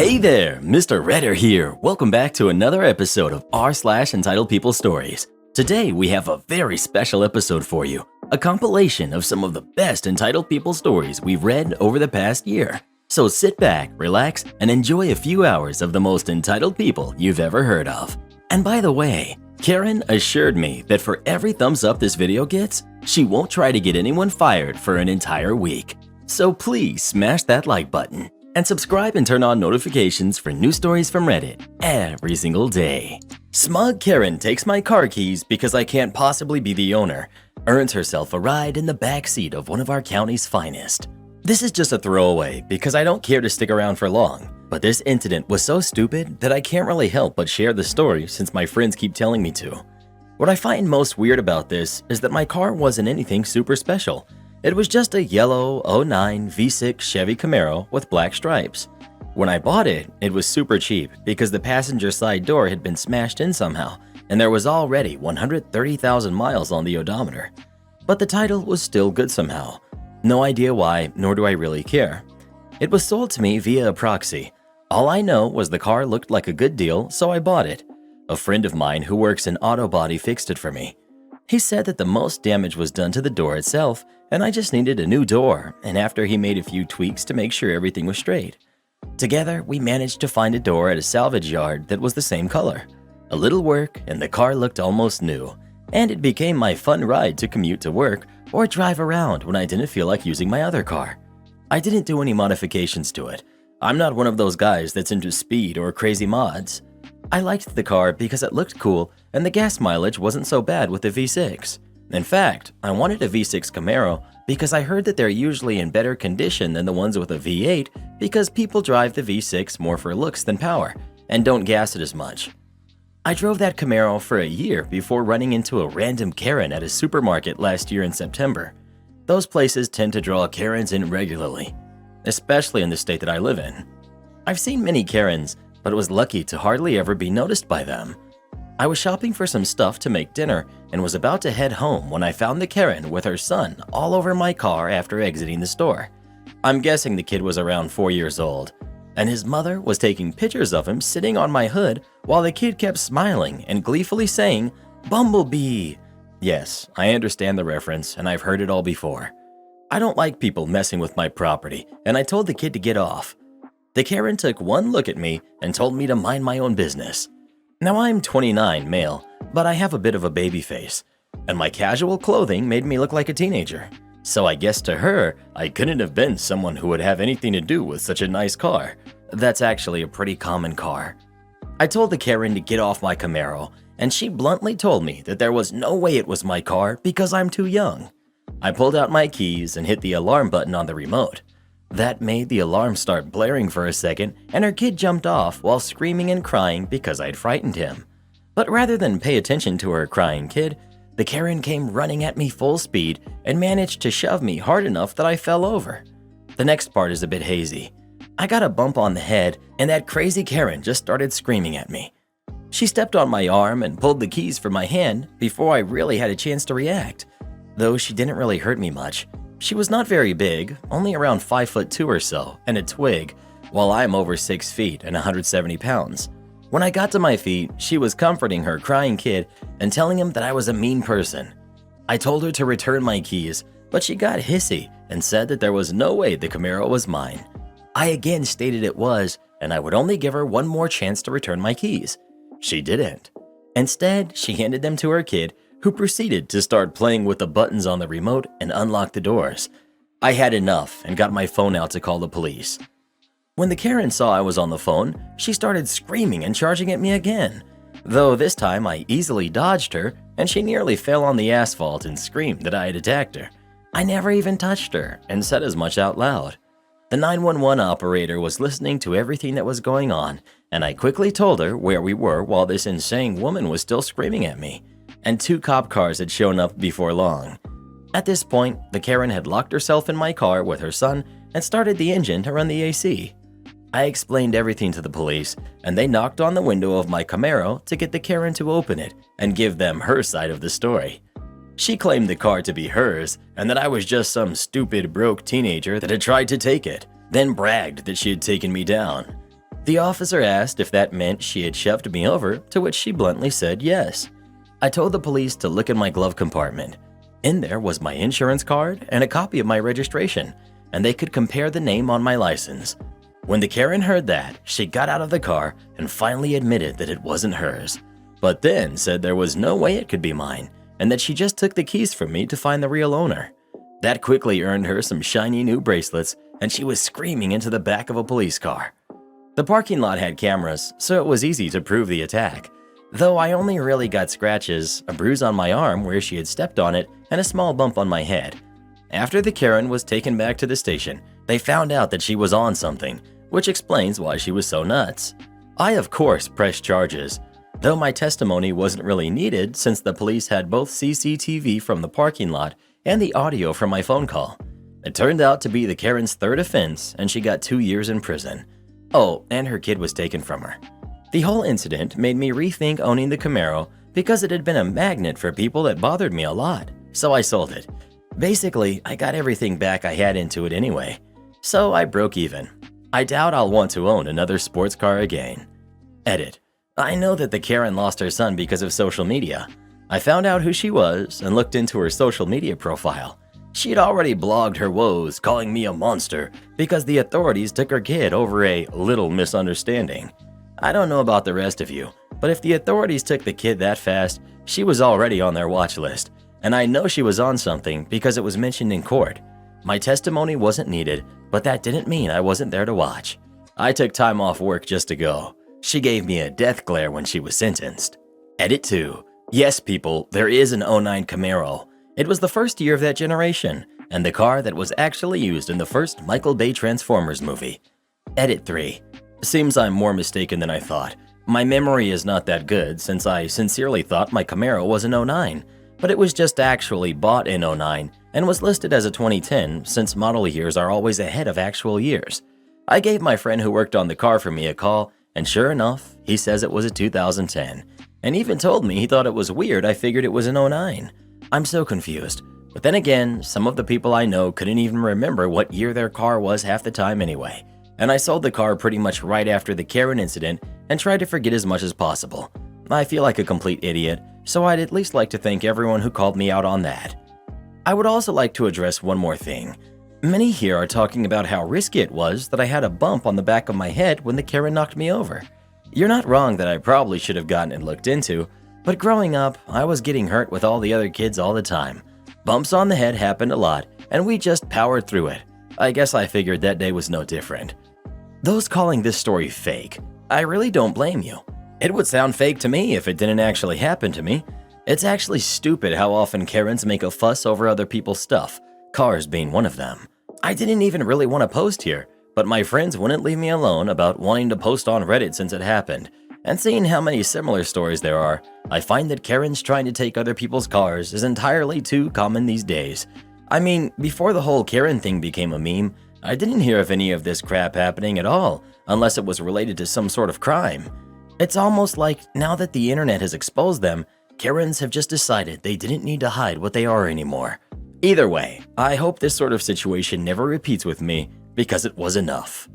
Hey there, Mr. Redder here. Welcome back to another episode of r/Entitled People Stories. Today we have a very special episode for you, a compilation of some of the best entitled people stories we've read over the past year. So sit back, relax, and enjoy a few hours of the most entitled people you've ever heard of. And by the way, Karen assured me that for every thumbs up this video gets, she won't try to get anyone fired for an entire week. So please smash that like button and subscribe and turn on notifications for new stories from Reddit every single day. Smug Karen takes my car keys because I can't possibly be the owner, earns herself a ride in the back seat of one of our county's finest. This is just a throwaway because I don't care to stick around for long, but this incident was so stupid that I can't really help but share the story since my friends keep telling me to. What I find most weird about this is that my car wasn't anything super special. It was just a yellow 09 V6 Chevy Camaro with black stripes. When I bought it, it was super cheap because the passenger side door had been smashed in somehow, and there was already 130,000 miles on the odometer. But the title was still good somehow. No idea why, nor do I really care. It was sold to me via a proxy. All I know was the car looked like a good deal, so I bought it. A friend of mine who works in auto body fixed it for me. He said that the most damage was done to the door itself, and I just needed a new door, and after he made a few tweaks to make sure everything was straight. Together, we managed to find a door at a salvage yard that was the same color. A little work, and the car looked almost new, and it became my fun ride to commute to work or drive around when I didn't feel like using my other car. I didn't do any modifications to it. I'm not one of those guys that's into speed or crazy mods. I liked the car because it looked cool and the gas mileage wasn't so bad with the V6. In fact, I wanted a V6 Camaro because I heard that they're usually in better condition than the ones with a V8 because people drive the V6 more for looks than power and don't gas it as much. I drove that Camaro for a year before running into a random Karen at a supermarket last year in September. Those places tend to draw Karens in regularly, especially in the state that I live in. I've seen many Karens, but was lucky to hardly ever be noticed by them. I was shopping for some stuff to make dinner and was about to head home when I found the Karen with her son all over my car after exiting the store. I'm guessing the kid was around 4 years old, and his mother was taking pictures of him sitting on my hood while the kid kept smiling and gleefully saying, "Bumblebee." Yes, I understand the reference and I've heard it all before. I don't like people messing with my property, and I told the kid to get off. The Karen took one look at me and told me to mind my own business. Now I'm 29, male, but I have a bit of a baby face, and my casual clothing made me look like a teenager. So I guess to her, I couldn't have been someone who would have anything to do with such a nice car. That's actually a pretty common car. I told the Karen to get off my Camaro, and she bluntly told me that there was no way it was my car because I'm too young. I pulled out my keys and hit the alarm button on the remote. That made the alarm start blaring for a second, and her kid jumped off while screaming and crying because I'd frightened him. But rather than pay attention to her crying kid, the Karen came running at me full speed and managed to shove me hard enough that I fell over. The next part is a bit hazy. I got a bump on the head, and that crazy Karen just started screaming at me. She stepped on my arm and pulled the keys from my hand before I really had a chance to react. Though she didn't really hurt me much. She was not very big, only around 5'2" or so, and a twig, while I'm over 6 feet and 170 pounds. When I got to my feet, she was comforting her crying kid and telling him that I was a mean person. I told her to return my keys, but she got hissy and said that there was no way the Camaro was mine. I again stated it was, and I would only give her one more chance to return my keys. She didn't. Instead, she handed them to her kid, who proceeded to start playing with the buttons on the remote and unlock the doors. I had enough and got my phone out to call the police. When the Karen saw I was on the phone, she started screaming and charging at me again. Though this time I easily dodged her and she nearly fell on the asphalt and screamed that I had attacked her. I never even touched her and said as much out loud. The 911 operator was listening to everything that was going on, and I quickly told her where we were while this insane woman was still screaming at me. And 2 cop cars had shown up before long. At this point, the Karen had locked herself in my car with her son and started the engine to run the AC. I explained everything to the police, and they knocked on the window of my Camaro to get the Karen to open it and give them her side of the story. She claimed the car to be hers and that I was just some stupid broke teenager that had tried to take it, then bragged that she had taken me down. The officer asked if that meant she had shoved me over, to which she bluntly said yes. I told the police to look in my glove compartment. In there was my insurance card and a copy of my registration, and they could compare the name on my license. When the Karen heard that, she got out of the car and finally admitted that it wasn't hers, but then said there was no way it could be mine, and that she just took the keys from me to find the real owner. That quickly earned her some shiny new bracelets, and she was screaming into the back of a police car. The parking lot had cameras, so it was easy to prove the attack, though I only really got scratches, a bruise on my arm where she had stepped on it, and a small bump on my head. After the Karen was taken back to the station, they found out that she was on something, which explains why she was so nuts. I, of course, pressed charges, though my testimony wasn't really needed since the police had both CCTV from the parking lot and the audio from my phone call. It turned out to be the Karen's third offense, and she got 2 years in prison. Oh, and her kid was taken from her. The whole incident made me rethink owning the Camaro because it had been a magnet for people that bothered me a lot, so I sold it. Basically, I got everything back I had into it anyway, so I broke even. I doubt I'll want to own another sports car again. Edit. I know that the Karen lost her son because of social media. I found out who she was and looked into her social media profile. She'd already blogged her woes, calling me a monster because the authorities took her kid over a little misunderstanding. I don't know about the rest of you, but if the authorities took the kid that fast, she was already on their watch list. And I know she was on something because it was mentioned in court. My testimony wasn't needed, but that didn't mean I wasn't there to watch. I took time off work just to go. She gave me a death glare when she was sentenced. Edit 2. Yes, people, there is an '09 Camaro. It was the first year of that generation, and the car that was actually used in the first Michael Bay Transformers movie. Edit 3. Seems I'm more mistaken than I thought. My memory is not that good since I sincerely thought my Camaro was an '09, but it was just actually bought in '09 and was listed as a 2010 since model years are always ahead of actual years. I gave my friend who worked on the car for me a call, and sure enough, he says it was a 2010, and even told me he thought it was weird I figured it was an '09. I'm so confused, but then again, some of the people I know couldn't even remember what year their car was half the time anyway, and I sold the car pretty much right after the Karen incident and tried to forget as much as possible. I feel like a complete idiot, so I'd at least like to thank everyone who called me out on that. I would also like to address one more thing. Many here are talking about how risky it was that I had a bump on the back of my head when the Karen knocked me over. You're not wrong that I probably should have gotten it looked into, but growing up, I was getting hurt with all the other kids all the time. Bumps on the head happened a lot, and we just powered through it. I guess I figured that day was no different. Those calling this story fake, I really don't blame you. It would sound fake to me if it didn't actually happen to me. It's actually stupid how often Karens make a fuss over other people's stuff, cars being one of them. I didn't even really want to post here, but my friends wouldn't leave me alone about wanting to post on Reddit since it happened. And seeing how many similar stories there are, I find that Karens trying to take other people's cars is entirely too common these days. I mean, before the whole Karen thing became a meme, I didn't hear of any of this crap happening at all, unless it was related to some sort of crime. It's almost like now that the internet has exposed them, Karens have just decided they didn't need to hide what they are anymore. Either way, I hope this sort of situation never repeats with me because it was enough.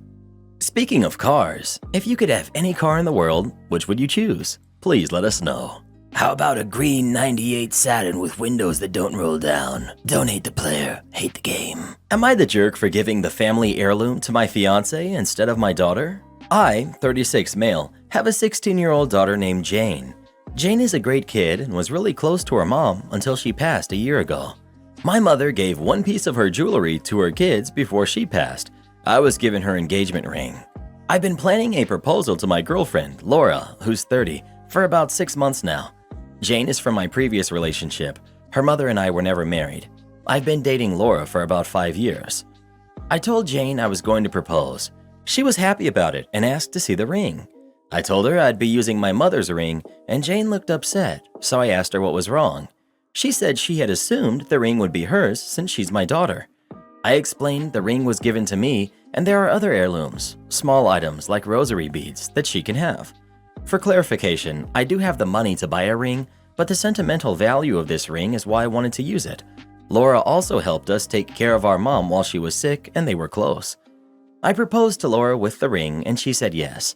Speaking of cars, if you could have any car in the world, which would you choose? Please let us know. How about a green 98 Saturn with windows that don't roll down? Don't hate the player, hate the game. Am I the jerk for giving the family heirloom to my fiance instead of my daughter? I, 36 male, have a 16-year-old daughter named Jane. Jane is a great kid and was really close to her mom until she passed a year ago. My mother gave one piece of her jewelry to her kids before she passed. I was given her engagement ring. I've been planning a proposal to my girlfriend, Laura, who's 30, for about 6 months now. Jane is from my previous relationship. Her mother and I were never married. I've been dating Laura for about 5 years. I told Jane I was going to propose. She was happy about it and asked to see the ring. I told her I'd be using my mother's ring, and Jane looked upset, so I asked her what was wrong. She said she had assumed the ring would be hers since she's my daughter. I explained the ring was given to me and there are other heirlooms, small items like rosary beads that she can have. For clarification, I do have the money to buy a ring, but the sentimental value of this ring is why I wanted to use it. Laura also helped us take care of our mom while she was sick and they were close. I proposed to Laura with the ring and she said yes.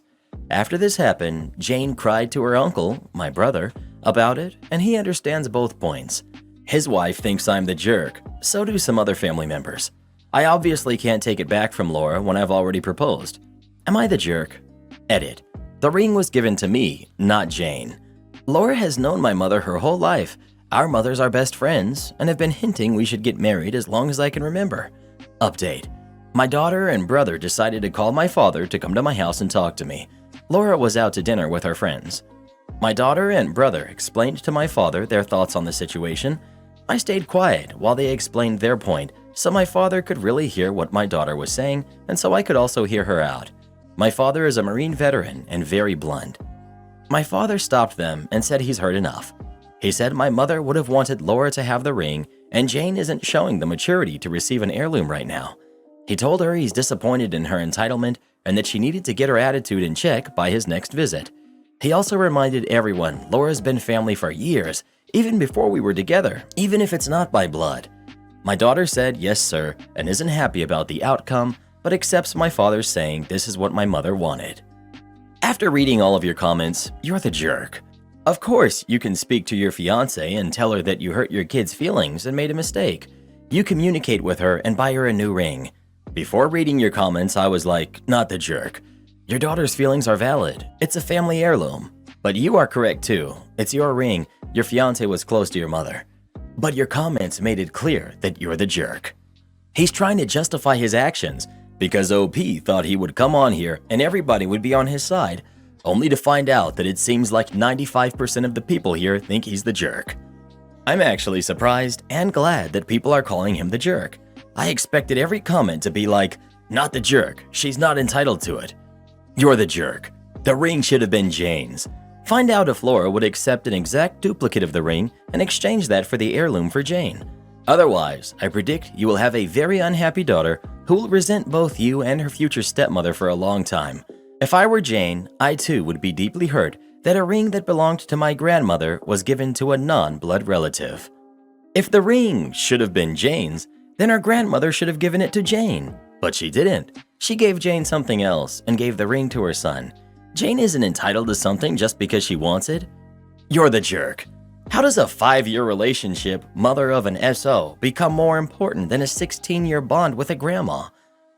After this happened, Jane cried to her uncle, my brother, about it, and he understands both points. His wife thinks I'm the jerk, so do some other family members. I obviously can't take it back from Laura when I've already proposed. Am I the jerk? Edit. The ring was given to me, not Jane. Laura has known my mother her whole life. Our mothers are best friends and have been hinting we should get married as long as I can remember. Update. My daughter and brother decided to call my father to come to my house and talk to me. Laura was out to dinner with her friends. My daughter and brother explained to my father their thoughts on the situation. I stayed quiet while they explained their point, so my father could really hear what my daughter was saying, and so I could also hear her out. My father is a Marine veteran and very blunt. My father stopped them and said he's heard enough. He said my mother would have wanted Laura to have the ring, and Jane isn't showing the maturity to receive an heirloom right now. He told her he's disappointed in her entitlement and that she needed to get her attitude in check by his next visit. He also reminded everyone Laura's been family for years, even before we were together, even if it's not by blood. My daughter said yes sir and isn't happy about the outcome, but accepts my father's saying this is what my mother wanted. After reading all of your comments, you're the jerk. Of course, you can speak to your fiancé and tell her that you hurt your kid's feelings and made a mistake. You communicate with her and buy her a new ring. Before reading your comments, I was like, not the jerk. Your daughter's feelings are valid. It's a family heirloom. But you are correct too. It's your ring. Your fiancé was close to your mother. But your comments made it clear that you're the jerk. He's trying to justify his actions because OP thought he would come on here and everybody would be on his side, only to find out that it seems like 95% of the people here think he's the jerk. I'm actually surprised and glad that people are calling him the jerk. I expected every comment to be like, not the jerk, she's not entitled to it. You're the jerk. The ring should have been Jane's. Find out if Laura would accept an exact duplicate of the ring and exchange that for the heirloom for Jane. Otherwise, I predict you will have a very unhappy daughter who will resent both you and her future stepmother for a long time. If I were Jane, I too would be deeply hurt that a ring that belonged to my grandmother was given to a non-blood relative. If the ring should have been Jane's, then her grandmother should have given it to Jane. But she didn't. She gave Jane something else and gave the ring to her son. Jane isn't entitled to something just because she wants it. You're the jerk. How does a 5-year relationship, mother of an SO, become more important than a 16-year bond with a grandma?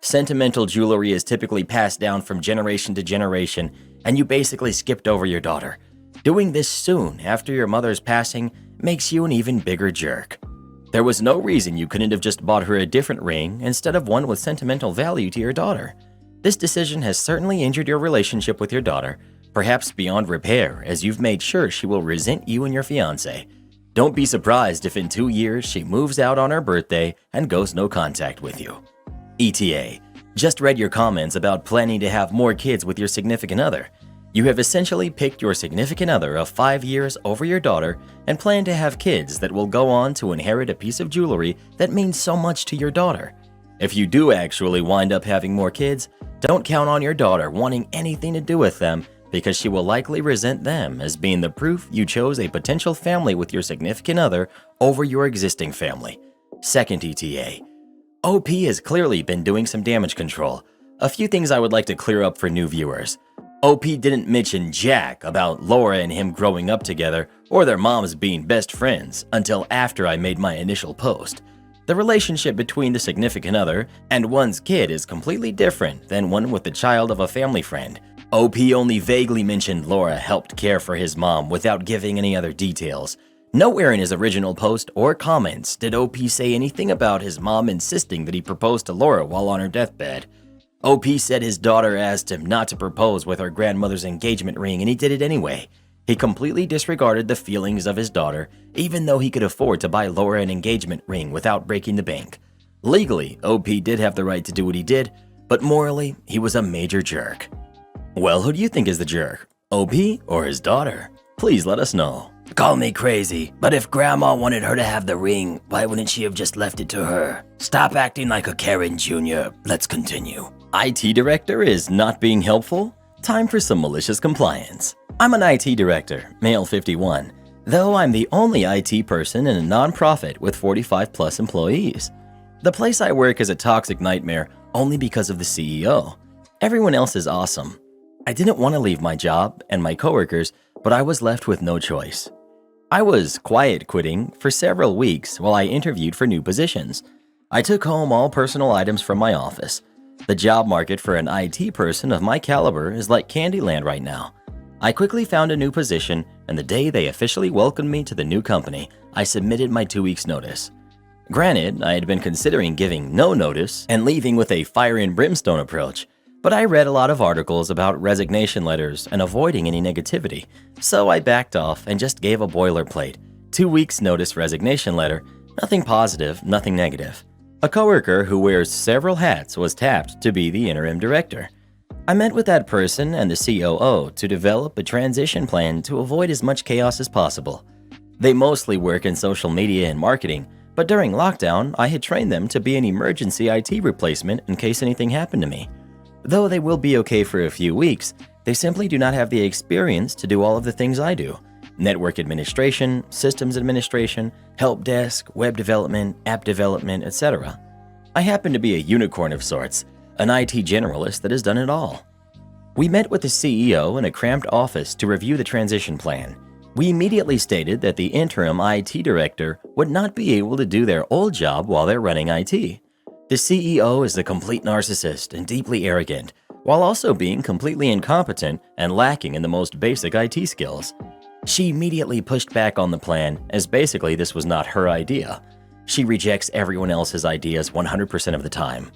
Sentimental jewelry is typically passed down from generation to generation, and you basically skipped over your daughter. Doing this soon after your mother's passing makes you an even bigger jerk. There was no reason you couldn't have just bought her a different ring instead of one with sentimental value to your daughter. This decision has certainly injured your relationship with your daughter, perhaps beyond repair, as you've made sure she will resent you and your fiancé. Don't be surprised if in 2 years she moves out on her birthday and goes no contact with you. ETA. Just read your comments about planning to have more kids with your significant other. You have essentially picked your significant other of 5 years over your daughter and plan to have kids that will go on to inherit a piece of jewelry that means so much to your daughter. If you do actually wind up having more kids, don't count on your daughter wanting anything to do with them because she will likely resent them as being the proof you chose a potential family with your significant other over your existing family. Second ETA. OP has clearly been doing some damage control. A few things I would like to clear up for new viewers. OP didn't mention jack about Laura and him growing up together or their moms being best friends until after I made my initial post. The relationship between the significant other and one's kid is completely different than one with the child of a family friend. OP only vaguely mentioned Laura helped care for his mom without giving any other details. Nowhere in his original post or comments did OP say anything about his mom insisting that he proposed to Laura while on her deathbed. OP said his daughter asked him not to propose with her grandmother's engagement ring and he did it anyway. He completely disregarded the feelings of his daughter, even though he could afford to buy Laura an engagement ring without breaking the bank. Legally, OP did have the right to do what he did, but morally, he was a major jerk. Well, who do you think is the jerk? OP or his daughter? Please let us know. Call me crazy, but if Grandma wanted her to have the ring, why wouldn't she have just left it to her? Stop acting like a Karen, Jr. Let's continue. IT director is not being helpful? Time for some malicious compliance. I'm an IT director, male 51, though I'm the only IT person in a nonprofit with 45 plus employees. The place I work is a toxic nightmare only because of the CEO. Everyone else is awesome. I didn't want to leave my job and my coworkers, but I was left with no choice. I was quiet quitting for several weeks while I interviewed for new positions. I took home all personal items from my office. The job market for an IT person of my caliber is like Candyland right now. I quickly found a new position, and the day they officially welcomed me to the new company, I submitted my 2 weeks' notice. Granted, I had been considering giving no notice and leaving with a fire and brimstone approach, but I read a lot of articles about resignation letters and avoiding any negativity, so I backed off and just gave a boilerplate 2 weeks' notice resignation letter, nothing positive, nothing negative. A coworker who wears several hats was tapped to be the interim director. I met with that person and the COO to develop a transition plan to avoid as much chaos as possible. They mostly work in social media and marketing, but during lockdown, I had trained them to be an emergency IT replacement in case anything happened to me. Though they will be okay for a few weeks, they simply do not have the experience to do all of the things I do: network administration, systems administration, help desk, web development, app development, etc. I happen to be a unicorn of sorts, an IT generalist that has done it all. We met with the CEO in a cramped office to review the transition plan. We immediately stated that the interim IT director would not be able to do their old job while they're running IT. The CEO is a complete narcissist and deeply arrogant, while also being completely incompetent and lacking in the most basic IT skills. She immediately pushed back on the plan, as basically this was not her idea. She rejects everyone else's ideas 100% of the time.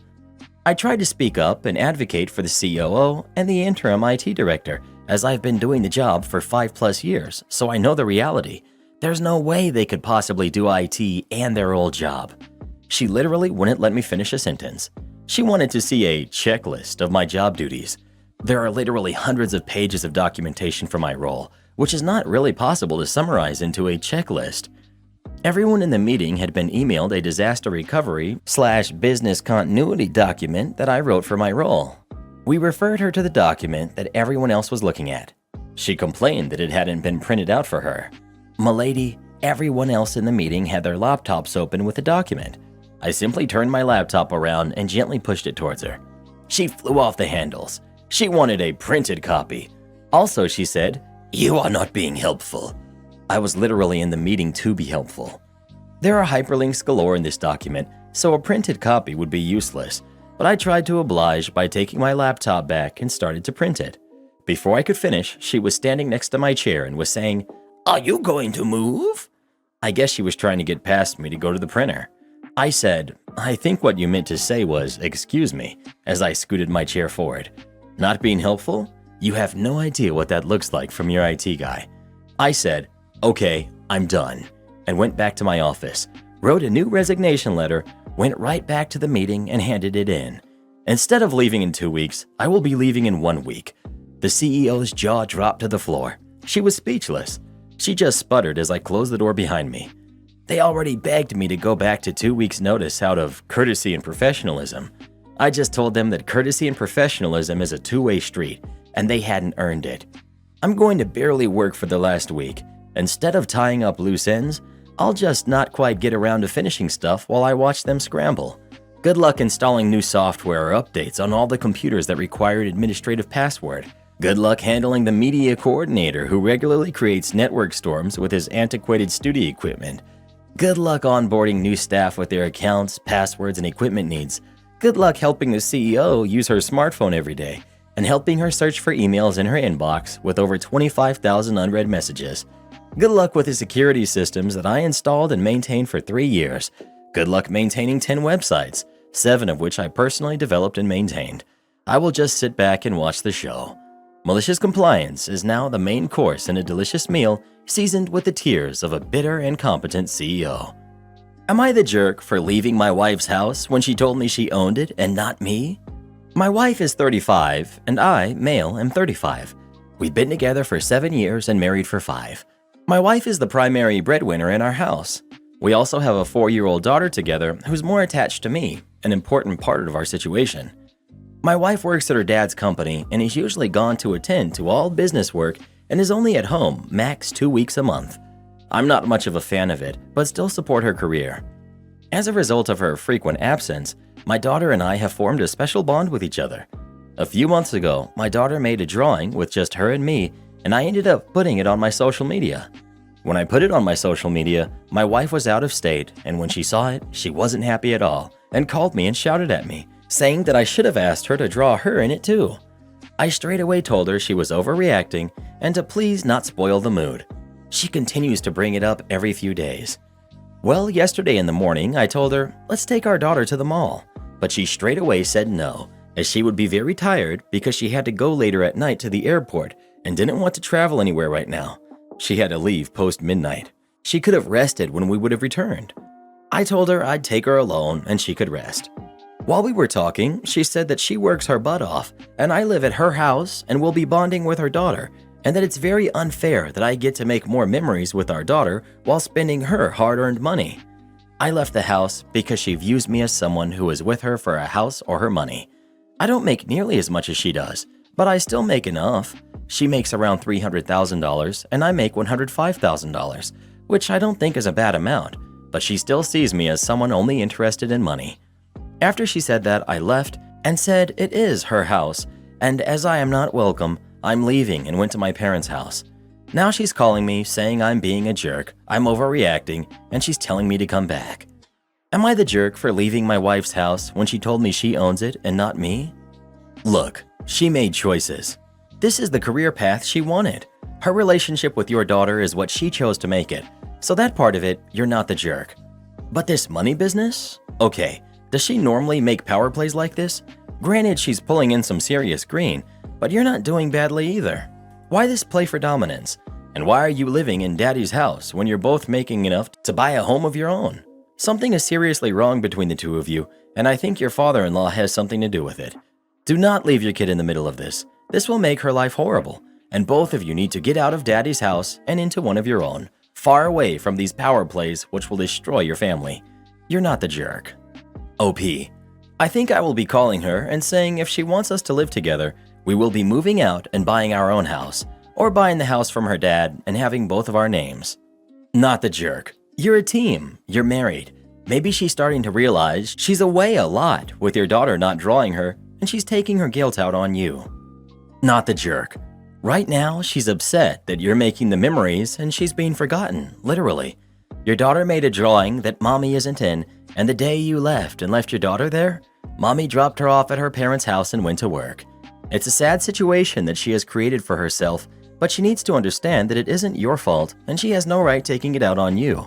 I tried to speak up and advocate for the COO and the interim IT director, as I've been doing the job for 5+ years, so I know the reality. There's no way they could possibly do IT and their old job. She literally wouldn't let me finish a sentence. She wanted to see a checklist of my job duties. There are literally hundreds of pages of documentation for my role, which is not really possible to summarize into a checklist. Everyone in the meeting had been emailed a disaster recovery/business continuity document that I wrote for my role. We referred her to the document that everyone else was looking at. She complained that it hadn't been printed out for her. M'lady, everyone else in the meeting had their laptops open with the document. I simply turned my laptop around and gently pushed it towards her. She flew off the handles. She wanted a printed copy. Also, she said, "You are not being helpful." I was literally in the meeting to be helpful. There are hyperlinks galore in this document, so a printed copy would be useless, but I tried to oblige by taking my laptop back and started to print it. Before I could finish, she was standing next to my chair and was saying, "Are you going to move?" I guess she was trying to get past me to go to the printer. I said, "I think what you meant to say was, 'excuse me,' as I scooted my chair forward. Not being helpful? You have no idea what that looks like from your IT guy." I said, "Okay, I'm done," and went back to my office, wrote a new resignation letter, went right back to the meeting and handed it in. Instead of leaving in 2 weeks, I will be leaving in 1 week. The CEO's jaw dropped to the floor. She was speechless. She just sputtered as I closed the door behind me. They already begged me to go back to 2 weeks' notice out of courtesy and professionalism. I just told them that courtesy and professionalism is a two-way street, and they hadn't earned it. I'm going to barely work for the last week. Instead of tying up loose ends, I'll just not quite get around to finishing stuff while I watch them scramble. Good luck installing new software or updates on all the computers that require an administrative password. Good luck handling the media coordinator who regularly creates network storms with his antiquated studio equipment. Good luck onboarding new staff with their accounts, passwords, and equipment needs. Good luck helping the CEO use her smartphone every day and helping her search for emails in her inbox with over 25,000 unread messages. Good luck with the security systems that I installed and maintained for 3 years. Good luck maintaining 10 websites, 7 of which I personally developed and maintained. I will just sit back and watch the show. Malicious compliance is now the main course in a delicious meal seasoned with the tears of a bitter and competent CEO. Am I the jerk for leaving my wife's house when she told me she owned it and not me? My wife is 35 and I, male, am 35. We've been together for 7 years and married for 5. My wife is the primary breadwinner in our house. We also have a 4-year-old daughter together who's more attached to me, an important part of our situation. My wife works at her dad's company and is usually gone to attend to all business work and is only at home max 2 weeks a month. I'm not much of a fan of it, but still support her career. As a result of her frequent absence, my daughter and I have formed a special bond with each other. A few months ago, my daughter made a drawing with just her and me, and I ended up putting it on my social media. When I put it on my social media, my wife was out of state, and when she saw it, she wasn't happy at all and called me and shouted at me, saying that I should have asked her to draw her in it too. I straight away told her she was overreacting and to please not spoil the mood. She continues to bring it up every few days. Well, yesterday in the morning, I told her, let's take our daughter to the mall, but she straight away said no, as she would be very tired because she had to go later at night to the airport and didn't want to travel anywhere right now. She had to leave post-midnight. She could have rested when we would have returned. I told her I'd take her alone and she could rest. While we were talking, she said that she works her butt off and I live at her house and will be bonding with her daughter, and that it's very unfair that I get to make more memories with our daughter while spending her hard-earned money. I left the house because she views me as someone who is with her for a house or her money. I don't make nearly as much as she does, but I still make enough. She makes around $300,000 and I make $105,000, which I don't think is a bad amount, but she still sees me as someone only interested in money. After she said that, I left and said it is her house, and as I am not welcome, I'm leaving and went to my parents' house. Now she's calling me, saying I'm being a jerk, I'm overreacting, and she's telling me to come back. Am I the jerk for leaving my wife's house when she told me she owns it and not me? Look, she made choices. This is the career path she wanted. Her relationship with your daughter is what she chose to make it, so that part of it, you're not the jerk. But this money business? Okay, does she normally make power plays like this? Granted, she's pulling in some serious green, but you're not doing badly either. Why this play for dominance? And why are you living in daddy's house when you're both making enough to buy a home of your own? Something is seriously wrong between the two of you, and I think your father-in-law has something to do with it. Do not leave your kid in the middle of this. This will make her life horrible, and both of you need to get out of daddy's house and into one of your own, far away from these power plays which will destroy your family. You're not the jerk. OP. I think I will be calling her and saying if she wants us to live together, we will be moving out and buying our own house, or buying the house from her dad and having both of our names. Not the jerk. You're a team. You're married. Maybe she's starting to realize she's away a lot with your daughter not drawing her, and she's taking her guilt out on you. Not the jerk. Right now, she's upset that you're making the memories and she's being forgotten, literally. Your daughter made a drawing that mommy isn't in, and the day you left and left your daughter there, mommy dropped her off at her parents' house and went to work. It's a sad situation that she has created for herself, but she needs to understand that it isn't your fault and she has no right taking it out on you.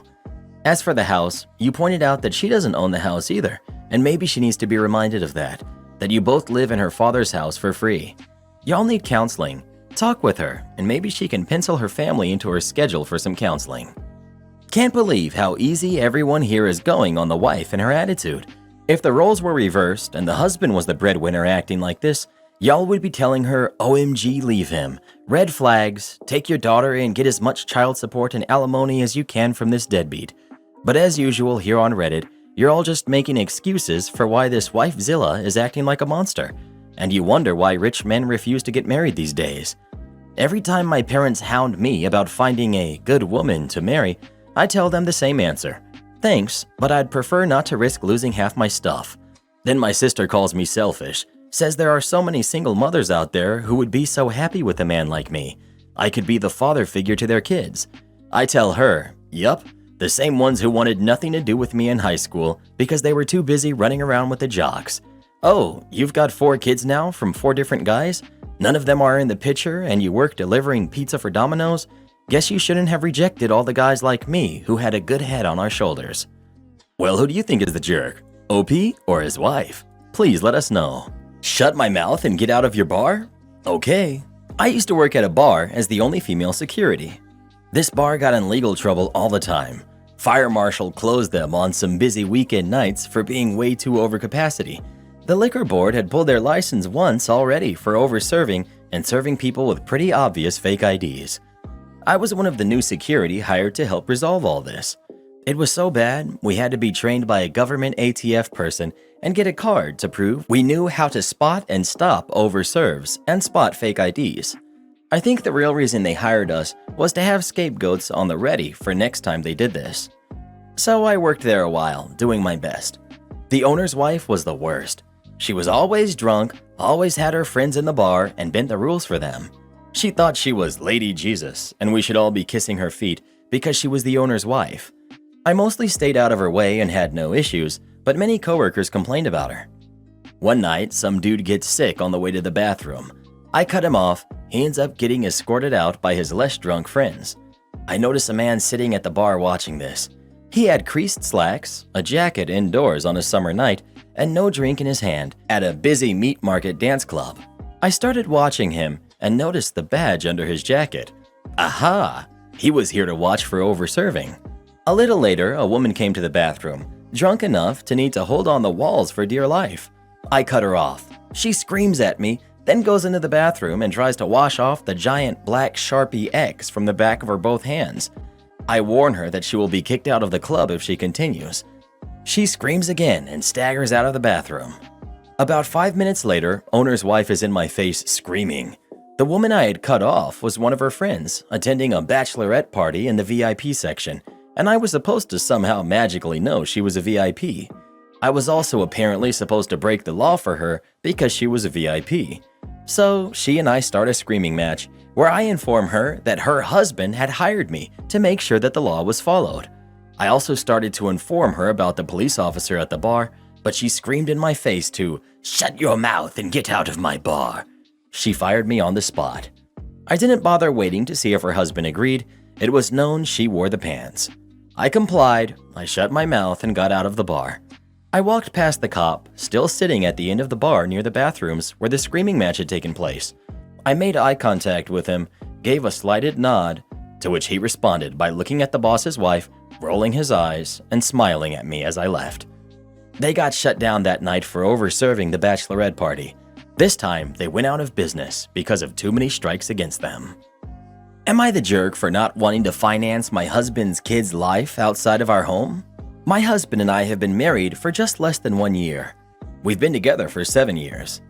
As for the house, you pointed out that she doesn't own the house either, and maybe she needs to be reminded of that you both live in her father's house for free. Y'all need counseling. Talk with her, and maybe she can pencil her family into her schedule for some counseling. Can't believe how easy everyone here is going on the wife and her attitude. If the roles were reversed and the husband was the breadwinner acting like this, y'all would be telling her, OMG, leave him. Red flags, take your daughter and get as much child support and alimony as you can from this deadbeat. But as usual here on Reddit, you're all just making excuses for why this wifezilla is acting like a monster, and you wonder why rich men refuse to get married these days. Every time my parents hound me about finding a good woman to marry, I tell them the same answer. Thanks, but I'd prefer not to risk losing half my stuff. Then my sister calls me selfish, says there are so many single mothers out there who would be so happy with a man like me. I could be the father figure to their kids. I tell her, yup, the same ones who wanted nothing to do with me in high school because they were too busy running around with the jocks. Oh, you've got 4 kids now from 4 different guys? None of them are in the picture and you work delivering pizza for Domino's? Guess you shouldn't have rejected all the guys like me who had a good head on our shoulders. Well, who do you think is the jerk? OP or his wife? Please let us know. Shut my mouth and get out of your bar? Okay. I used to work at a bar as the only female security. This bar got in legal trouble all the time. Fire marshal closed them on some busy weekend nights for being way too over capacity. The liquor board had pulled their license once already for over-serving and serving people with pretty obvious fake IDs. I was one of the new security hired to help resolve all this. It was so bad, we had to be trained by a government ATF person and get a card to prove we knew how to spot and stop over-serves and spot fake IDs. I think the real reason they hired us was to have scapegoats on the ready for next time they did this. So I worked there a while, doing my best. The owner's wife was the worst. She was always drunk, always had her friends in the bar, and bent the rules for them. She thought she was Lady Jesus, and we should all be kissing her feet because she was the owner's wife. I mostly stayed out of her way and had no issues, but many coworkers complained about her. One night, some dude gets sick on the way to the bathroom. I cut him off. He ends up getting escorted out by his less drunk friends. I notice a man sitting at the bar watching this. He had creased slacks, a jacket indoors on a summer night, and no drink in his hand at a busy meat market dance club. I started watching him and noticed the badge under his jacket. Aha! He was here to watch for overserving. A little later, a woman came to the bathroom, drunk enough to need to hold on the walls for dear life. I cut her off. She screams at me, then goes into the bathroom and tries to wash off the giant black Sharpie X from the back of her both hands. I warn her that she will be kicked out of the club if she continues. She screams again and staggers out of the bathroom. About 5 minutes later, owner's wife is in my face screaming. The woman I had cut off was one of her friends, attending a bachelorette party in the VIP section, and I was supposed to somehow magically know she was a VIP. I was also apparently supposed to break the law for her because she was a VIP. So she and I start a screaming match where I inform her that her husband had hired me to make sure that the law was followed. I also started to inform her about the police officer at the bar, but she screamed in my face to "Shut your mouth and get out of my bar." She fired me on the spot. I didn't bother waiting to see if her husband agreed. It was known she wore the pants. I complied, I shut my mouth and got out of the bar. I walked past the cop, still sitting at the end of the bar near the bathrooms where the screaming match had taken place. I made eye contact with him, gave a slighted nod, to which he responded by looking at the boss's wife, rolling his eyes, and smiling at me as I left. They got shut down that night for overserving the bachelorette party. This time, they went out of business because of too many strikes against them. Am I the jerk for not wanting to finance my husband's kid's life outside of our home? My husband and I have been married for just less than 1 year. We've been together for 7 years.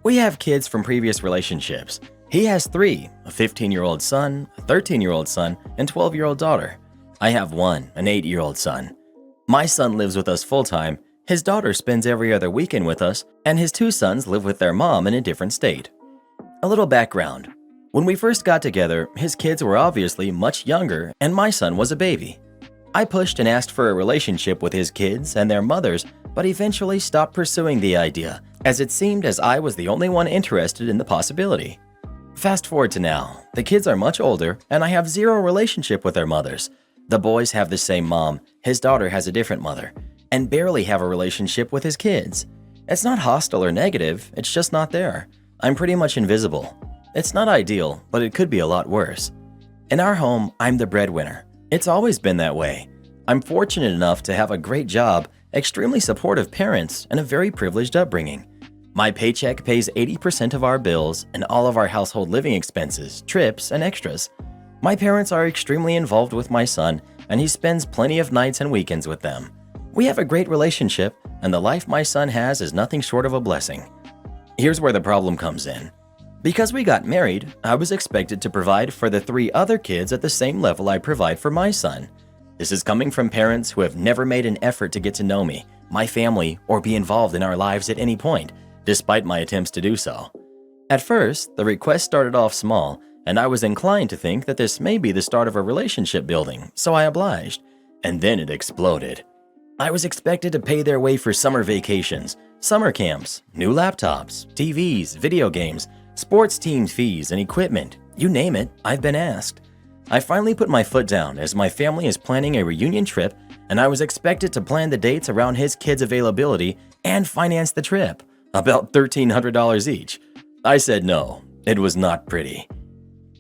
We have kids from previous relationships. He has 3, a 15-year-old son, a 13-year-old son, and 12-year-old daughter. I have 1, an 8-year-old son. My son lives with us full-time, his daughter spends every other weekend with us, and his 2 sons live with their mom in a different state. A little background. When we first got together, his kids were obviously much younger, and my son was a baby. I pushed and asked for a relationship with his kids and their mothers, but eventually stopped pursuing the idea, as it seemed as I was the only one interested in the possibility. Fast forward to now, the kids are much older, and I have 0 relationship with their mothers. The boys have the same mom, his daughter has a different mother, and barely have a relationship with his kids. It's not hostile or negative, it's just not there. I'm pretty much invisible. It's not ideal, but it could be a lot worse. In our home, I'm the breadwinner. It's always been that way. I'm fortunate enough to have a great job, extremely supportive parents, and a very privileged upbringing. My paycheck pays 80% of our bills and all of our household living expenses, trips, and extras. My parents are extremely involved with my son, and he spends plenty of nights and weekends with them. We have a great relationship, and the life my son has is nothing short of a blessing. Here's where the problem comes in. Because we got married, I was expected to provide for the 3 other kids at the same level I provide for my son. This is coming from parents who have never made an effort to get to know me, my family, or be involved in our lives at any point, despite my attempts to do so. At first, the request started off small, and I was inclined to think that this may be the start of a relationship building, so I obliged. And then it exploded. I was expected to pay their way for summer vacations, summer camps, new laptops, TVs, video games, sports team fees, and equipment. You name it, I've been asked. I finally put my foot down as my family is planning a reunion trip, and I was expected to plan the dates around his kids' availability and finance the trip, about $1,300 each. I said no, it was not pretty.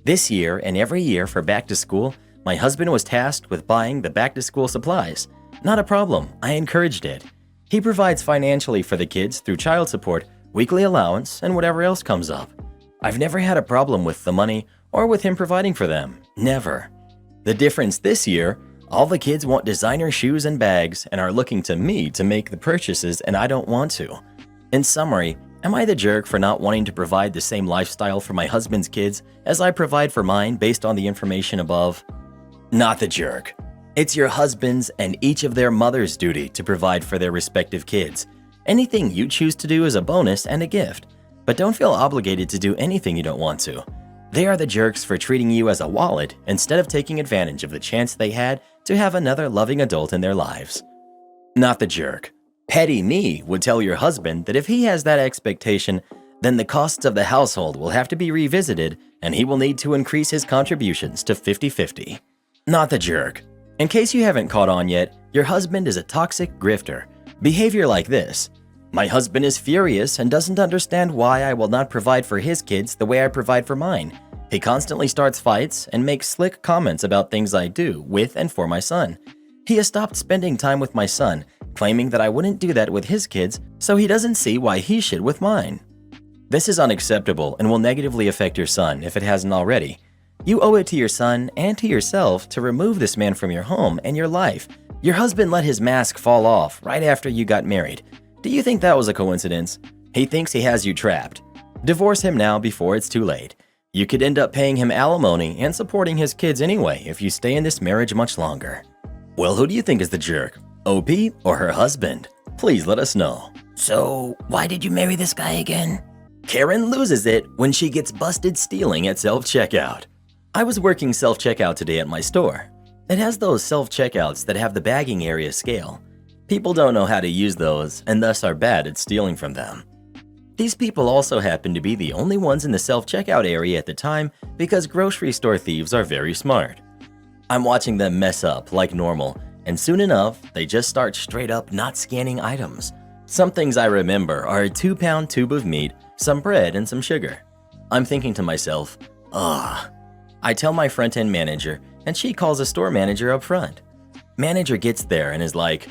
This year and every year for back to school, my husband was tasked with buying the back to school supplies. Not a problem, I encouraged it. He provides financially for the kids through child support, weekly allowance, and whatever else comes up. I've never had a problem with the money or with him providing for them. Never. The difference this year, all the kids want designer shoes and bags and are looking to me to make the purchases, and I don't want to. In summary, am I the jerk for not wanting to provide the same lifestyle for my husband's kids as I provide for mine based on the information above? Not the jerk. It's your husband's and each of their mother's duty to provide for their respective kids. Anything you choose to do is a bonus and a gift, but don't feel obligated to do anything you don't want to. They are the jerks for treating you as a wallet instead of taking advantage of the chance they had to have another loving adult in their lives. Not the jerk. Petty me would tell your husband that if he has that expectation, then the costs of the household will have to be revisited and he will need to increase his contributions to 50-50. Not the jerk. In case you haven't caught on yet, your husband is a toxic grifter. Behavior like this: my husband is furious and doesn't understand why I will not provide for his kids the way I provide for mine. He constantly starts fights and makes slick comments about things I do with and for my son. He has stopped spending time with my son, claiming that I wouldn't do that with his kids, so he doesn't see why he should with mine. This is unacceptable and will negatively affect your son if it hasn't already. You owe it to your son and to yourself to remove this man from your home and your life. Your husband let his mask fall off right after you got married. Do you think that was a coincidence? He thinks he has you trapped. Divorce him now before it's too late. You could end up paying him alimony and supporting his kids anyway if you stay in this marriage much longer. Well, who do you think is the jerk? OP or her husband? Please let us know. So, why did you marry this guy again? Karen loses it when she gets busted stealing at self-checkout. I was working self-checkout today at my store. It has those self-checkouts that have the bagging area scale. People don't know how to use those and thus are bad at stealing from them. These people also happen to be the only ones in the self-checkout area at the time because grocery store thieves are very smart. I'm watching them mess up like normal, and soon enough, they just start straight up not scanning items. Some things I remember are a 2-pound tube of meat, some bread, and some sugar. I'm thinking to myself, I tell my front-end manager, and she calls a store manager up front. Manager gets there and is like,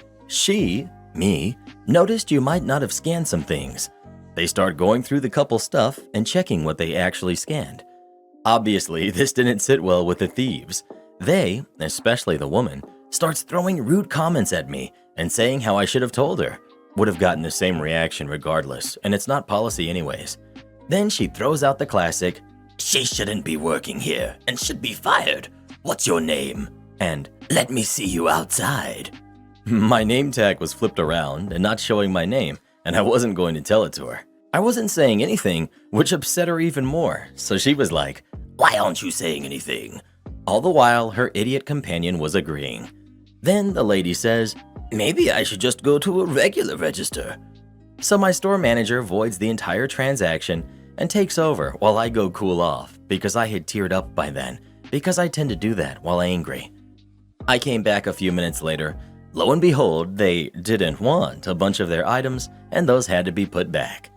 me, noticed you might not have scanned some things. They start going through the couple stuff and checking what they actually scanned. Obviously, this didn't sit well with the thieves. They, especially the woman, starts throwing rude comments at me and saying how I should have told her. Would have gotten the same reaction regardless, and it's not policy anyways. Then she throws out the classic, She shouldn't be working here and should be fired. What's your name? And let me see you outside. My name tag was flipped around and not showing my name, and I wasn't going to tell it to her. I wasn't saying anything, which upset her even more, so she was like, Why aren't you saying anything? All the while, her idiot companion was agreeing. Then the lady says, Maybe I should just go to a regular register. So my store manager voids the entire transaction and takes over while I go cool off because I had teared up by then, because I tend to do that while angry. I came back a few minutes later. Lo and behold, they didn't want a bunch of their items and those had to be put back.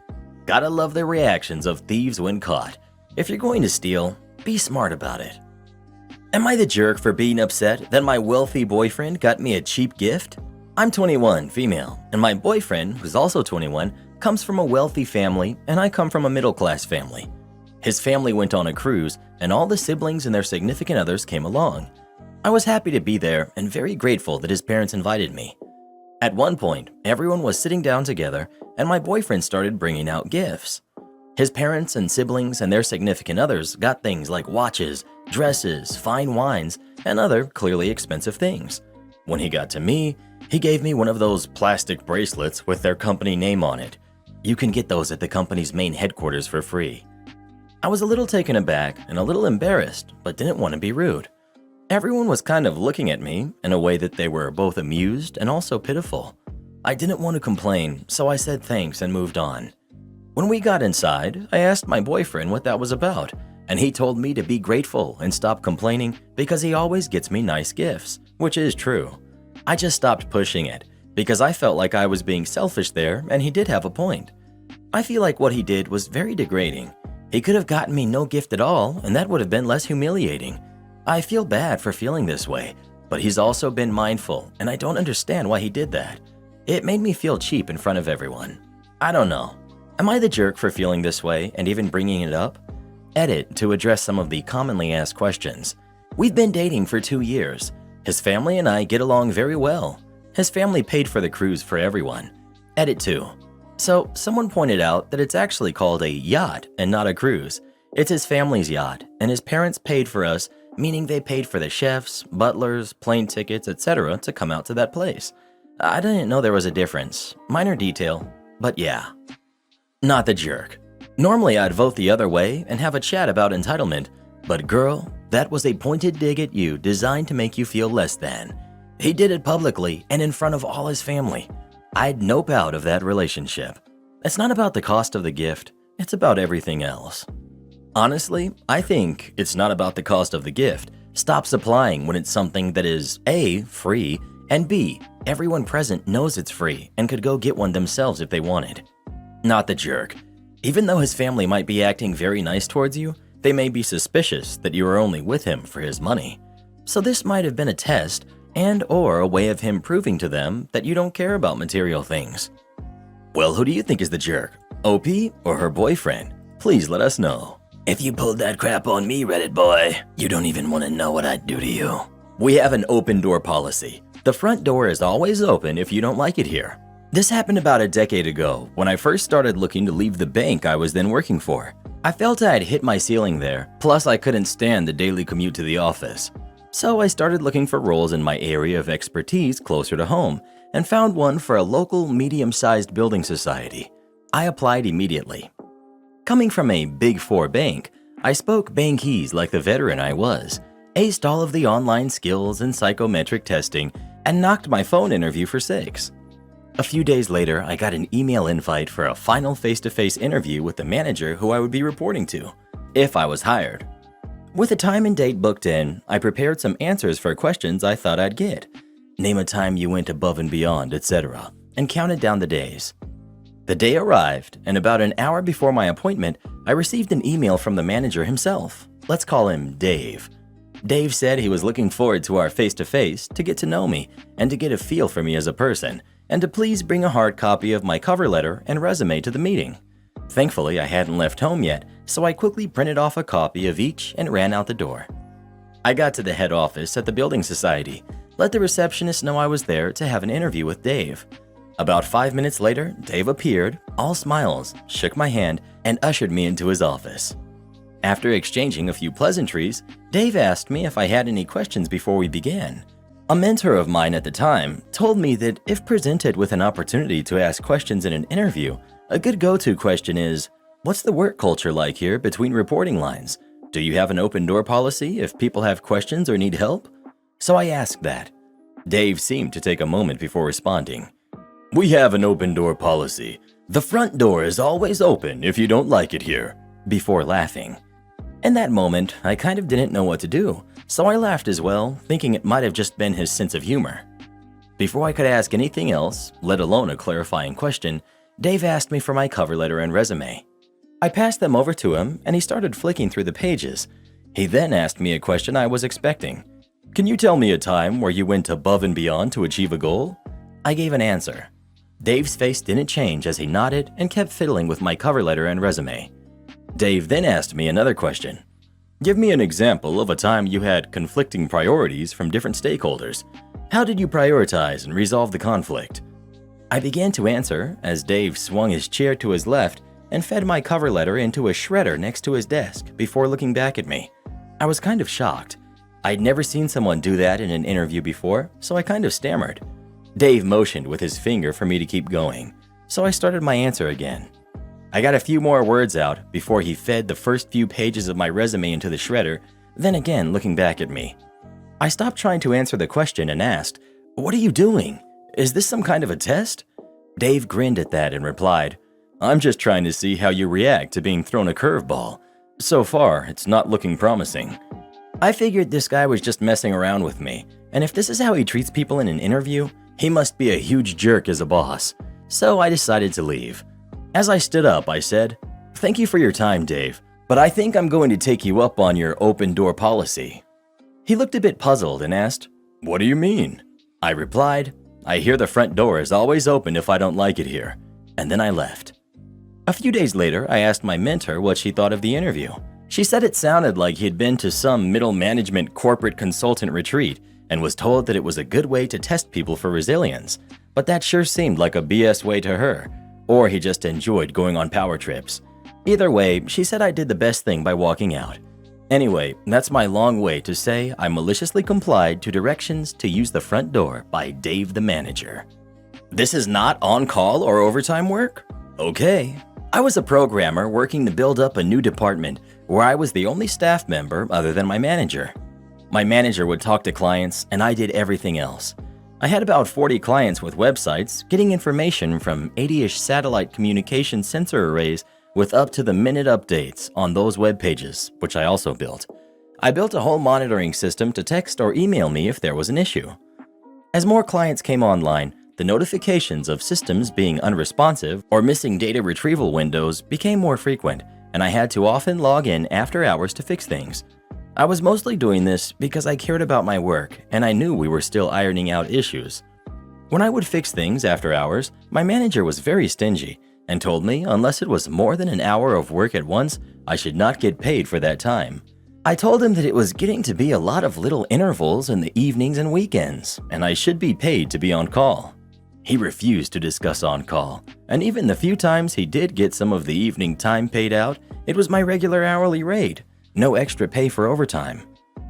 Gotta love the reactions of thieves when caught. If you're going to steal, be smart about it. Am I the jerk for being upset that my wealthy boyfriend got me a cheap gift? I'm 21, female, and my boyfriend, who's also 21, comes from a wealthy family and I come from a middle-class family. His family went on a cruise and all the siblings and their significant others came along. I was happy to be there and very grateful that his parents invited me. At one point, everyone was sitting down together and my boyfriend started bringing out gifts. His parents and siblings and their significant others got things like watches, dresses, fine wines, and other clearly expensive things. When he got to me, he gave me one of those plastic bracelets with their company name on it. You can get those at the company's main headquarters for free. I was a little taken aback and a little embarrassed, but didn't want to be rude. Everyone was kind of looking at me in a way that they were both amused and also pitiful. I didn't want to complain, so I said thanks and moved on. When we got inside, I asked my boyfriend what that was about, and he told me to be grateful and stop complaining because he always gets me nice gifts, which is true. I just stopped pushing it because I felt like I was being selfish there and he did have a point. I feel like what he did was very degrading. He could have gotten me no gift at all and that would have been less humiliating. I feel bad for feeling this way, but he's also been mindful and I don't understand why he did that. It made me feel cheap in front of everyone. I don't know. Am I the jerk for feeling this way and even bringing it up? Edit to address some of the commonly asked questions. We've been dating for 2 years. His family and I get along very well. His family paid for the cruise for everyone. Edit 2. So someone pointed out that it's actually called a yacht and not a cruise. It's his family's yacht and his parents paid for us meaning they paid for the chefs, butlers, plane tickets, etc. to come out to that place. I didn't know there was a difference. Minor detail, but yeah. Not the jerk. Normally I'd vote the other way and have a chat about entitlement, but girl, that was a pointed dig at you designed to make you feel less than. He did it publicly and in front of all his family. I'd nope out of that relationship. It's not about the cost of the gift, it's about everything else. Honestly, I think it's not about the cost of the gift. Stop supplying when it's something that is A, free, and B, everyone present knows it's free and could go get one themselves if they wanted. Not the jerk. Even though his family might be acting very nice towards you, they may be suspicious that you are only with him for his money. So this might have been a test and/or a way of him proving to them that you don't care about material things. Well, who do you think is the jerk? OP or her boyfriend? Please let us know. If you pulled that crap on me, Reddit boy, you don't even want to know what I'd do to you. We have an open door policy. The front door is always open if you don't like it here. This happened about a decade ago when I first started looking to leave the bank I was then working for. I felt I had hit my ceiling there, plus I couldn't stand the daily commute to the office. So I started looking for roles in my area of expertise closer to home and found one for a local medium-sized building society. I applied immediately. Coming from a Big Four bank, I spoke bankese like the veteran I was, aced all of the online skills and psychometric testing, and knocked my phone interview for 6. A few days later, I got an email invite for a final face-to-face interview with the manager who I would be reporting to, if I was hired. With a time and date booked in, I prepared some answers for questions I thought I'd get. Name a time you went above and beyond, etc., and counted down the days. The day arrived, and about an hour before my appointment, I received an email from the manager himself. Let's call him Dave. Dave said he was looking forward to our face-to-face to get to know me and to get a feel for me as a person, and to please bring a hard copy of my cover letter and resume to the meeting. Thankfully, I hadn't left home yet, so I quickly printed off a copy of each and ran out the door. I got to the head office at the building society, let the receptionist know I was there to have an interview with Dave. About 5 minutes later, Dave appeared, all smiles, shook my hand, and ushered me into his office. After exchanging a few pleasantries, Dave asked me if I had any questions before we began. A mentor of mine at the time told me that if presented with an opportunity to ask questions in an interview, a good go-to question is, what's the work culture like here between reporting lines? Do you have an open door policy if people have questions or need help? So I asked that. Dave seemed to take a moment before responding. We have an open door policy. The front door is always open if you don't like it here, before laughing. In that moment, I kind of didn't know what to do, so I laughed as well, thinking it might have just been his sense of humor. Before I could ask anything else, let alone a clarifying question, Dave asked me for my cover letter and resume. I passed them over to him, and he started flicking through the pages. He then asked me a question I was expecting. Can you tell me a time where you went above and beyond to achieve a goal? I gave an answer. Dave's face didn't change as he nodded and kept fiddling with my cover letter and resume. Dave then asked me another question. Give me an example of a time you had conflicting priorities from different stakeholders. How did you prioritize and resolve the conflict? I began to answer as Dave swung his chair to his left and fed my cover letter into a shredder next to his desk before looking back at me. I was kind of shocked. I'd never seen someone do that in an interview before, so I kind of stammered. Dave motioned with his finger for me to keep going, so I started my answer again. I got a few more words out before he fed the first few pages of my resume into the shredder, then again looking back at me. I stopped trying to answer the question and asked, "What are you doing? Is this some kind of a test?" Dave grinned at that and replied, "I'm just trying to see how you react to being thrown a curveball. So far, it's not looking promising." I figured this guy was just messing around with me, and if this is how he treats people in an interview, he must be a huge jerk as a boss. So I decided to leave. As I stood up, I said, "Thank you for your time, Dave, but I think I'm going to take you up on your open door policy." He looked a bit puzzled and asked, "What do you mean?" I replied, "I hear the front door is always open if I don't like it here," and then I left. A few days later, I asked my mentor what she thought of the interview. She said it sounded like he had been to some middle management corporate consultant retreat and was told that it was a good way to test people for resilience, but that sure seemed like a BS way to her, or he just enjoyed going on power trips. Either way, she said I did the best thing by walking out. Anyway, that's my long way to say I maliciously complied to directions to use the front door by Dave the manager. This is not on-call or overtime work? Okay. I was a programmer working to build up a new department where I was the only staff member other than my manager. My manager would talk to clients and I did everything else. I had about 40 clients with websites, getting information from 80-ish satellite communication sensor arrays with up-to-the-minute updates on those web pages, which I also built. I built a whole monitoring system to text or email me if there was an issue. As more clients came online, the notifications of systems being unresponsive or missing data retrieval windows became more frequent, and I had to often log in after hours to fix things. I was mostly doing this because I cared about my work and I knew we were still ironing out issues. When I would fix things after hours, my manager was very stingy and told me unless it was more than an hour of work at once, I should not get paid for that time. I told him that it was getting to be a lot of little intervals in the evenings and weekends, and I should be paid to be on call. He refused to discuss on call, and even the few times he did get some of the evening time paid out, it was my regular hourly rate, no extra pay for overtime.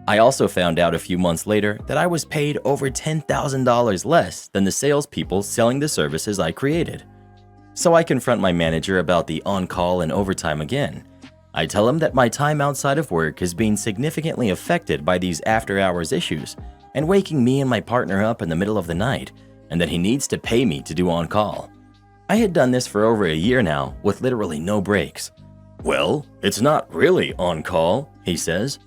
I also found out a few months later that I was paid over $10,000 less than the salespeople selling the services I created. So I confront my manager about the on-call and overtime again. I tell him that my time outside of work is being significantly affected by these after-hours issues and waking me and my partner up in the middle of the night, and that he needs to pay me to do on-call. I had done this for over a year now with literally no breaks. Well, it's not really on-call, he says.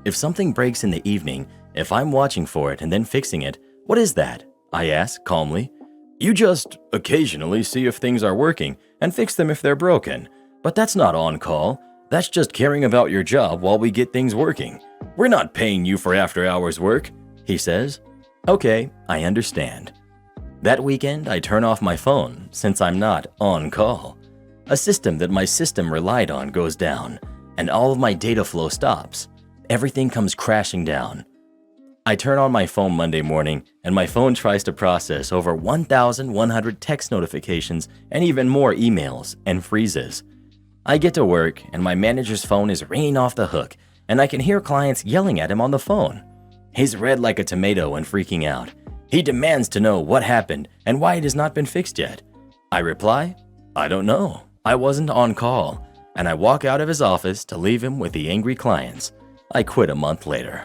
If something breaks in the evening, if I'm watching for it and then fixing it, what is that? I ask calmly. You just occasionally see if things are working and fix them if they're broken. But that's not on-call. That's just caring about your job while we get things working. We're not paying you for after-hours work, he says. Okay, I understand. That weekend, I turn off my phone since I'm not on-call. A system that my system relied on goes down, and all of my data flow stops. Everything comes crashing down. I turn on my phone Monday morning, and my phone tries to process over 1,100 text notifications and even more emails, and freezes. I get to work, and my manager's phone is ringing off the hook, and I can hear clients yelling at him on the phone. He's red like a tomato and freaking out. He demands to know what happened and why it has not been fixed yet. I reply, I don't know. I wasn't on call, and I walk out of his office to leave him with the angry clients. I quit a month later.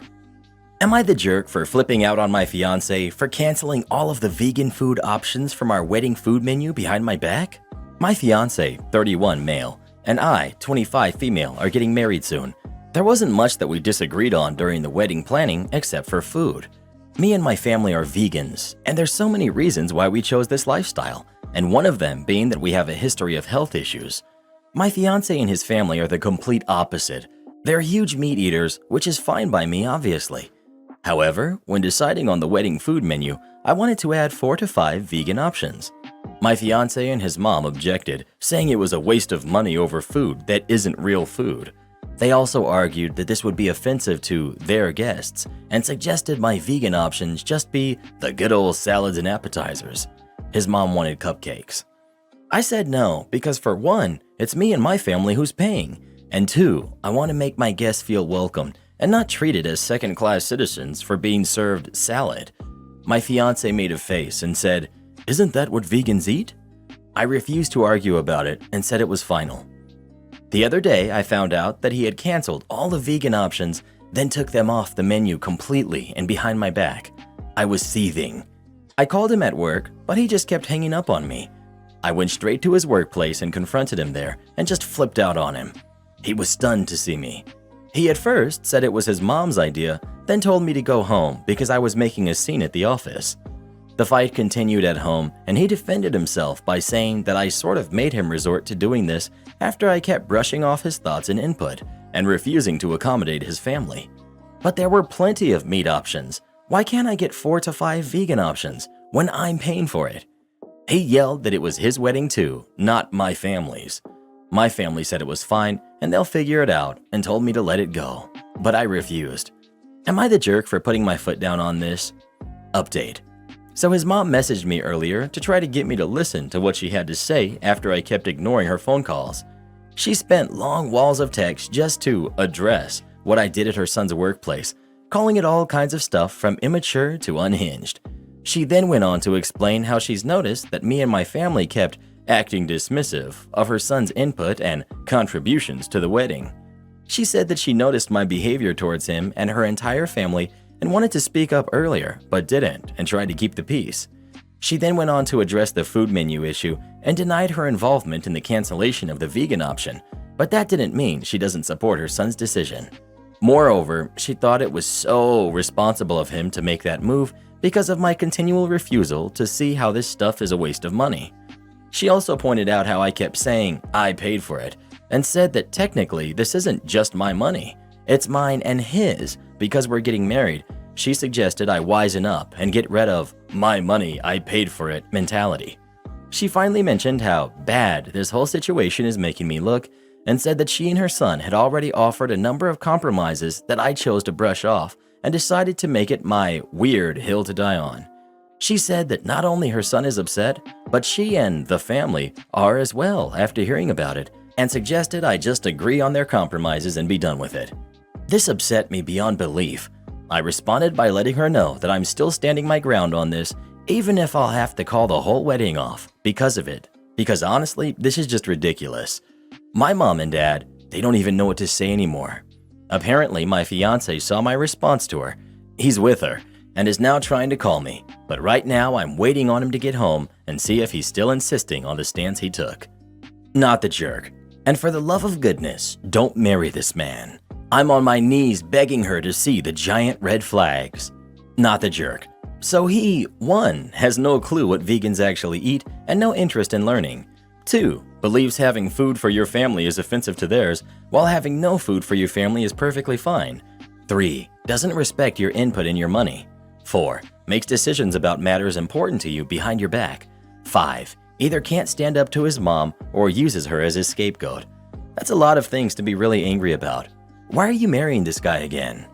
Am I the jerk for flipping out on my fiance for canceling all of the vegan food options from our wedding food menu behind my back? My fiance, 31 male, and I, 25 female, are getting married soon. There wasn't much that we disagreed on during the wedding planning except for food. Me and my family are vegans, and there's so many reasons why we chose this lifestyle, and one of them being that we have a history of health issues. My fiance and his family are the complete opposite. They're huge meat eaters, which is fine by me, obviously. However, when deciding on the wedding food menu, I wanted to add 4 to 5 vegan options. My fiance and his mom objected, saying it was a waste of money over food that isn't real food. They also argued that this would be offensive to their guests and suggested my vegan options just be the good old salads and appetizers. His mom wanted cupcakes. I said no because for one, it's me and my family who's paying, and two, I want to make my guests feel welcomed and not treated as second-class citizens for being served salad. My fiance made a face and said, "Isn't that what vegans eat?" I refused to argue about it and said it was final. The other day, I found out that he had canceled all the vegan options, then took them off the menu completely and behind my back. I was seething. I called him at work, but he just kept hanging up on me. I went straight to his workplace and confronted him there and just flipped out on him. He was stunned to see me. He at first said it was his mom's idea, then told me to go home because I was making a scene at the office. The fight continued at home, and he defended himself by saying that I sort of made him resort to doing this after I kept brushing off his thoughts and input and refusing to accommodate his family. But there were plenty of meat options. Why can't I get 4 to 5 vegan options when I'm paying for it? He yelled that it was his wedding too, not my family's. My family said it was fine and they'll figure it out and told me to let it go, but I refused. Am I the jerk for putting my foot down on this? Update. So his mom messaged me earlier to try to get me to listen to what she had to say after I kept ignoring her phone calls. She spent long walls of text just to address what I did at her son's workplace, calling it all kinds of stuff from immature to unhinged. She then went on to explain how she's noticed that me and my family kept acting dismissive of her son's input and contributions to the wedding. She said that she noticed my behavior towards him and her entire family and wanted to speak up earlier, but didn't and tried to keep the peace. She then went on to address the food menu issue and denied her involvement in the cancellation of the vegan option, but that didn't mean she doesn't support her son's decision. Moreover, she thought it was so responsible of him to make that move because of my continual refusal to see how this stuff is a waste of money. She also pointed out how I kept saying I paid for it and said that technically this isn't just my money, it's mine and his because we're getting married. She suggested I wisen up and get rid of my money, I paid for it mentality. She finally mentioned how bad this whole situation is making me look and said that she and her son had already offered a number of compromises that I chose to brush off and decided to make it my weird hill to die on. She said that not only her son is upset, but she and the family are as well after hearing about it, and suggested I just agree on their compromises and be done with it. This upset me beyond belief. I responded by letting her know that I'm still standing my ground on this, even if I'll have to call the whole wedding off because of it. Because honestly, this is just ridiculous. My mom and dad, they don't even know what to say anymore. Apparently, my fiance saw my response to her. He's with her and is now trying to call me, but right now I'm waiting on him to get home and see if he's still insisting on the stance he took. Not the jerk. And for the love of goodness, don't marry this man. I'm on my knees begging her to see the giant red flags. Not the jerk. So he, 1, has no clue what vegans actually eat and no interest in learning. 2, believes having food for your family is offensive to theirs, while having no food for your family is perfectly fine. 3, doesn't respect your input in your money. 4, makes decisions about matters important to you behind your back. 5, either can't stand up to his mom or uses her as his scapegoat. That's a lot of things to be really angry about. Why are you marrying this guy again?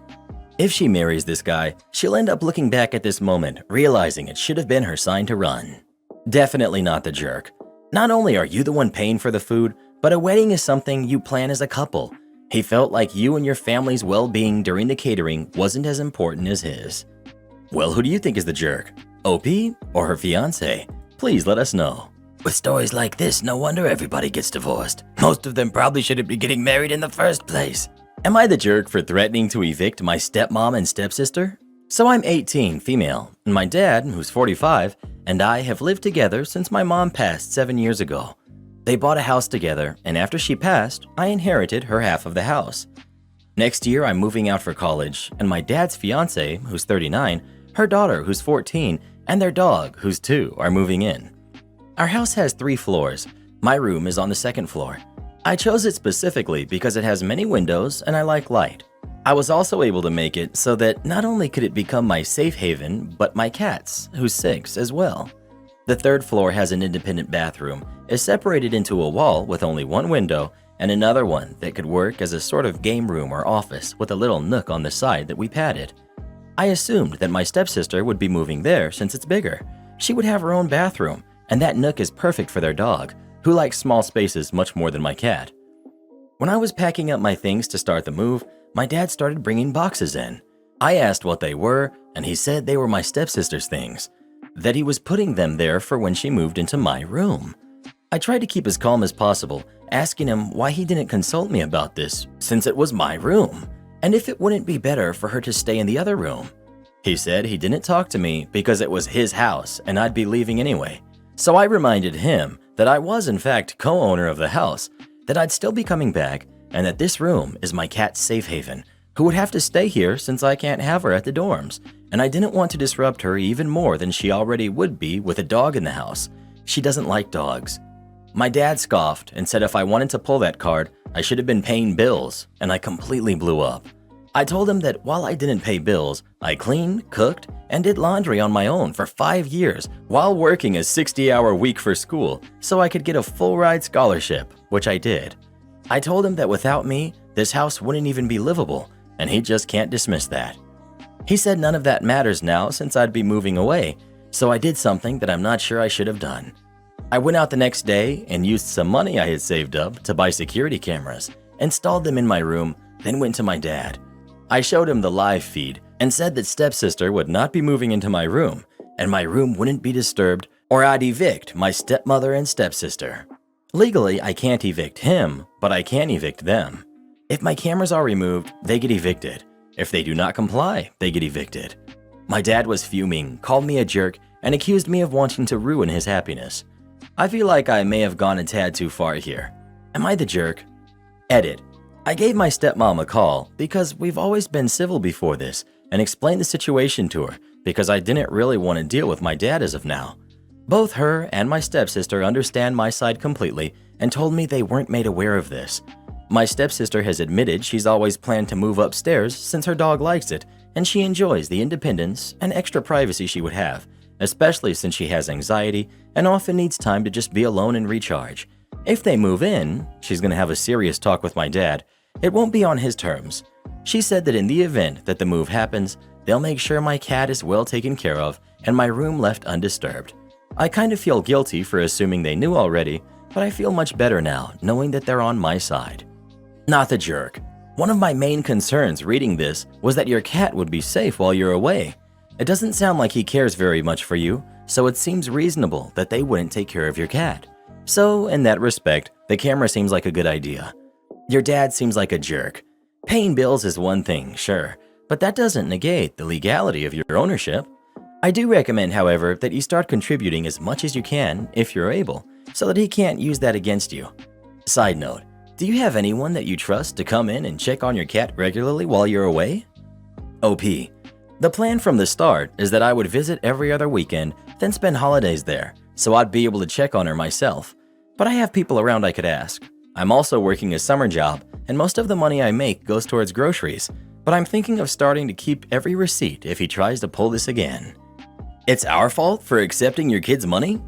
If she marries this guy, she'll end up looking back at this moment, realizing it should have been her sign to run. Definitely not the jerk. Not only are you the one paying for the food, but a wedding is something you plan as a couple. He felt like you and your family's well-being during the catering wasn't as important as his. Well, who do you think is the jerk? OP or her fiance? Please let us know. With stories like this, no wonder everybody gets divorced. Most of them probably shouldn't be getting married in the first place. Am I the jerk for threatening to evict my stepmom and stepsister? So I'm 18, female, and my dad, who's 45, and I have lived together since my mom passed 7 years ago. They bought a house together, and after she passed, I inherited her half of the house. Next year, I'm moving out for college, and my dad's fiance, who's 39, her daughter, who's 14, and their dog, who's 2, are moving in. Our house has 3 floors. My room is on the 2nd floor. I chose it specifically because it has many windows and I like light. I was also able to make it so that not only could it become my safe haven, but my cat's, who's 6, as well. The 3rd floor has an independent bathroom, is separated into a wall with only 1 window and another one that could work as a sort of game room or office with a little nook on the side that we padded. I assumed that my stepsister would be moving there since it's bigger. She would have her own bathroom, and that nook is perfect for their dog, who likes small spaces much more than my cat. When I was packing up my things to start the move, my dad started bringing boxes in. I asked what they were, and he said they were my stepsister's things, that he was putting them there for when she moved into my room. I tried to keep as calm as possible, asking him why he didn't consult me about this since it was my room, and if it wouldn't be better for her to stay in the other room. He said he didn't talk to me because it was his house and I'd be leaving anyway. So I reminded him that I was in fact co-owner of the house, that I'd still be coming back, and that this room is my cat's safe haven, who would have to stay here since I can't have her at the dorms, and I didn't want to disrupt her even more than she already would be with a dog in the house. She doesn't like dogs. My dad scoffed and said if I wanted to pull that card, I should have been paying bills, and I completely blew up. I told him that while I didn't pay bills, I cleaned, cooked, and did laundry on my own for 5 years while working a 60-hour week for school so I could get a full-ride scholarship, which I did. I told him that without me, this house wouldn't even be livable, and he just can't dismiss that. He said none of that matters now since I'd be moving away, so I did something that I'm not sure I should have done. I went out the next day and used some money I had saved up to buy security cameras, installed them in my room, then went to my dad. I showed him the live feed and said that stepsister would not be moving into my room, and my room wouldn't be disturbed, or I'd evict my stepmother and stepsister. Legally, I can't evict him, but I can evict them. If my cameras are removed, they get evicted. If they do not comply, they get evicted. My dad was fuming, called me a jerk, and accused me of wanting to ruin his happiness. I feel like I may have gone a tad too far here. Am I the jerk? Edit. I gave my stepmom a call because we've always been civil before this and explained the situation to her because I didn't really want to deal with my dad as of now. Both her and my stepsister understand my side completely and told me they weren't made aware of this. My stepsister has admitted she's always planned to move upstairs since her dog likes it and she enjoys the independence and extra privacy she would have, especially since she has anxiety and often needs time to just be alone and recharge. If they move in, she's going to have a serious talk with my dad. It won't be on his terms. She said that in the event that the move happens, they'll make sure my cat is well taken care of and my room left undisturbed. I kind of feel guilty for assuming they knew already, but I feel much better now knowing that they're on my side. Not the jerk. One of my main concerns reading this was that your cat would be safe while you're away. It doesn't sound like he cares very much for you, so it seems reasonable that they wouldn't take care of your cat. So, in that respect, the camera seems like a good idea. Your dad seems like a jerk. Paying bills is one thing, sure, but that doesn't negate the legality of your ownership. I do recommend, however, that you start contributing as much as you can, if you're able, so that he can't use that against you. Side note, do you have anyone that you trust to come in and check on your cat regularly while you're away? OP. The plan from the start is that I would visit every other weekend, then spend holidays there, so I'd be able to check on her myself. But I have people around I could ask. I'm also working a summer job, and most of the money I make goes towards groceries, but I'm thinking of starting to keep every receipt if he tries to pull this again. It's our fault for accepting your kid's money?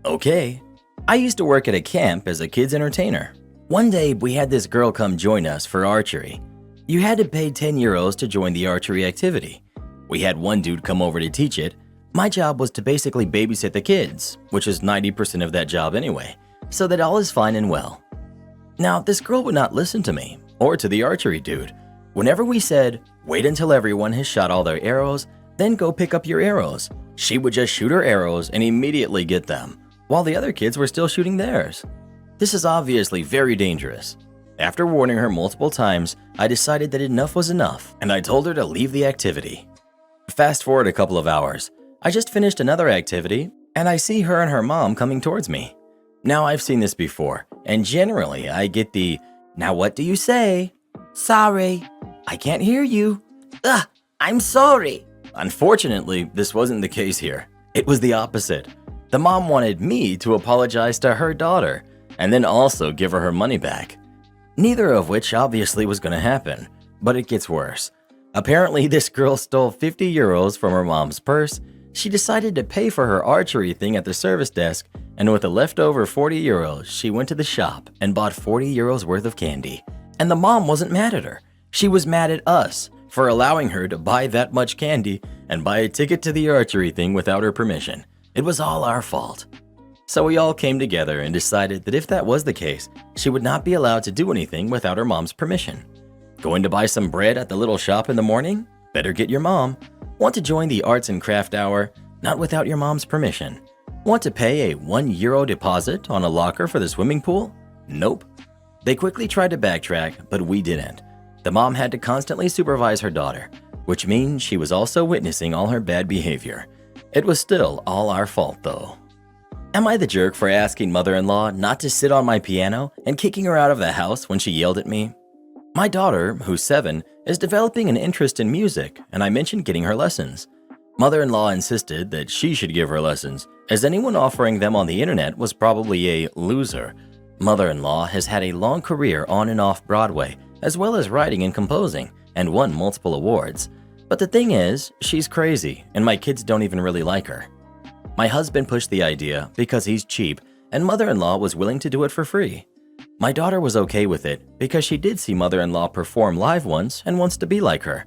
Okay. I used to work at a camp as a kid's entertainer. One day, we had this girl come join us for archery. You had to pay 10 euros to join the archery activity. We had one dude come over to teach it. My job was to basically babysit the kids, which is 90% of that job anyway, so that all is fine and well. Now, this girl would not listen to me, or to the archery dude. Whenever we said, wait until everyone has shot all their arrows, then go pick up your arrows, she would just shoot her arrows and immediately get them, while the other kids were still shooting theirs. This is obviously very dangerous. After warning her multiple times, I decided that enough was enough, and I told her to leave the activity. Fast forward a couple of hours. I just finished another activity, and I see her and her mom coming towards me. Now, I've seen this before, and generally I get the, "Now what do you say?" "Sorry." "I can't hear you." "Ugh, I'm sorry." Unfortunately, this wasn't the case here. It was the opposite. The mom wanted me to apologize to her daughter, and then also give her her money back. Neither of which obviously was going to happen, but it gets worse. Apparently, this girl stole 50 euros from her mom's purse. She decided to pay for her archery thing at the service desk, and with the leftover 40 euros, she went to the shop and bought 40 euros worth of candy. And the mom wasn't mad at her. She was mad at us for allowing her to buy that much candy and buy a ticket to the archery thing without her permission. It was all our fault. So we all came together and decided that if that was the case, she would not be allowed to do anything without her mom's permission. Going to buy some bread at the little shop in the morning? Better get your mom. Want to join the arts and craft hour? Not without your mom's permission. Want to pay a €1 deposit on a locker for the swimming pool? Nope. They quickly tried to backtrack, but we didn't. The mom had to constantly supervise her daughter, which means she was also witnessing all her bad behavior. It was still all our fault though. Am I the jerk for asking mother-in-law not to sit on my piano and kicking her out of the house when she yelled at me? My daughter, who's 7, is developing an interest in music, and I mentioned getting her lessons. Mother-in-law insisted that she should give her lessons, as anyone offering them on the internet was probably a loser. Mother-in-law has had a long career on and off Broadway, as well as writing and composing, and won multiple awards. But the thing is, she's crazy, and my kids don't even really like her. My husband pushed the idea because he's cheap, and mother-in-law was willing to do it for free. My daughter was okay with it because she did see mother-in-law perform live once and wants to be like her,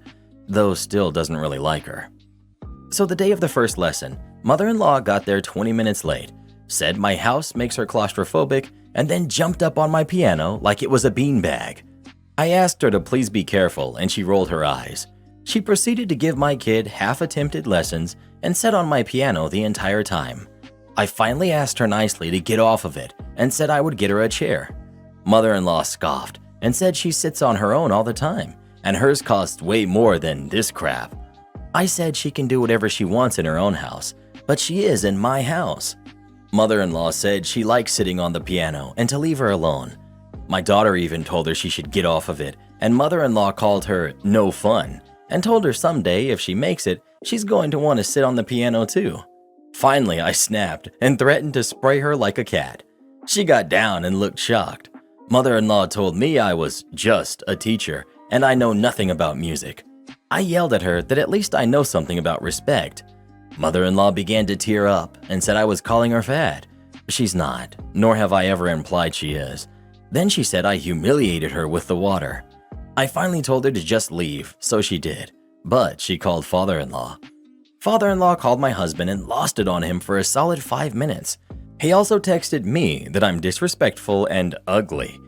though still doesn't really like her. So the day of the first lesson, mother-in-law got there 20 minutes late, said my house makes her claustrophobic, and then jumped up on my piano like it was a beanbag. I asked her to please be careful and she rolled her eyes. She proceeded to give my kid half-attempted lessons and sat on my piano the entire time. I finally asked her nicely to get off of it and said I would get her a chair. Mother-in-law scoffed and said she sits on her own all the time and hers costs way more than this crap. I said she can do whatever she wants in her own house, but she is in my house. Mother-in-law said she likes sitting on the piano and to leave her alone. My daughter even told her she should get off of it, and mother-in-law called her no fun and told her someday if she makes it, she's going to want to sit on the piano too. Finally, I snapped and threatened to spray her like a cat. She got down and looked shocked. Mother-in-law told me I was just a teacher and I know nothing about music. I yelled at her that at least I know something about respect. Mother-in-law began to tear up and said I was calling her fat. She's not, nor have I ever implied she is. Then she said I humiliated her with the water. I finally told her to just leave, so she did, but she called father-in-law. Father-in-law called my husband and lost it on him for a solid 5 minutes. He also texted me that I'm disrespectful and ugly.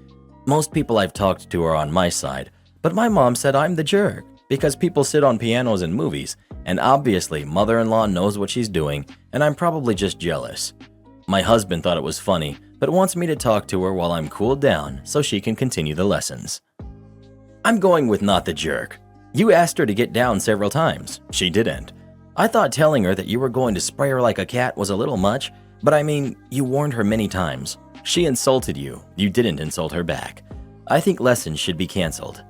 Most people I've talked to are on my side, but my mom said I'm the jerk because people sit on pianos in movies, and obviously mother-in-law knows what she's doing, and I'm probably just jealous. My husband thought it was funny, but wants me to talk to her while I'm cooled down so she can continue the lessons. I'm going with not the jerk. You asked her to get down several times. She didn't. I thought telling her that you were going to spray her like a cat was a little much, but I mean, you warned her many times. She insulted you. You didn't insult her back. I think lessons should be canceled.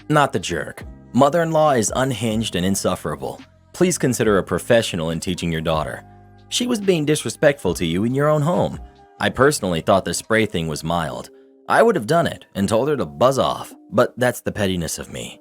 Not the jerk. Mother-in-law is unhinged and insufferable. Please consider a professional in teaching your daughter. She was being disrespectful to you in your own home. I personally thought the spray thing was mild. I would have done it and told her to buzz off, but that's the pettiness of me.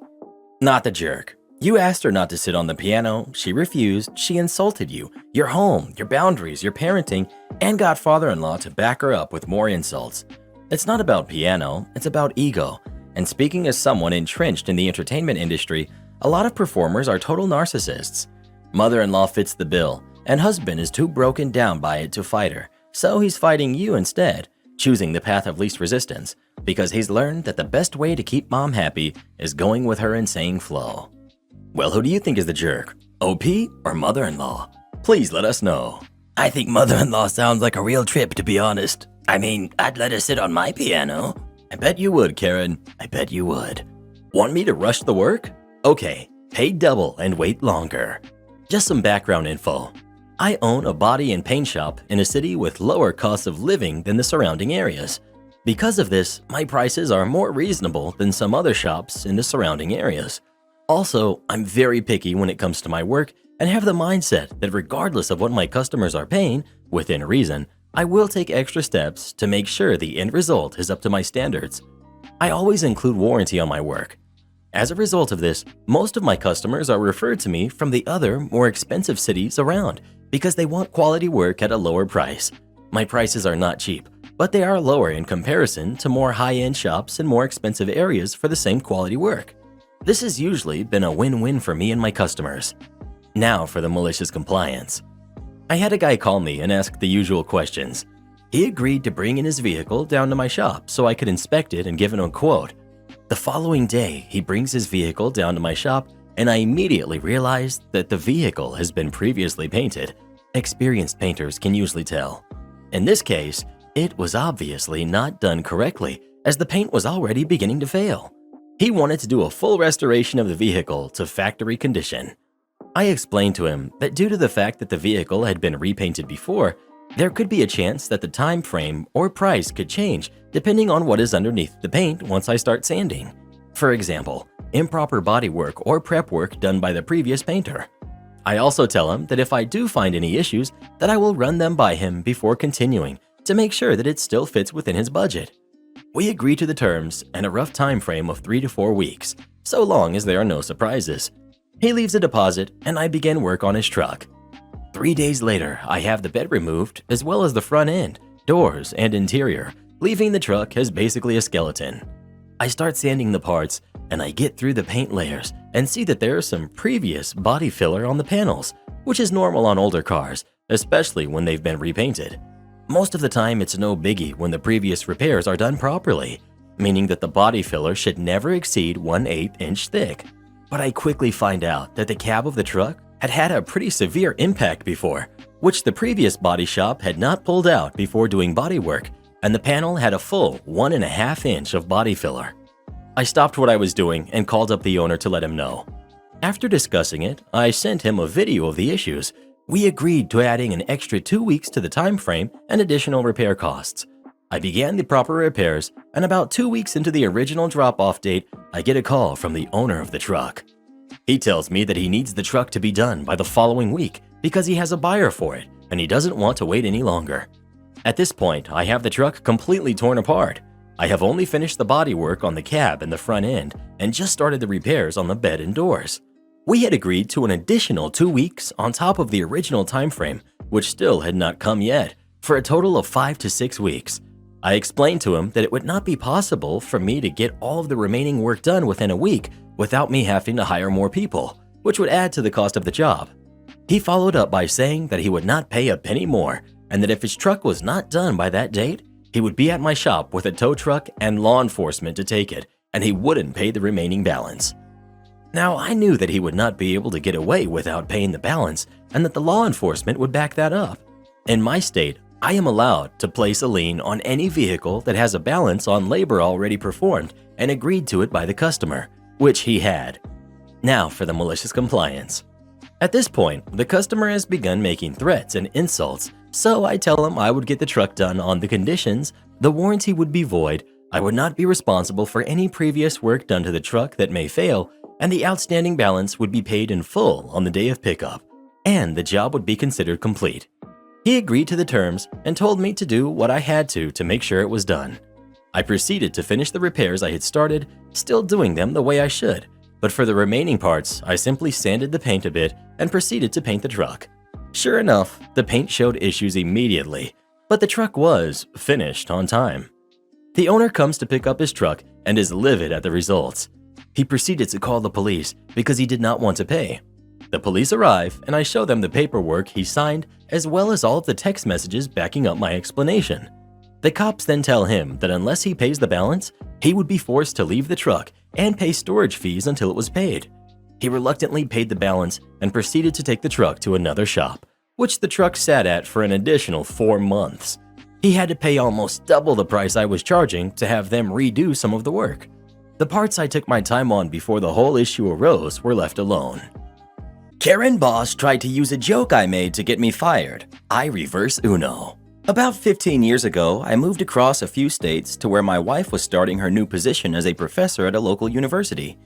Not the jerk. You asked her not to sit on the piano, she refused, she insulted you, your home, your boundaries, your parenting, and got father-in-law to back her up with more insults. It's not about piano, it's about ego. And speaking as someone entrenched in the entertainment industry, a lot of performers are total narcissists. Mother-in-law fits the bill, and husband is too broken down by it to fight her, so he's fighting you instead, choosing the path of least resistance, because he's learned that the best way to keep mom happy is going with her insane flow. Well, who do you think is the jerk? OP or mother-in-law? Please let us know. I think mother-in-law sounds like a real trip, to be honest. I mean, I'd let her sit on my piano. I bet you would, Karen. I bet you would. Want me to rush the work? Okay, pay double and wait longer. Just some background info. I own a body and paint shop in a city with lower costs of living than the surrounding areas. Because of this, my prices are more reasonable than some other shops in the surrounding areas. Also, I'm very picky when it comes to my work and have the mindset that regardless of what my customers are paying, within reason, I will take extra steps to make sure the end result is up to my standards. I always include warranty on my work. As a result of this, most of my customers are referred to me from the other, more expensive cities around because they want quality work at a lower price. My prices are not cheap, but they are lower in comparison to more high-end shops in more expensive areas for the same quality work. This has usually been a win-win for me and my customers. Now for the malicious compliance. I had a guy call me and ask the usual questions. He agreed to bring in his vehicle down to my shop so I could inspect it and give him a quote. The following day, he brings his vehicle down to my shop and I immediately realized that the vehicle has been previously painted. Experienced painters can usually tell. In this case, it was obviously not done correctly as the paint was already beginning to fail. He wanted to do a full restoration of the vehicle to factory condition. I explained to him that due to the fact that the vehicle had been repainted before, there could be a chance that the time frame or price could change depending on what is underneath the paint once I start sanding. For example, improper bodywork or prep work done by the previous painter. I also tell him that if I do find any issues, that I will run them by him before continuing to make sure that it still fits within his budget. We agree to the terms and a rough time frame of 3 to 4 weeks, so long as there are no surprises. He leaves a deposit and I begin work on his truck. 3 days later, I have the bed removed as well as the front end, doors, and interior, leaving the truck as basically a skeleton. I start sanding the parts and I get through the paint layers and see that there is some previous body filler on the panels, which is normal on older cars, especially when they've been repainted. Most of the time, it's no biggie when the previous repairs are done properly. meaning that the body filler should never exceed 1/8 inch thick. But I quickly find out that the cab of the truck had had a pretty severe impact before, which the previous body shop had not pulled out before doing body work, and the panel had a full 1.5 inch of body filler. I stopped what I was doing and called up the owner to let him know. After discussing it, I sent him a video of the issues. We agreed to adding an extra 2 weeks to the time frame and additional repair costs. I began the proper repairs, and about 2 weeks into the original drop-off date, I get a call from the owner of the truck. He tells me that he needs the truck to be done by the following week because he has a buyer for it and he doesn't want to wait any longer. At this point, I have the truck completely torn apart. I have only finished the bodywork on the cab and the front end and just started the repairs on the bed and doors. We had agreed to an additional 2 weeks on top of the original time frame, which still had not come yet, for a total of 5 to 6 weeks. I explained to him that it would not be possible for me to get all of the remaining work done within a week without me having to hire more people, which would add to the cost of the job. He followed up by saying that he would not pay a penny more and that if his truck was not done by that date, he would be at my shop with a tow truck and law enforcement to take it, and he wouldn't pay the remaining balance. Now, I knew that he would not be able to get away without paying the balance and that the law enforcement would back that up. In my state, I am allowed to place a lien on any vehicle that has a balance on labor already performed and agreed to it by the customer, which he had. Now for the malicious compliance. At this point, the customer has begun making threats and insults, so I tell him I would get the truck done on the conditions the warranty would be void, I would not be responsible for any previous work done to the truck that may fail, and the outstanding balance would be paid in full on the day of pickup, and the job would be considered complete. He agreed to the terms and told me to do what I had to make sure it was done. I proceeded to finish the repairs I had started, still doing them the way I should, but for the remaining parts, I simply sanded the paint a bit and proceeded to paint the truck. Sure enough, the paint showed issues immediately, but the truck was finished on time. The owner comes to pick up his truck and is livid at the results. He proceeded to call the police because he did not want to pay. The police arrive and I show them the paperwork he signed as well as all of the text messages backing up my explanation. The cops then tell him that unless he pays the balance, he would be forced to leave the truck and pay storage fees until it was paid. He reluctantly paid the balance and proceeded to take the truck to another shop, which the truck sat at for an additional 4 months. He had to pay almost double the price I was charging to have them redo some of the work. The parts I took my time on before the whole issue arose were left alone. Karen boss tried to use a joke I made to get me fired. I reverse Uno. About 15 years ago, I moved across a few states to where my wife was starting her new position as a professor at a local university.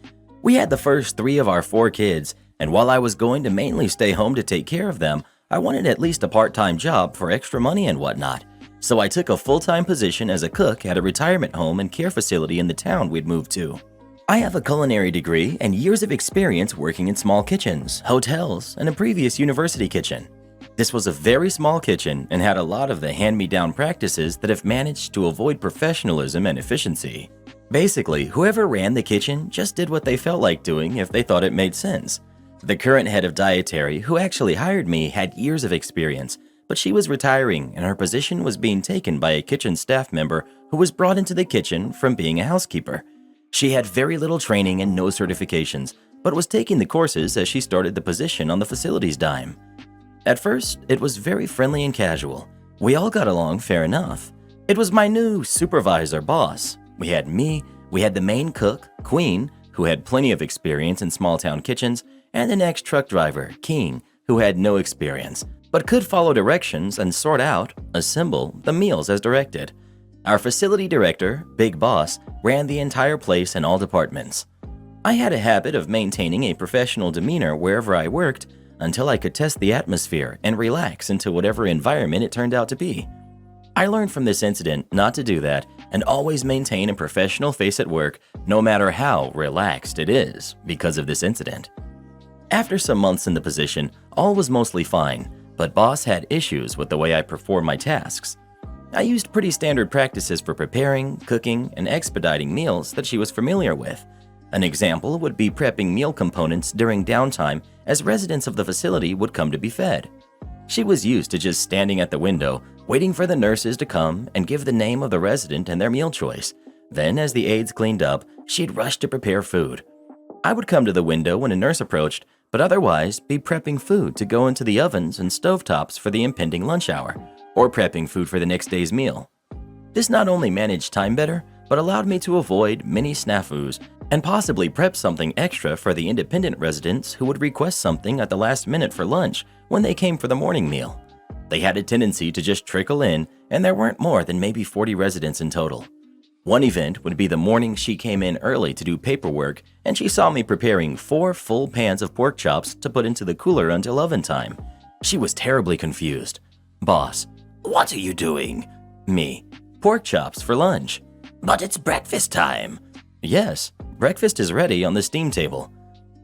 We had the first 3 of our 4 kids, and while I was going to mainly stay home to take care of them, I wanted at least a part-time job for extra money and whatnot. So I took a full-time position as a cook at a retirement home and care facility in the town we'd moved to. I have a culinary degree and years of experience working in small kitchens, hotels, and a previous university kitchen. This was a very small kitchen and had a lot of the hand-me-down practices that have managed to avoid professionalism and efficiency. Basically, whoever ran the kitchen just did what they felt like doing if they thought it made sense. The current head of dietary, who actually hired me, had years of experience, but she was retiring and her position was being taken by a kitchen staff member who was brought into the kitchen from being a housekeeper. She had very little training and no certifications, but was taking the courses as she started the position on the facility's dime. At first, it was very friendly and casual. We all got along fair enough. It was my new supervisor boss. We had me, we had the main cook, Queen, who had plenty of experience in small-town kitchens, and the next truck driver, King, who had no experience, but could follow directions and sort out, assemble, the meals as directed. Our facility director, Big Boss, ran the entire place and all departments. I had a habit of maintaining a professional demeanor wherever I worked until I could test the atmosphere and relax into whatever environment it turned out to be. I learned from this incident not to do that and always maintain a professional face at work no matter how relaxed it is because of this incident. After some months in the position, all was mostly fine, but Boss had issues with the way I performed my tasks. I used pretty standard practices for preparing, cooking, and expediting meals that she was familiar with. An example would be prepping meal components during downtime as residents of the facility would come to be fed. She was used to just standing at the window, waiting for the nurses to come and give the name of the resident and their meal choice. Then, as the aides cleaned up, she'd rush to prepare food. I would come to the window when a nurse approached, but otherwise be prepping food to go into the ovens and stovetops for the impending lunch hour, or prepping food for the next day's meal. This not only managed time better, but allowed me to avoid many snafus and possibly prep something extra for the independent residents who would request something at the last minute for lunch when they came for the morning meal. They had a tendency to just trickle in, and there weren't more than maybe 40 residents in total. One event would be the morning she came in early to do paperwork, and she saw me preparing 4 full pans of pork chops to put into the cooler until oven time. She was terribly confused. Boss: "What are you doing?" Me: "Pork chops for lunch." "But it's breakfast time." "Yes, breakfast is ready on the steam table."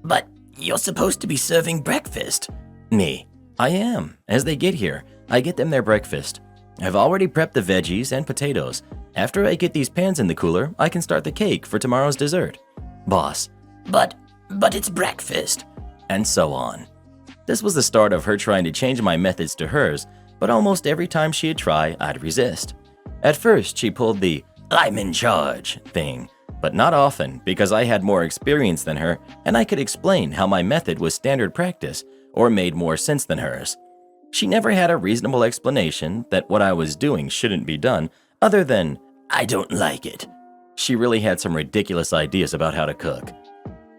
"But you're supposed to be serving breakfast." Me: "I am. As they get here, I get them their breakfast. I've already prepped the veggies and potatoes. After I get these pans in the cooler, I can start the cake for tomorrow's dessert." Boss: But it's breakfast." And so on. This was the start of her trying to change my methods to hers, but almost every time she'd try, I'd resist. At first, she pulled the "I'm in charge" thing, but not often because I had more experience than her and I could explain how my method was standard practice or made more sense than hers. She never had a reasonable explanation that what I was doing shouldn't be done other than, "I don't like it." She really had some ridiculous ideas about how to cook.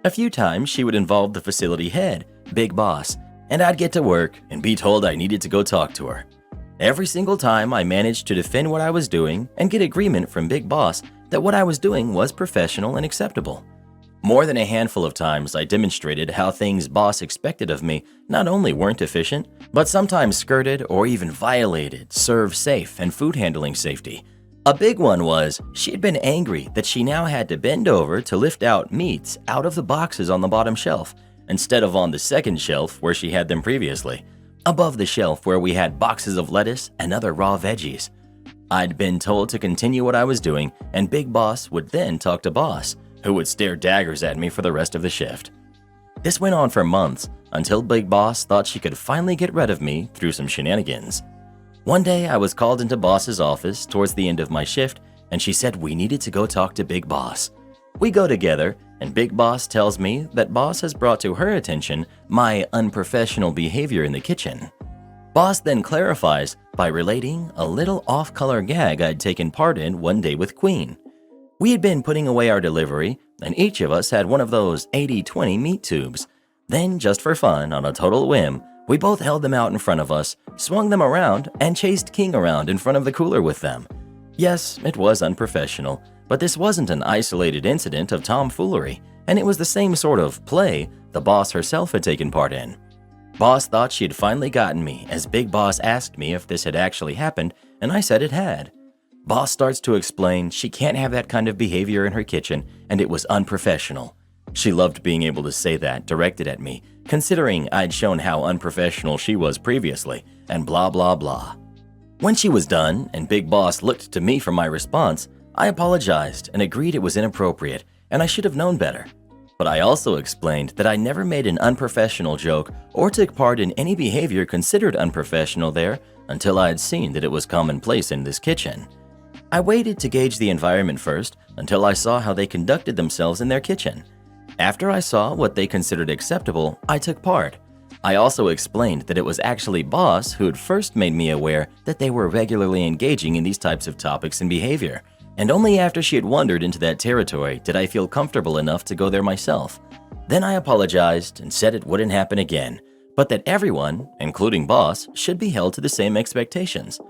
A few times she would involve the facility head, Big Boss, and I'd get to work and be told I needed to go talk to her. Every single time I managed to defend what I was doing and get agreement from Big Boss that what I was doing was professional and acceptable. More than a handful of times I demonstrated how things Boss expected of me not only weren't efficient, but sometimes skirted or even violated serve safe and food handling safety. A big one was she'd been angry that she now had to bend over to lift out meats out of the boxes on the bottom shelf, instead of on the second shelf where she had them previously, above the shelf where we had boxes of lettuce and other raw veggies. I'd been told to continue what I was doing, and Big Boss would then talk to Boss, who would stare daggers at me for the rest of the shift. This went on for months until Big Boss thought she could finally get rid of me through some shenanigans. One day I was called into Boss's office towards the end of my shift, and she said we needed to go talk to Big Boss. We go together, and Big Boss tells me that Boss has brought to her attention my unprofessional behavior in the kitchen. Boss then clarifies by relating a little off-color gag I'd taken part in one day with Queen. We had been putting away our delivery, and each of us had one of those 80-20 meat tubes. Then, just for fun, on a total whim, we both held them out in front of us, swung them around, and chased King around in front of the cooler with them. Yes, it was unprofessional, but this wasn't an isolated incident of tomfoolery, and it was the same sort of play the Boss herself had taken part in. Boss thought she had finally gotten me as Big Boss asked me if this had actually happened, and I said it had. Boss starts to explain she can't have that kind of behavior in her kitchen, and it was unprofessional. She loved being able to say that directed at me, considering I'd shown how unprofessional she was previously, and blah blah blah. When she was done and Big Boss looked to me for my response, I apologized and agreed it was inappropriate and I should have known better. But I also explained that I never made an unprofessional joke or took part in any behavior considered unprofessional there until I had seen that it was commonplace in this kitchen. I waited to gauge the environment first until I saw how they conducted themselves in their kitchen. After I saw what they considered acceptable, I took part. I also explained that it was actually Boss who had first made me aware that they were regularly engaging in these types of topics and behavior, and only after she had wandered into that territory did I feel comfortable enough to go there myself. Then I apologized and said it wouldn't happen again, but that everyone, including Boss, should be held to the same expectations.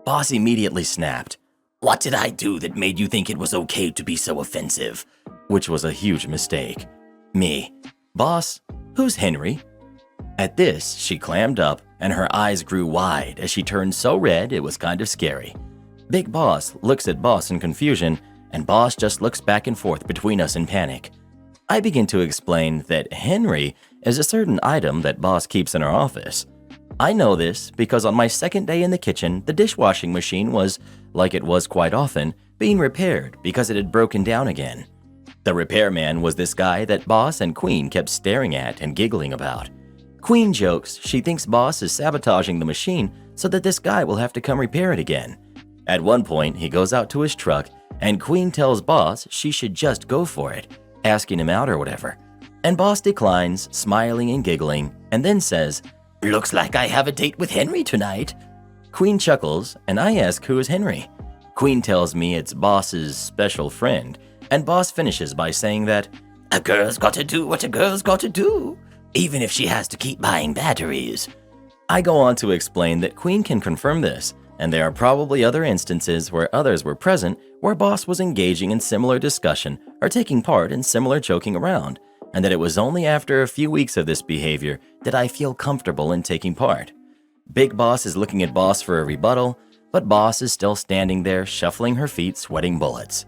Boss immediately snapped, "What did I do that made you think it was okay to be so offensive?" Which was a huge mistake. Me: "Boss, who's Henry?" At this, she clammed up and her eyes grew wide as she turned so red it was kind of scary. Big Boss looks at Boss in confusion, and Boss just looks back and forth between us in panic. I begin to explain that Henry is a certain item that Boss keeps in her office. I know this because on my second day in the kitchen, the dishwashing machine was, like it was quite often, being repaired because it had broken down again. The repairman was this guy that Boss and Queen kept staring at and giggling about. Queen jokes she thinks Boss is sabotaging the machine so that this guy will have to come repair it again. At one point, he goes out to his truck and Queen tells Boss she should just go for it, asking him out or whatever. And Boss declines, smiling and giggling, and then says, "Looks like I have a date with Henry tonight." Queen chuckles, and I ask who is Henry. Queen tells me it's Boss's special friend, and Boss finishes by saying that, "A girl's got to do what a girl's got to do, even if she has to keep buying batteries." I go on to explain that Queen can confirm this, and there are probably other instances where others were present where Boss was engaging in similar discussion or taking part in similar joking around, and that it was only after a few weeks of this behavior that I feel comfortable in taking part. Big Boss is looking at Boss for a rebuttal, but Boss is still standing there shuffling her feet, sweating bullets.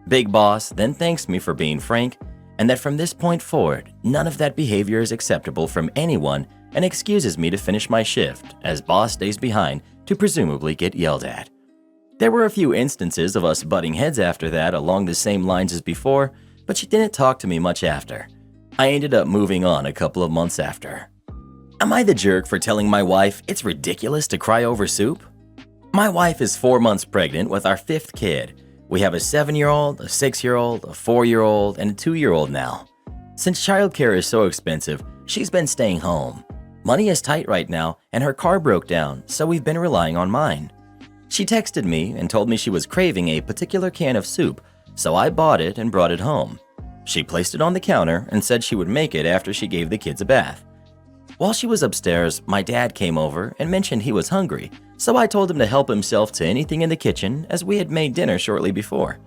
Big Boss then thanks me for being frank, and that from this point forward, none of that behavior is acceptable from anyone, and excuses me to finish my shift as Boss stays behind to presumably get yelled at. There were a few instances of us butting heads after that along the same lines as before, but she didn't talk to me much after. I ended up moving on a couple of months after. Am I the jerk for telling my wife it's ridiculous to cry over soup? My wife is 4 months pregnant with our 5th kid. We have a 7-year-old, a 6-year-old, a 4-year-old, and a 2-year-old now. Since childcare is so expensive, she's been staying home. Money is tight right now, and her car broke down, so we've been relying on mine. She texted me and told me she was craving a particular can of soup, so I bought it and brought it home. She placed it on the counter and said she would make it after she gave the kids a bath. While she was upstairs, my dad came over and mentioned he was hungry, so I told him to help himself to anything in the kitchen as we had made dinner shortly before.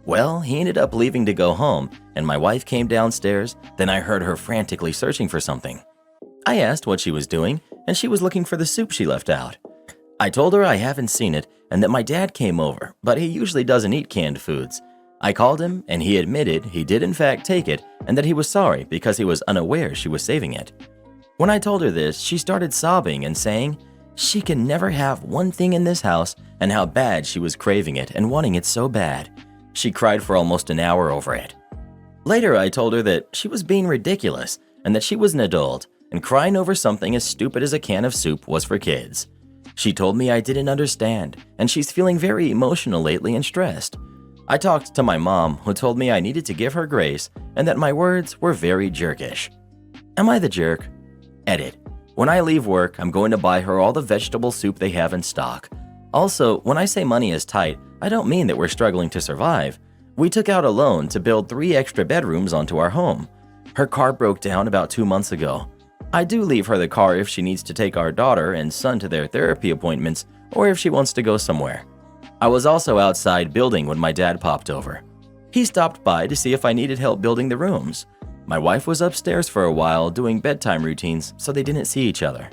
Well, he ended up leaving to go home, and my wife came downstairs, then I heard her frantically searching for something. I asked what she was doing, and she was looking for the soup she left out. I told her I haven't seen it and that my dad came over, but he usually doesn't eat canned foods. I called him, and he admitted he did in fact take it and that he was sorry because he was unaware she was saving it. When I told her this, she started sobbing and saying she can never have one thing in this house and how bad she was craving it and wanting it so bad. She cried for almost an hour over it. Later, I told her that she was being ridiculous and that she was an adult and crying over something as stupid as a can of soup was for kids. She told me I didn't understand, and she's feeling very emotional lately and stressed. I talked to my mom, who told me I needed to give her grace and that my words were very jerkish. Am I the jerk? Edit. When I leave work, I'm going to buy her all the vegetable soup they have in stock. Also, when I say money is tight, I don't mean that we're struggling to survive. We took out a loan to build 3 extra bedrooms onto our home. Her car broke down about 2 months ago. I do leave her the car if she needs to take our daughter and son to their therapy appointments or if she wants to go somewhere. I was also outside building when my dad popped over. He stopped by to see if I needed help building the rooms. My wife was upstairs for a while doing bedtime routines, so they didn't see each other.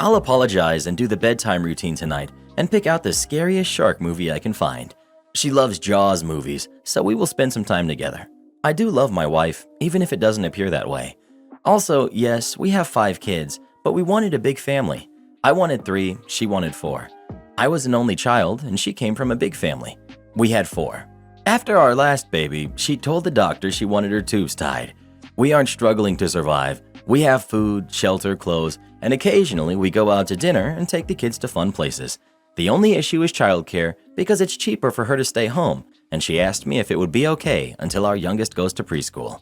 I'll apologize and do the bedtime routine tonight and pick out the scariest shark movie I can find. She loves Jaws movies, so we will spend some time together. I do love my wife, even if it doesn't appear that way. Also, yes, we have 5 kids, but we wanted a big family. I wanted 3, she wanted 4. I was an only child, and she came from a big family. We had 4. After our last baby, she told the doctor she wanted her tubes tied. We aren't struggling to survive. We have food, shelter, clothes, and occasionally we go out to dinner and take the kids to fun places. The only issue is childcare because it's cheaper for her to stay home, and she asked me if it would be okay until our youngest goes to preschool.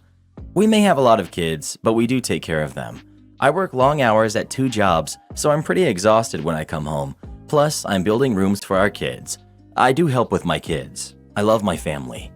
We may have a lot of kids, but we do take care of them. I work long hours at 2 jobs, so I'm pretty exhausted when I come home. Plus, I'm building rooms for our kids. I do help with my kids. I love my family.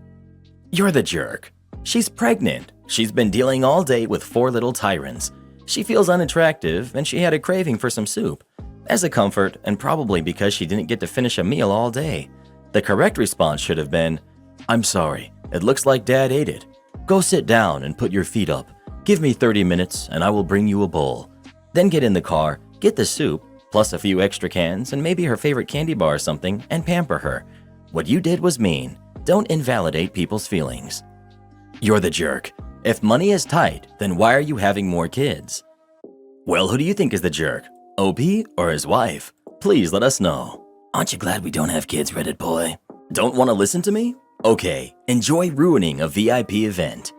You're the jerk. She's pregnant. She's been dealing all day with 4 little tyrants. She feels unattractive, and she had a craving for some soup. As a comfort, and probably because she didn't get to finish a meal all day. The correct response should have been, "I'm sorry, it looks like Dad ate it. Go sit down and put your feet up. Give me 30 minutes and I will bring you a bowl." Then get in the car, get the soup, plus a few extra cans and maybe her favorite candy bar or something, and pamper her. What you did was mean. Don't invalidate people's feelings. You're the jerk. If money is tight, then why are you having more kids? Well, who do you think is the jerk? OP or his wife? Please let us know. Aren't you glad we don't have kids, Reddit boy? Don't want to listen to me? Okay, enjoy ruining a VIP event.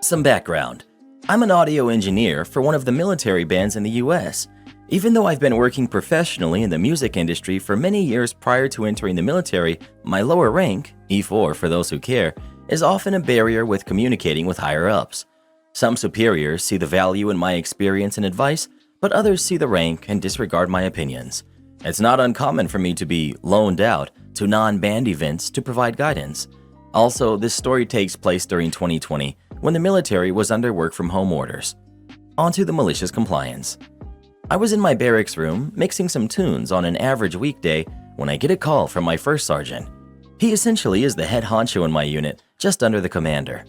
Some background. I'm an audio engineer for one of the military bands in the US. Even though I've been working professionally in the music industry for many years prior to entering the military, my lower rank, E4 for those who care, is often a barrier with communicating with higher-ups. Some superiors see the value in my experience and advice, but others see the rank and disregard my opinions. It's not uncommon for me to be loaned out to non-band events to provide guidance. Also, this story takes place during 2020, when the military was under work-from-home orders. On to the malicious compliance. I was in my barracks room mixing some tunes on an average weekday when I get a call from my first sergeant. He essentially is the head honcho in my unit, just under the commander.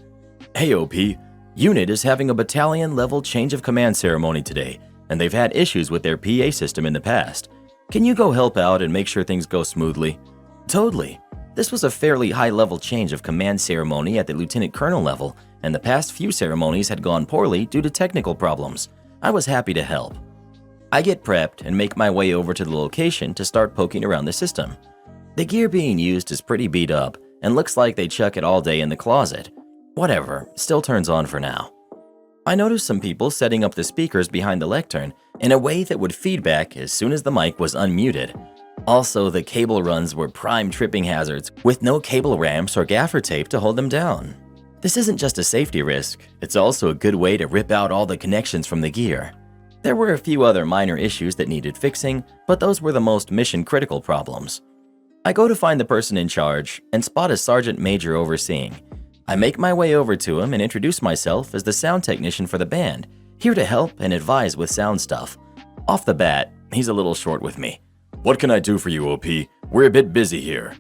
"Hey OP, unit is having a battalion-level change of command ceremony today, and they've had issues with their PA system in the past. Can you go help out and make sure things go smoothly?" Totally. This was a fairly high-level change of command ceremony at the lieutenant colonel level, and the past few ceremonies had gone poorly due to technical problems. I was happy to help. I get prepped and make my way over to the location to start poking around the system. The gear being used is pretty beat up and looks like they chuck it all day in the closet. Whatever, still turns on for now. I noticed some people setting up the speakers behind the lectern in a way that would feedback as soon as the mic was unmuted. Also, the cable runs were prime tripping hazards with no cable ramps or gaffer tape to hold them down. This isn't just a safety risk, it's also a good way to rip out all the connections from the gear. There were a few other minor issues that needed fixing, but those were the most mission-critical problems. I go to find the person in charge and spot a sergeant major overseeing. I make my way over to him and introduce myself as the sound technician for the band, here to help and advise with sound stuff. Off the bat, he's a little short with me. "What can I do for you, OP? We're a bit busy here."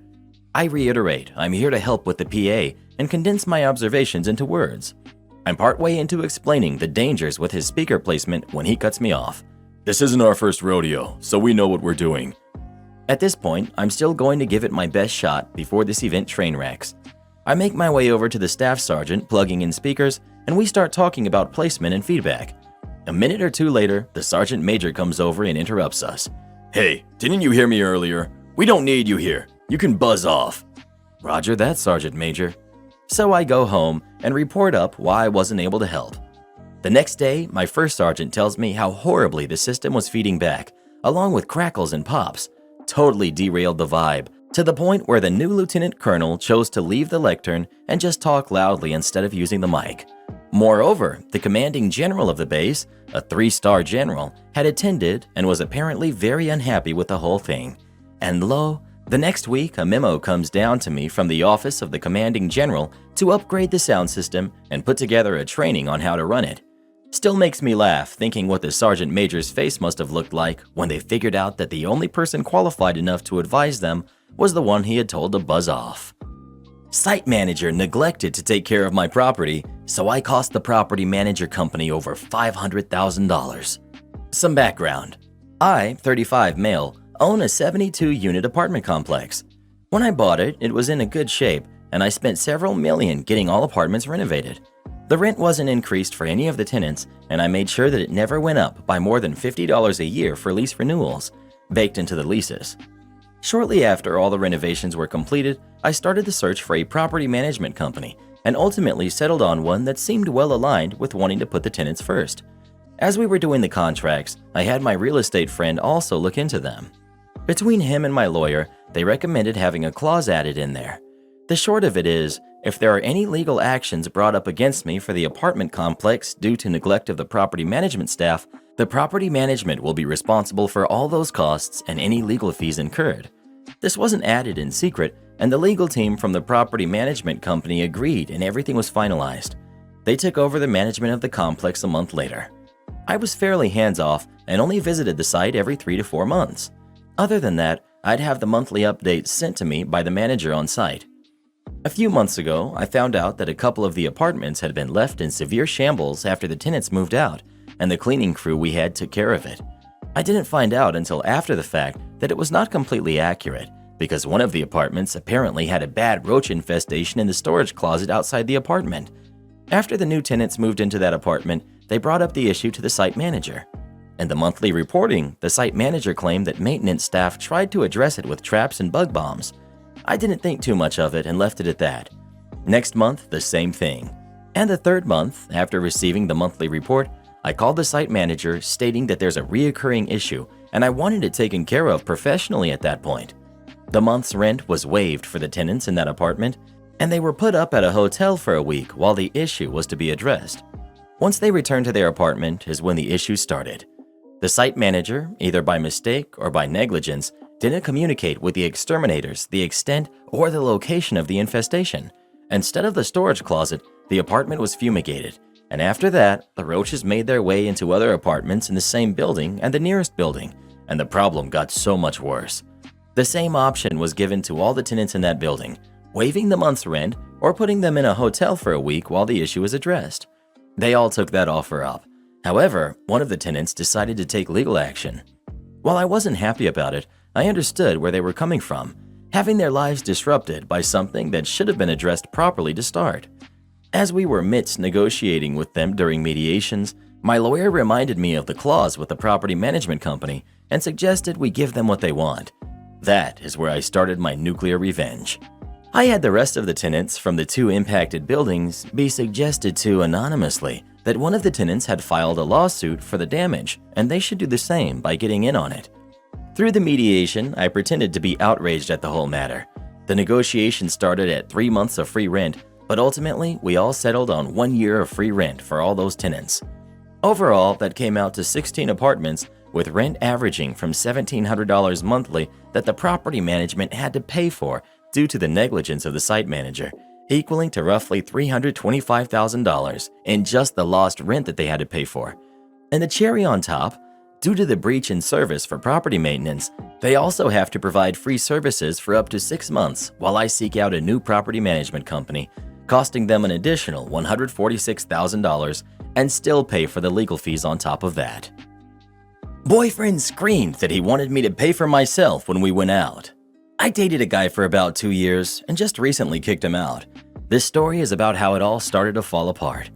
I reiterate, I'm here to help with the PA and condense my observations into words. I'm partway into explaining the dangers with his speaker placement when he cuts me off. "This isn't our first rodeo, so we know what we're doing." At this point, I'm still going to give it my best shot before this event train wrecks. I make my way over to the staff sergeant plugging in speakers, and we start talking about placement and feedback. A minute or two later, the sergeant major comes over and interrupts us. "Hey, didn't you hear me earlier? We don't need you here. You can buzz off." Roger that, Sergeant Major. So I go home and report up why I wasn't able to help. The next day, my first sergeant tells me how horribly the system was feeding back, along with crackles and pops. Totally derailed the vibe, to the point where the new lieutenant colonel chose to leave the lectern and just talk loudly instead of using the mic. Moreover, the commanding general of the base, a 3-star general, had attended and was apparently very unhappy with the whole thing. And lo, the next week a memo comes down to me from the office of the commanding general to upgrade the sound system and put together a training on how to run it. Still makes me laugh thinking what the sergeant major's face must have looked like when they figured out that the only person qualified enough to advise them was the one he had told to buzz off. Site manager neglected to take care of my property, so I cost the property manager company over $500,000. Some background. I, 35 male, own a 72-unit apartment complex. When I bought it, it was in a good shape, and I spent several million getting all apartments renovated. The rent wasn't increased for any of the tenants, and I made sure that it never went up by more than $50 a year for lease renewals, baked into the leases. Shortly after all the renovations were completed, I started the search for a property management company and ultimately settled on one that seemed well aligned with wanting to put the tenants first. As we were doing the contracts, I had my real estate friend also look into them. Between him and my lawyer, they recommended having a clause added in there. The short of it is, if there are any legal actions brought up against me for the apartment complex due to neglect of the property management staff, the property management will be responsible for all those costs and any legal fees incurred. This wasn't added in secret, and the legal team from the property management company agreed and everything was finalized. They took over the management of the complex a month later. I was fairly hands-off and only visited the site every 3 to 4 months. Other than that, I'd have the monthly updates sent to me by the manager on site. A few months ago, I found out that a couple of the apartments had been left in severe shambles after the tenants moved out, and the cleaning crew we had took care of it. I didn't find out until after the fact that it was not completely accurate, because one of the apartments apparently had a bad roach infestation in the storage closet outside the apartment. After the new tenants moved into that apartment, they brought up the issue to the site manager. In the monthly reporting, the site manager claimed that maintenance staff tried to address it with traps and bug bombs. I didn't think too much of it and left it at that. Next month, the same thing. And the third month, after receiving the monthly report, I called the site manager stating that there's a reoccurring issue and I wanted it taken care of professionally at that point. The month's rent was waived for the tenants in that apartment, and they were put up at a hotel for a week while the issue was to be addressed. Once they returned to their apartment is when the issue started. The site manager, either by mistake or by negligence, didn't communicate with the exterminators the extent or the location of the infestation. Instead of the storage closet, the apartment was fumigated, and after that, the roaches made their way into other apartments in the same building and the nearest building, and the problem got so much worse. The same option was given to all the tenants in that building, waiving the month's rent or putting them in a hotel for a week while the issue was addressed. They all took that offer up. However, one of the tenants decided to take legal action. While I wasn't happy about it, I understood where they were coming from, having their lives disrupted by something that should have been addressed properly to start. As we were midst negotiating with them during mediations, my lawyer reminded me of the clause with the property management company and suggested we give them what they want. That is where I started my nuclear revenge. I had the rest of the tenants from the 2 impacted buildings be suggested to anonymously that one of the tenants had filed a lawsuit for the damage and they should do the same by getting in on it. Through the mediation, I pretended to be outraged at the whole matter. The negotiation started at 3 months of free rent, but ultimately we all settled on 1 year of free rent for all those tenants. Overall, that came out to 16 apartments with rent averaging from $1,700 monthly that the property management had to pay for due to the negligence of the site manager, equaling to roughly $325,000 in just the lost rent that they had to pay for. And the cherry on top, due to the breach in service for property maintenance, they also have to provide free services for up to 6 months while I seek out a new property management company, costing them an additional $146,000 and still pay for the legal fees on top of that. Boyfriend screamed that he wanted me to pay for myself when we went out. I dated a guy for about 2 years and just recently kicked him out. This story is about how it all started to fall apart.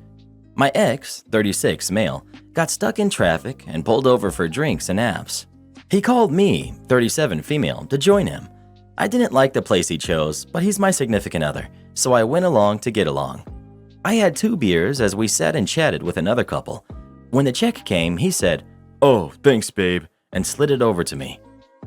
My ex, 36 male, got stuck in traffic and pulled over for drinks and apps. He called me, 37 female, to join him. I didn't like the place he chose, but he's my significant other, so I went along to get along. I had 2 beers as we sat and chatted with another couple. When the check came, he said, "Oh, thanks, babe," and slid it over to me.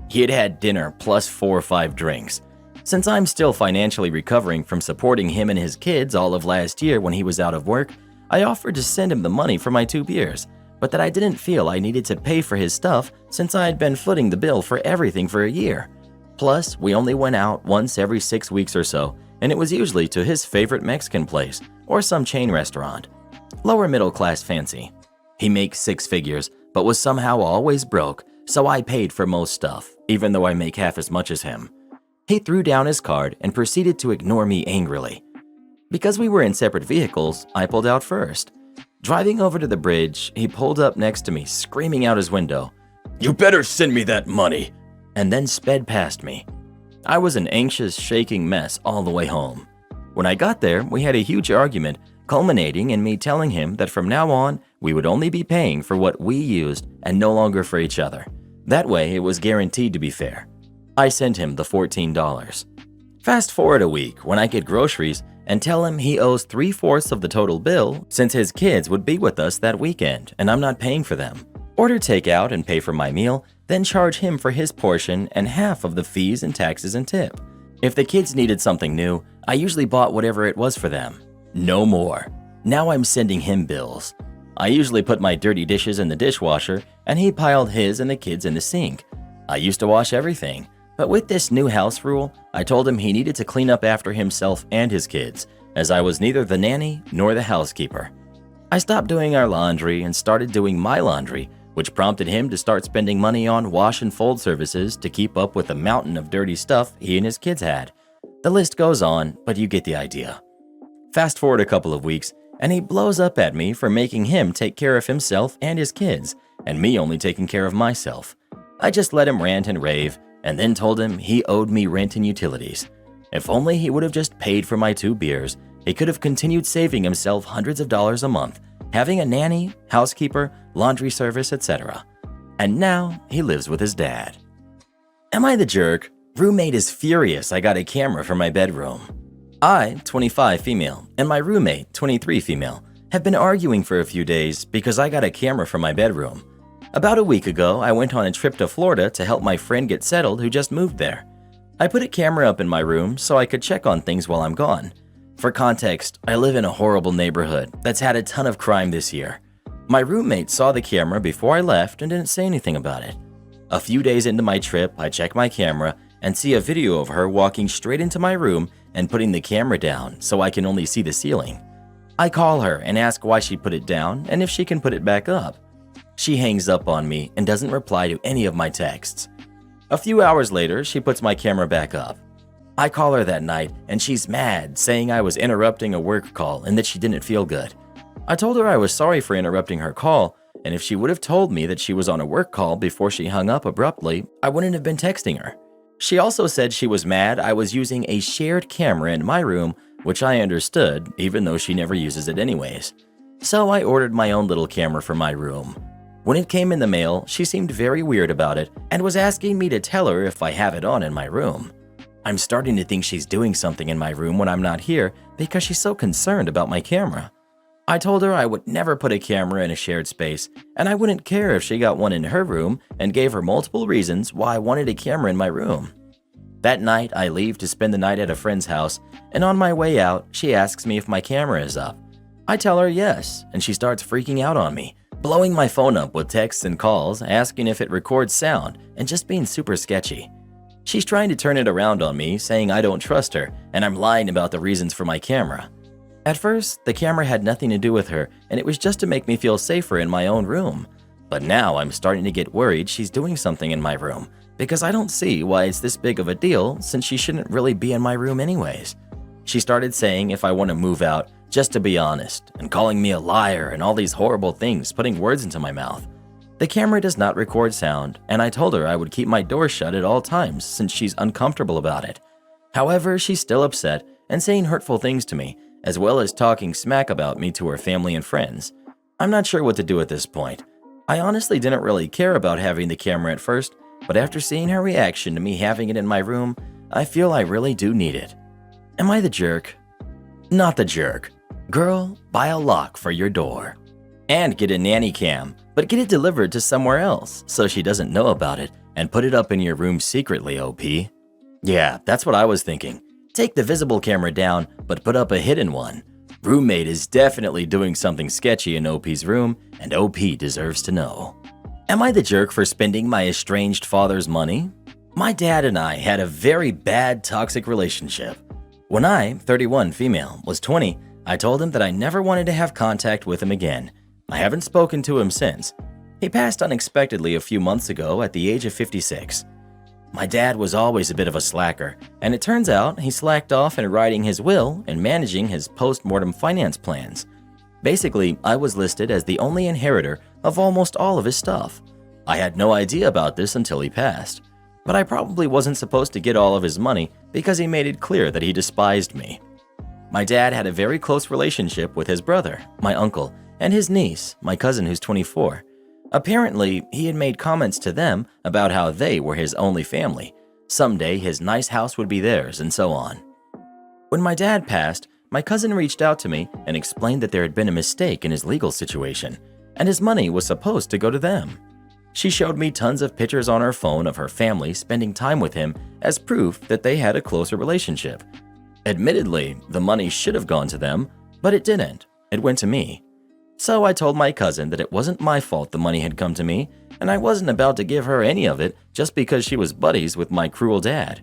He had had dinner plus 4 or 5 drinks. Since I'm still financially recovering from supporting him and his kids all of last year when he was out of work, I offered to send him the money for my 2 beers, but that I didn't feel I needed to pay for his stuff since I had been footing the bill for everything for a year. Plus, we only went out once every 6 weeks or so, and it was usually to his favorite Mexican place or some chain restaurant. Lower middle class fancy. He makes 6 figures, but was somehow always broke, so I paid for most stuff, even though I make half as much as him. He threw down his card and proceeded to ignore me angrily. Because we were in separate vehicles, I pulled out first. Driving over to the bridge, he pulled up next to me, screaming out his window, "You better send me that money," and then sped past me. I was an anxious, shaking mess all the way home. When I got there, we had a huge argument, culminating in me telling him that from now on, we would only be paying for what we used and no longer for each other. That way, it was guaranteed to be fair. I sent him the $14. Fast forward a week when I get groceries and tell him he owes 3/4 of the total bill since his kids would be with us that weekend and I'm not paying for them. Order takeout and pay for my meal, then charge him for his portion and half of the fees and taxes and tip. If the kids needed something new, I usually bought whatever it was for them. No more. Now I'm sending him bills. I usually put my dirty dishes in the dishwasher and he piled his and the kids in the sink. I used to wash everything, but with this new house rule, I told him he needed to clean up after himself and his kids, as I was neither the nanny nor the housekeeper. I stopped doing our laundry and started doing my laundry, which prompted him to start spending money on wash and fold services to keep up with the mountain of dirty stuff he and his kids had. The list goes on, but you get the idea. Fast forward a couple of weeks, and he blows up at me for making him take care of himself and his kids, and me only taking care of myself. I just let him rant and rave, and then told him he owed me rent and utilities. If only he would have just paid for my 2 beers, he could have continued saving himself hundreds of dollars a month, having a nanny, housekeeper, laundry service, etc. And now he lives with his dad. Am I the jerk? Roommate is furious I got a camera for my bedroom. I, 25 female, and my roommate, 23 female, have been arguing for a few days because I got a camera for my bedroom. About a week ago, I went on a trip to Florida to help my friend get settled who just moved there. I put a camera up in my room so I could check on things while I'm gone. For context, I live in a horrible neighborhood that's had a ton of crime this year. My roommate saw the camera before I left and didn't say anything about it. A few days into my trip, I check my camera and see a video of her walking straight into my room and putting the camera down so I can only see the ceiling. I call her and ask why she put it down and if she can put it back up. She hangs up on me and doesn't reply to any of my texts. A few hours later, she puts my camera back up. I call her that night and she's mad, saying I was interrupting a work call and that she didn't feel good. I told her I was sorry for interrupting her call, and if she would have told me that she was on a work call before she hung up abruptly, I wouldn't have been texting her. She also said she was mad I was using a shared camera in my room, which I understood, even though she never uses it anyways. So I ordered my own little camera for my room. When it came in the mail, she seemed very weird about it and was asking me to tell her if I have it on in my room. I'm starting to think she's doing something in my room when I'm not here because she's so concerned about my camera. I told her I would never put a camera in a shared space, and I wouldn't care if she got one in her room, and gave her multiple reasons why I wanted a camera in my room. That night, I leave to spend the night at a friend's house, and on my way out, she asks me if my camera is up. I tell her yes, and she starts freaking out on me, blowing my phone up with texts and calls, asking if it records sound, and just being super sketchy. She's trying to turn it around on me, saying I don't trust her, and I'm lying about the reasons for my camera. At first, the camera had nothing to do with her, and it was just to make me feel safer in my own room. But now I'm starting to get worried she's doing something in my room, because I don't see why it's this big of a deal since she shouldn't really be in my room anyways. She started saying if I want to move out, just to be honest, and calling me a liar and all these horrible things, putting words into my mouth. The camera does not record sound, and I told her I would keep my door shut at all times since she's uncomfortable about it. However, she's still upset and saying hurtful things to me, as well as talking smack about me to her family and friends. I'm not sure what to do at this point. I honestly didn't really care about having the camera at first, but after seeing her reaction to me having it in my room, I feel I really do need it. Am I the jerk? Not the jerk. Girl, buy a lock for your door. And get a nanny cam, but get it delivered to somewhere else so she doesn't know about it, and put it up in your room secretly, OP. Yeah, that's what I was thinking. Take the visible camera down, but put up a hidden one. Roommate is definitely doing something sketchy in OP's room, and OP deserves to know. Am I the jerk for spending my estranged father's money? My dad and I had a very bad, toxic relationship. When I, 31 female, was 20, I told him that I never wanted to have contact with him again. I haven't spoken to him since. He passed unexpectedly a few months ago at the age of 56. My dad was always a bit of a slacker, and it turns out he slacked off in writing his will and managing his post-mortem finance plans. Basically, I was listed as the only inheritor of almost all of his stuff. I had no idea about this until he passed, but I probably wasn't supposed to get all of his money because he made it clear that he despised me. My dad had a very close relationship with his brother, my uncle, and his niece, my cousin who's 24. Apparently, he had made comments to them about how they were his only family. Someday his nice house would be theirs, and so on. When my dad passed, my cousin reached out to me and explained that there had been a mistake in his legal situation, and his money was supposed to go to them. She showed me tons of pictures on her phone of her family spending time with him as proof that they had a closer relationship. Admittedly, the money should have gone to them, but it didn't. It went to me. So I told my cousin that it wasn't my fault the money had come to me, and I wasn't about to give her any of it just because she was buddies with my cruel dad.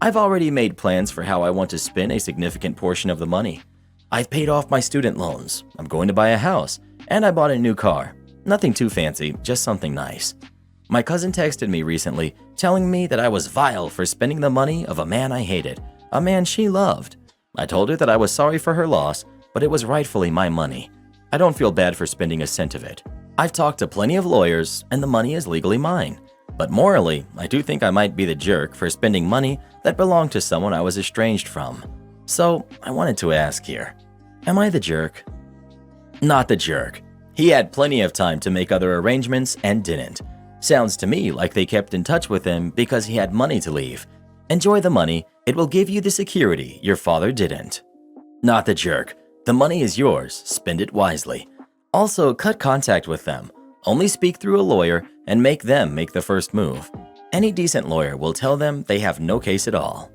I've already made plans for how I want to spend a significant portion of the money. I've paid off my student loans, I'm going to buy a house, and I bought a new car. Nothing too fancy, just something nice. My cousin texted me recently telling me that I was vile for spending the money of a man I hated, a man she loved. I told her that I was sorry for her loss, but it was rightfully my money. I don't feel bad for spending a cent of it. I've talked to plenty of lawyers, and the money is legally mine. But morally, I do think I might be the jerk for spending money that belonged to someone I was estranged from. So, I wanted to ask here, am I the jerk? Not the jerk. He had plenty of time to make other arrangements and didn't. Sounds to me like they kept in touch with him because he had money to leave. Enjoy the money, it will give you the security your father didn't. Not the jerk. The money is yours, spend it wisely. Also, cut contact with them. Only speak through a lawyer and make them make the first move. Any decent lawyer will tell them they have no case at all.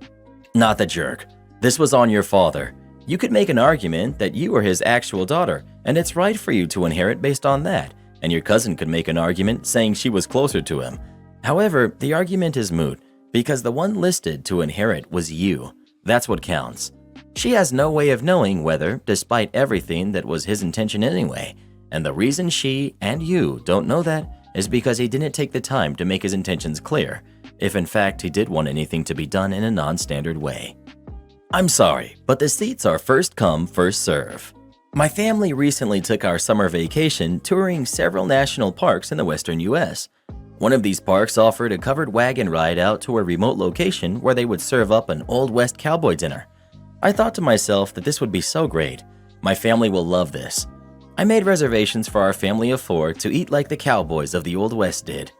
Not the jerk. This was on your father. You could make an argument that you are his actual daughter, and it's right for you to inherit based on that, and your cousin could make an argument saying she was closer to him. However, the argument is moot, because the one listed to inherit was you. That's what counts. She has no way of knowing whether, despite everything, that was his intention anyway, and the reason she and you don't know that is because he didn't take the time to make his intentions clear, if in fact he did want anything to be done in a non-standard way. I'm sorry, but the seats are first come, first serve. My family recently took our summer vacation touring several national parks in the western US. One of these parks offered a covered wagon ride out to a remote location where they would serve up an Old West cowboy dinner. I thought to myself that this would be so great. My family will love this. I made reservations for our family of 4 to eat like the cowboys of the Old West did.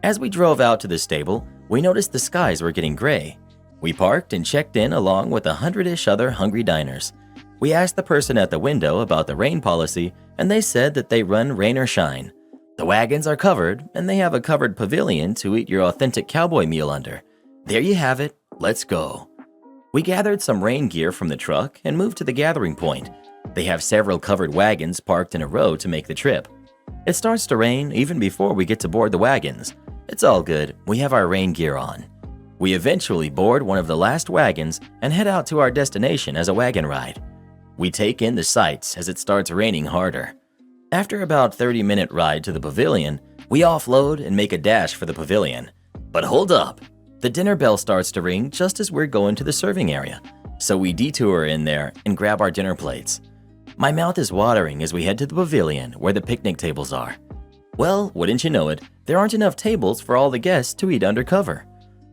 As we drove out to the stable, we noticed the skies were getting gray. We parked and checked in along with 100-ish other hungry diners. We asked the person at the window about the rain policy, and they said that they run rain or shine. The wagons are covered, and they have a covered pavilion to eat your authentic cowboy meal under. There you have it. Let's go. We gathered some rain gear from the truck and moved to the gathering point. They have several covered wagons parked in a row to make the trip. It starts to rain even before we get to board the wagons. It's all good. We have our rain gear on. We eventually board one of the last wagons and head out to our destination as a wagon ride. We take in the sights as it starts raining harder. After about 30-minute ride to the pavilion, we offload and make a dash for the pavilion. But hold up! The dinner bell starts to ring just as we're going to the serving area, so we detour in there and grab our dinner plates. My mouth is watering as we head to the pavilion where the picnic tables are. Well, wouldn't you know it, there aren't enough tables for all the guests to eat under cover.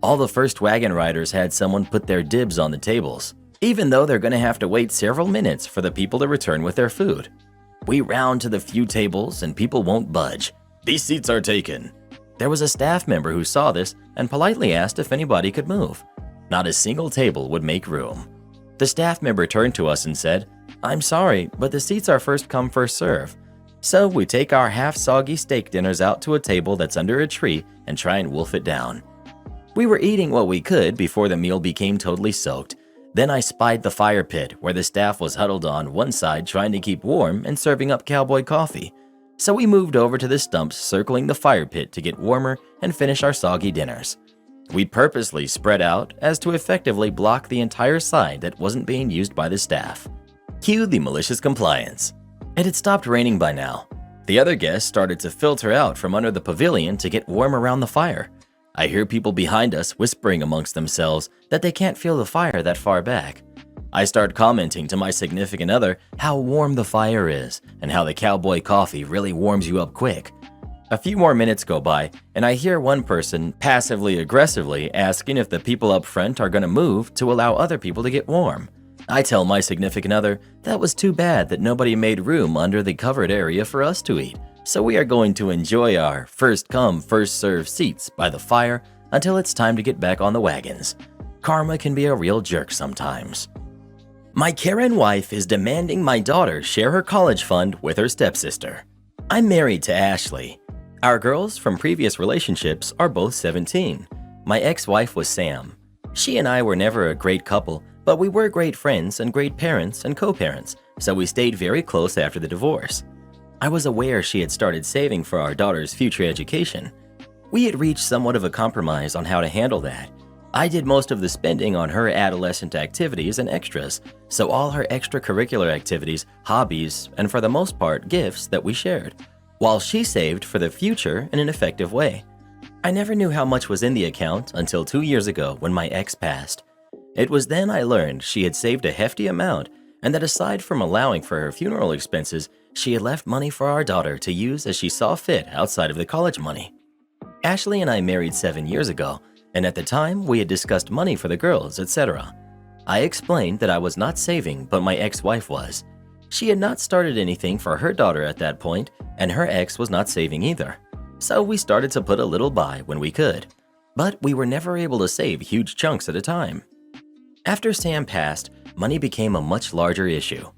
All the first wagon riders had someone put their dibs on the tables, even though they're going to have to wait several minutes for the people to return with their food. We round to the few tables and people won't budge. These seats are taken. There was a staff member who saw this and politely asked if anybody could move. Not a single table would make room. The staff member turned to us and said, "I'm sorry, but the seats are first come, first serve." So we take our half-soggy steak dinners out to a table that's under a tree and try and wolf it down. We were eating what we could before the meal became totally soaked. Then I spied the fire pit where the staff was huddled on one side trying to keep warm and serving up cowboy coffee. So we moved over to the stumps circling the fire pit to get warmer and finish our soggy dinners. We purposely spread out as to effectively block the entire side that wasn't being used by the staff. Cue the malicious compliance. It had stopped raining by now. The other guests started to filter out from under the pavilion to get warm around the fire. I hear people behind us whispering amongst themselves that they can't feel the fire that far back. I start commenting to my significant other how warm the fire is and how the cowboy coffee really warms you up quick. A few more minutes go by and I hear one person passively aggressively asking if the people up front are going to move to allow other people to get warm. I tell my significant other that was too bad that nobody made room under the covered area for us to eat, so we are going to enjoy our first come, first serve seats by the fire until it's time to get back on the wagons. Karma can be a real jerk sometimes. My Karen wife is demanding my daughter share her college fund with her stepsister. I'm married to Ashley. Our girls from previous relationships are both 17. My ex-wife was Sam. She and I were never a great couple, but we were great friends and great parents and co-parents, so we stayed very close after the divorce. I was aware she had started saving for our daughter's future education. We had reached somewhat of a compromise on how to handle that. I did most of the spending on her adolescent activities and extras, so all her extracurricular activities, hobbies, and for the most part, gifts that we shared, while she saved for the future in an effective way. I never knew how much was in the account until 2 years ago when my ex passed. It was then I learned she had saved a hefty amount and that aside from allowing for her funeral expenses, she had left money for our daughter to use as she saw fit outside of the college money. Ashley and I married 7 years ago, and at the time we had discussed money for the girls, etc. I explained that I was not saving, but my ex-wife was. She had not started anything for her daughter at that point, and her ex was not saving either. So we started to put a little by when we could, but we were never able to save huge chunks at a time. After Sam passed, money became a much larger issue.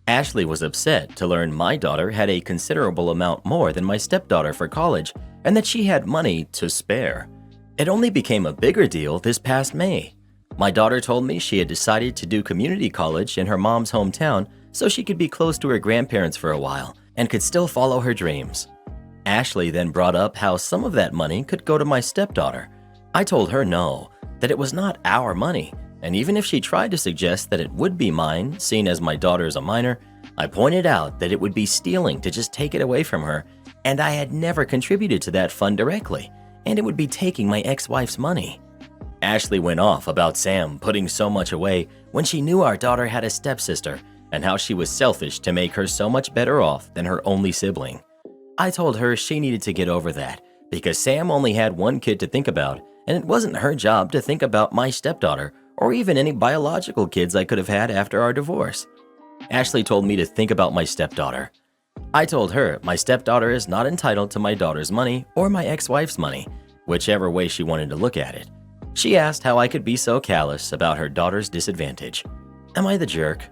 Ashley was upset to learn my daughter had a considerable amount more than my stepdaughter for college and that she had money to spare. It only became a bigger deal this past May. My daughter told me she had decided to do community college in her mom's hometown so she could be close to her grandparents for a while and could still follow her dreams. Ashley then brought up how some of that money could go to my stepdaughter. I told her no, that it was not our money, and even if she tried to suggest that it would be mine, seeing as my daughter is a minor, I pointed out that it would be stealing to just take it away from her, and I had never contributed to that fund directly, and it would be taking my ex-wife's money. Ashley went off about Sam putting so much away when she knew our daughter had a stepsister and how she was selfish to make her so much better off than her only sibling. I told her she needed to get over that because Sam only had one kid to think about, and it wasn't her job to think about my stepdaughter or even any biological kids I could have had after our divorce. Ashley told me to think about my stepdaughter. I told her my stepdaughter is not entitled to my daughter's money or my ex-wife's money, whichever way she wanted to look at it. She asked how I could be so callous about her daughter's disadvantage. Am I the jerk?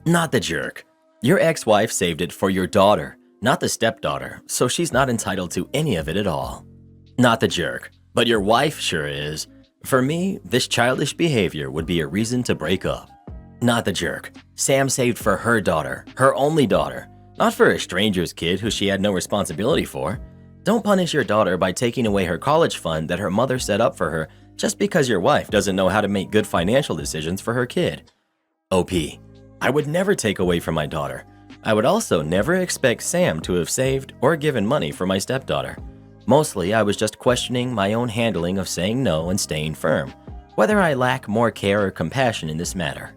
Not the jerk. Your ex-wife saved it for your daughter, not the stepdaughter, so she's not entitled to any of it at all. Not the jerk, but your wife sure is. For me, this childish behavior would be a reason to break up. Not the jerk. Sam saved for her daughter, her only daughter, not for a stranger's kid who she had no responsibility for. Don't punish your daughter by taking away her college fund that her mother set up for her just because your wife doesn't know how to make good financial decisions for her kid. OP. I would never take away from my daughter. I would also never expect Sam to have saved or given money for my stepdaughter. Mostly, I was just questioning my own handling of saying no and staying firm, whether I lack more care or compassion in this matter.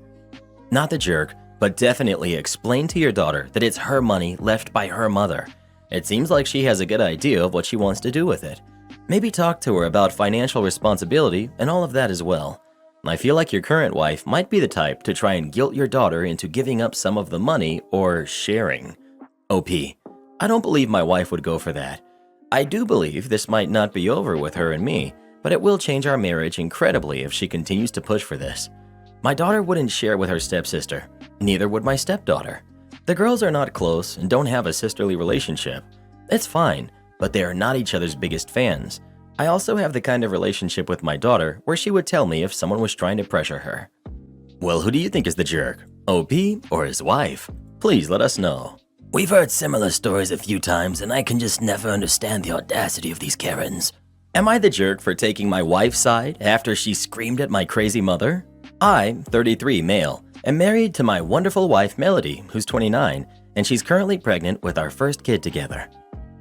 Not the jerk, but definitely explain to your daughter that it's her money left by her mother. It seems like she has a good idea of what she wants to do with it. Maybe talk to her about financial responsibility and all of that as well. I feel like your current wife might be the type to try and guilt your daughter into giving up some of the money or sharing. OP. I don't believe my wife would go for that. I do believe this might not be over with her and me, but it will change our marriage incredibly if she continues to push for this. My daughter wouldn't share with her stepsister. Neither would my stepdaughter. The girls are not close and don't have a sisterly relationship. It's fine, but they are not each other's biggest fans. I also have the kind of relationship with my daughter where she would tell me if someone was trying to pressure her. Well, who do you think is the jerk? OP or his wife? Please let us know. We've heard similar stories a few times, and I can just never understand the audacity of these Karens. Am I the jerk for taking my wife's side after she screamed at my crazy mother? I, 33 male, am married to my wonderful wife Melody, who's 29, and she's currently pregnant with our first kid together.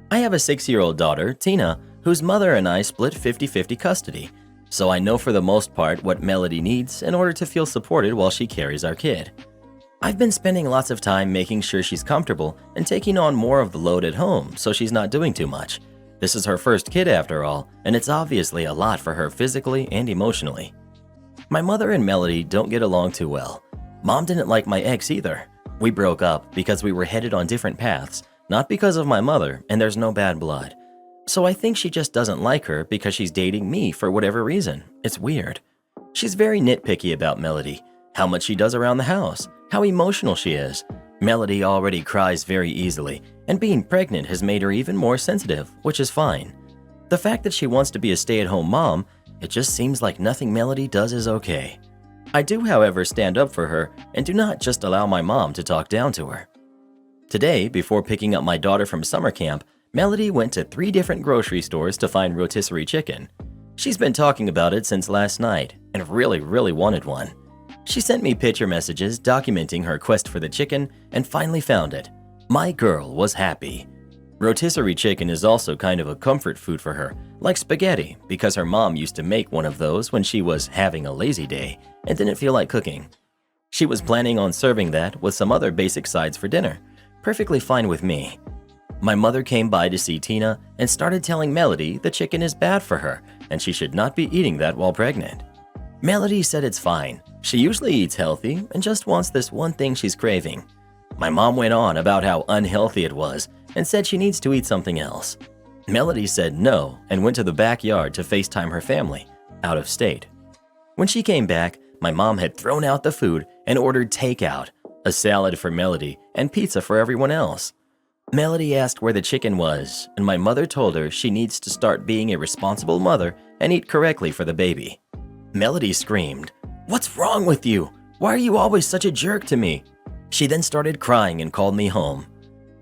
I have a 6-year-old daughter, Tina, whose mother and I split 50-50 custody, so I know for the most part what Melody needs in order to feel supported while she carries our kid. I've been spending lots of time making sure she's comfortable and taking on more of the load at home so she's not doing too much. This is her first kid after all, and it's obviously a lot for her physically and emotionally. My mother and Melody don't get along too well. Mom didn't like my ex either. We broke up because we were headed on different paths, not because of my mother, and there's no bad blood. So I think she just doesn't like her because she's dating me for whatever reason. It's weird. She's very nitpicky about Melody, how much she does around the house, how emotional she is. Melody already cries very easily, and being pregnant has made her even more sensitive, which is fine. The fact that she wants to be a stay-at-home mom, it just seems like nothing Melody does is okay. I do, however, stand up for her and do not just allow my mom to talk down to her. Today, before picking up my daughter from summer camp, Melody went to 3 different grocery stores to find rotisserie chicken. She's been talking about it since last night and really wanted one. She sent me picture messages documenting her quest for the chicken and finally found it. My girl was happy. Rotisserie chicken is also kind of a comfort food for her, like spaghetti, because her mom used to make one of those when she was having a lazy day and didn't feel like cooking. She was planning on serving that with some other basic sides for dinner. Perfectly fine with me. My mother came by to see Tina and started telling Melody the chicken is bad for her and she should not be eating that while pregnant. Melody said it's fine. She usually eats healthy and just wants this one thing she's craving. My mom went on about how unhealthy it was and said she needs to eat something else. Melody said no and went to the backyard to FaceTime her family, out of state. When she came back, my mom had thrown out the food and ordered takeout. a salad for Melody, and pizza for everyone else. Melody asked where the chicken was, and my mother told her she needs to start being a responsible mother and eat correctly for the baby. Melody screamed, "What's wrong with you? Why are you always such a jerk to me?" She then started crying and called me home.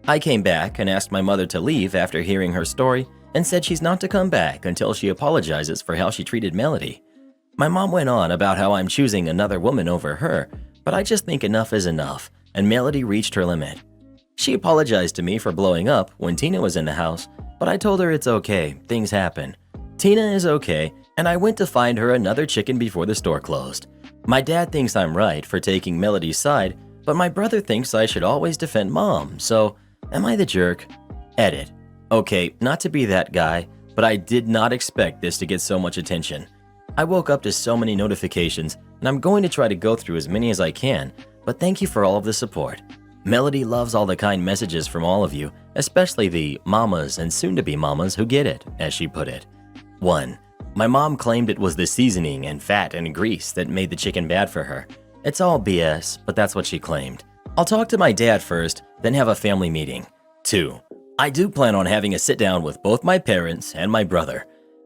I came back and asked my mother to leave after hearing her story and said she's not to come back until she apologizes for how she treated Melody. My mom went on about how I'm choosing another woman over her, but I just think enough is enough, and Melody reached her limit. She apologized to me for blowing up when Tina was in the house, but I told her it's okay, things happen. Tina is okay, and I went to find her another chicken before the store closed. My dad thinks I'm right for taking Melody's side, but my brother thinks I should always defend Mom, so am I the jerk? Edit. Okay, not to be that guy, but I did not expect this to get so much attention. I woke up to so many notifications, and I'm going to try to go through as many as I can, but thank you for all of the support. Melody loves all the kind messages from all of you, especially the mamas and soon-to-be mamas who get it, as she put it. 1. My mom claimed it was the seasoning and fat and grease that made the chicken bad for her. It's all BS, but that's what she claimed. I'll talk to my dad first, then have a family meeting. 2. I do plan on having a sit-down with both my parents and my brother.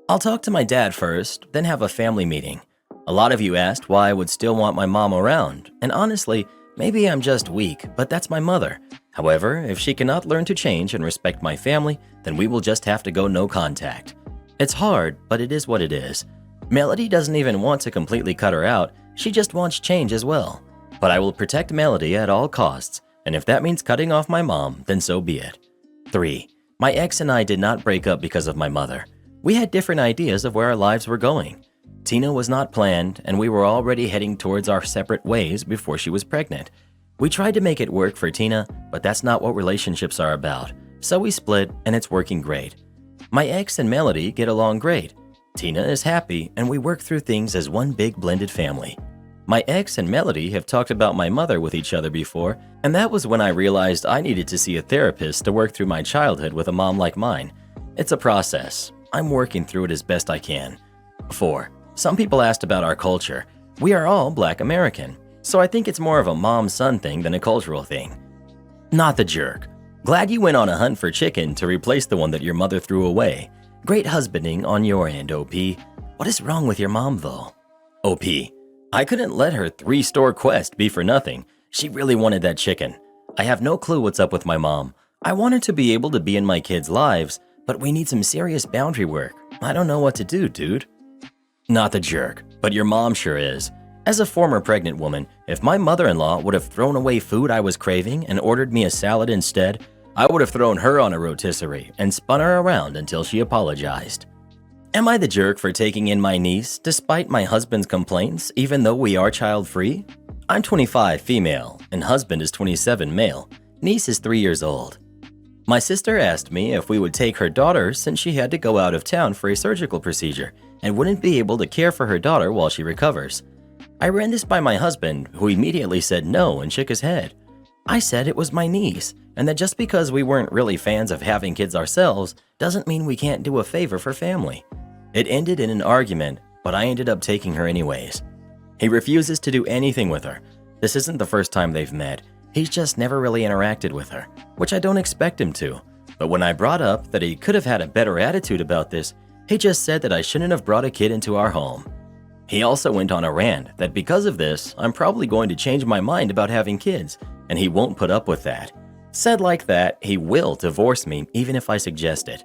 I'll talk to my dad first, then have a family meeting. A lot of you asked why I would still want my mom around, and honestly, maybe I'm just weak, but that's my mother. However, if she cannot learn to change and respect my family, then we will just have to go no contact. It's hard, but it is what it is. Melody doesn't even want to completely cut her out, she just wants change as well. But I will protect Melody at all costs, and if that means cutting off my mom, then so be it. 3. My ex and I did not break up because of my mother. We had different ideas of where our lives were going. Tina was not planned, and we were already heading towards our separate ways before she was pregnant. We tried to make it work for Tina, but that's not what relationships are about. So we split, and it's working great. My ex and Melody get along great. Tina is happy, and we work through things as one big blended family. My ex and Melody have talked about my mother with each other before, and that was when I realized I needed to see a therapist to work through my childhood with a mom like mine. It's a process. I'm working through it as best I can. 4. Some people asked about our culture. We are all Black American, so I think it's more of a mom-son thing than a cultural thing. Not the jerk. Glad you went on a hunt for chicken to replace the one that your mother threw away. Great husbanding on your end, OP. What is wrong with your mom, though? OP. I couldn't let her 3-store quest be for nothing. She really wanted that chicken. I have no clue what's up with my mom. I want her to be able to be in my kids' lives, but we need some serious boundary work. I don't know what to do, dude. Not the jerk, but your mom sure is. As a former pregnant woman, if my mother-in-law would have thrown away food I was craving and ordered me a salad instead, I would have thrown her on a rotisserie and spun her around until she apologized. Am I the jerk for taking in my niece despite my husband's complaints, even though we are child-free? I'm 25 female, and husband is 27 male. Niece is 3 years old. My sister asked me if we would take her daughter since she had to go out of town for a surgical procedure and wouldn't be able to care for her daughter while she recovers. I ran this by my husband, who immediately said no and shook his head. I said it was my niece, and that just because we weren't really fans of having kids ourselves doesn't mean we can't do a favor for family. It ended in an argument, but I ended up taking her anyways. He refuses to do anything with her. This isn't the first time they've met. He's just never really interacted with her, which I don't expect him to. But when I brought up that he could have had a better attitude about this, he just said that I shouldn't have brought a kid into our home. He also went on a rant that because of this, I'm probably going to change my mind about having kids, and he won't put up with that. Said like that, he will divorce me even if I suggest it.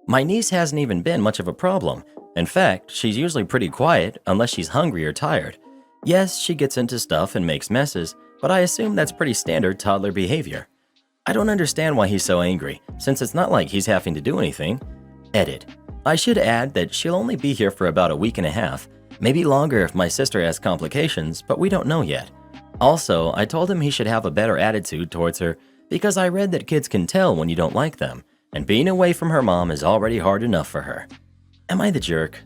My niece hasn't even been much of a problem. In fact, she's usually pretty quiet unless she's hungry or tired. Yes, she gets into stuff and makes messes, but I assume that's pretty standard toddler behavior. I don't understand why he's so angry, since it's not like he's having to do anything. Edit. I should add that she'll only be here for about a week and a half, maybe longer if my sister has complications, but we don't know yet. Also, I told him he should have a better attitude towards her because I read that kids can tell when you don't like them, and being away from her mom is already hard enough for her. Am I the jerk?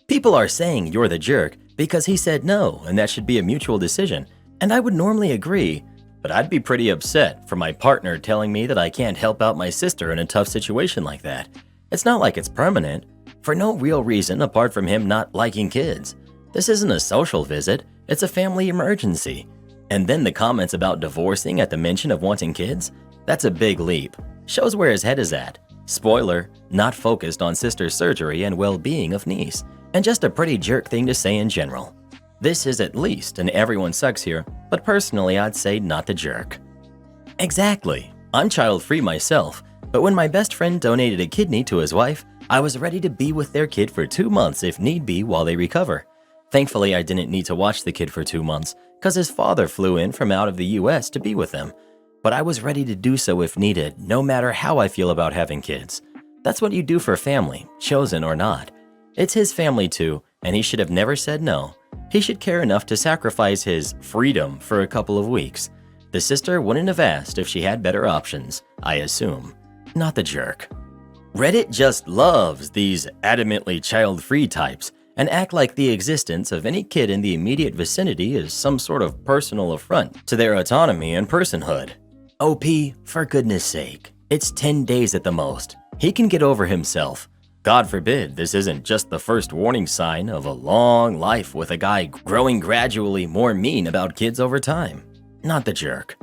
People are saying you're the jerk because he said no and that should be a mutual decision, and I would normally agree, but I'd be pretty upset for my partner telling me that I can't help out my sister in a tough situation like that. It's not like it's permanent, for no real reason apart from him not liking kids. This isn't a social visit, it's a family emergency. And then the comments about divorcing at the mention of wanting kids? That's a big leap. Shows where his head is at. Spoiler, not focused on sister's surgery and well-being of niece. And just a pretty jerk thing to say in general. This is at least an everyone sucks here, but personally I'd say not the jerk. Exactly. I'm child-free myself, but when my best friend donated a kidney to his wife, I was ready to be with their kid for 2 months if need be while they recover. Thankfully, I didn't need to watch the kid for 2 months, because his father flew in from out of the US to be with him. But I was ready to do so if needed, no matter how I feel about having kids. That's what you do for family, chosen or not. It's his family too, and he should have never said no. He should care enough to sacrifice his freedom for a couple of weeks. The sister wouldn't have asked if she had better options, I assume. Not the jerk. Reddit just loves these adamantly child-free types and act like the existence of any kid in the immediate vicinity is some sort of personal affront to their autonomy and personhood. OP, for goodness sake, it's 10 days at the most. He can get over himself. God forbid this isn't just the first warning sign of a long life with a guy growing gradually more mean about kids over time. Not the jerk.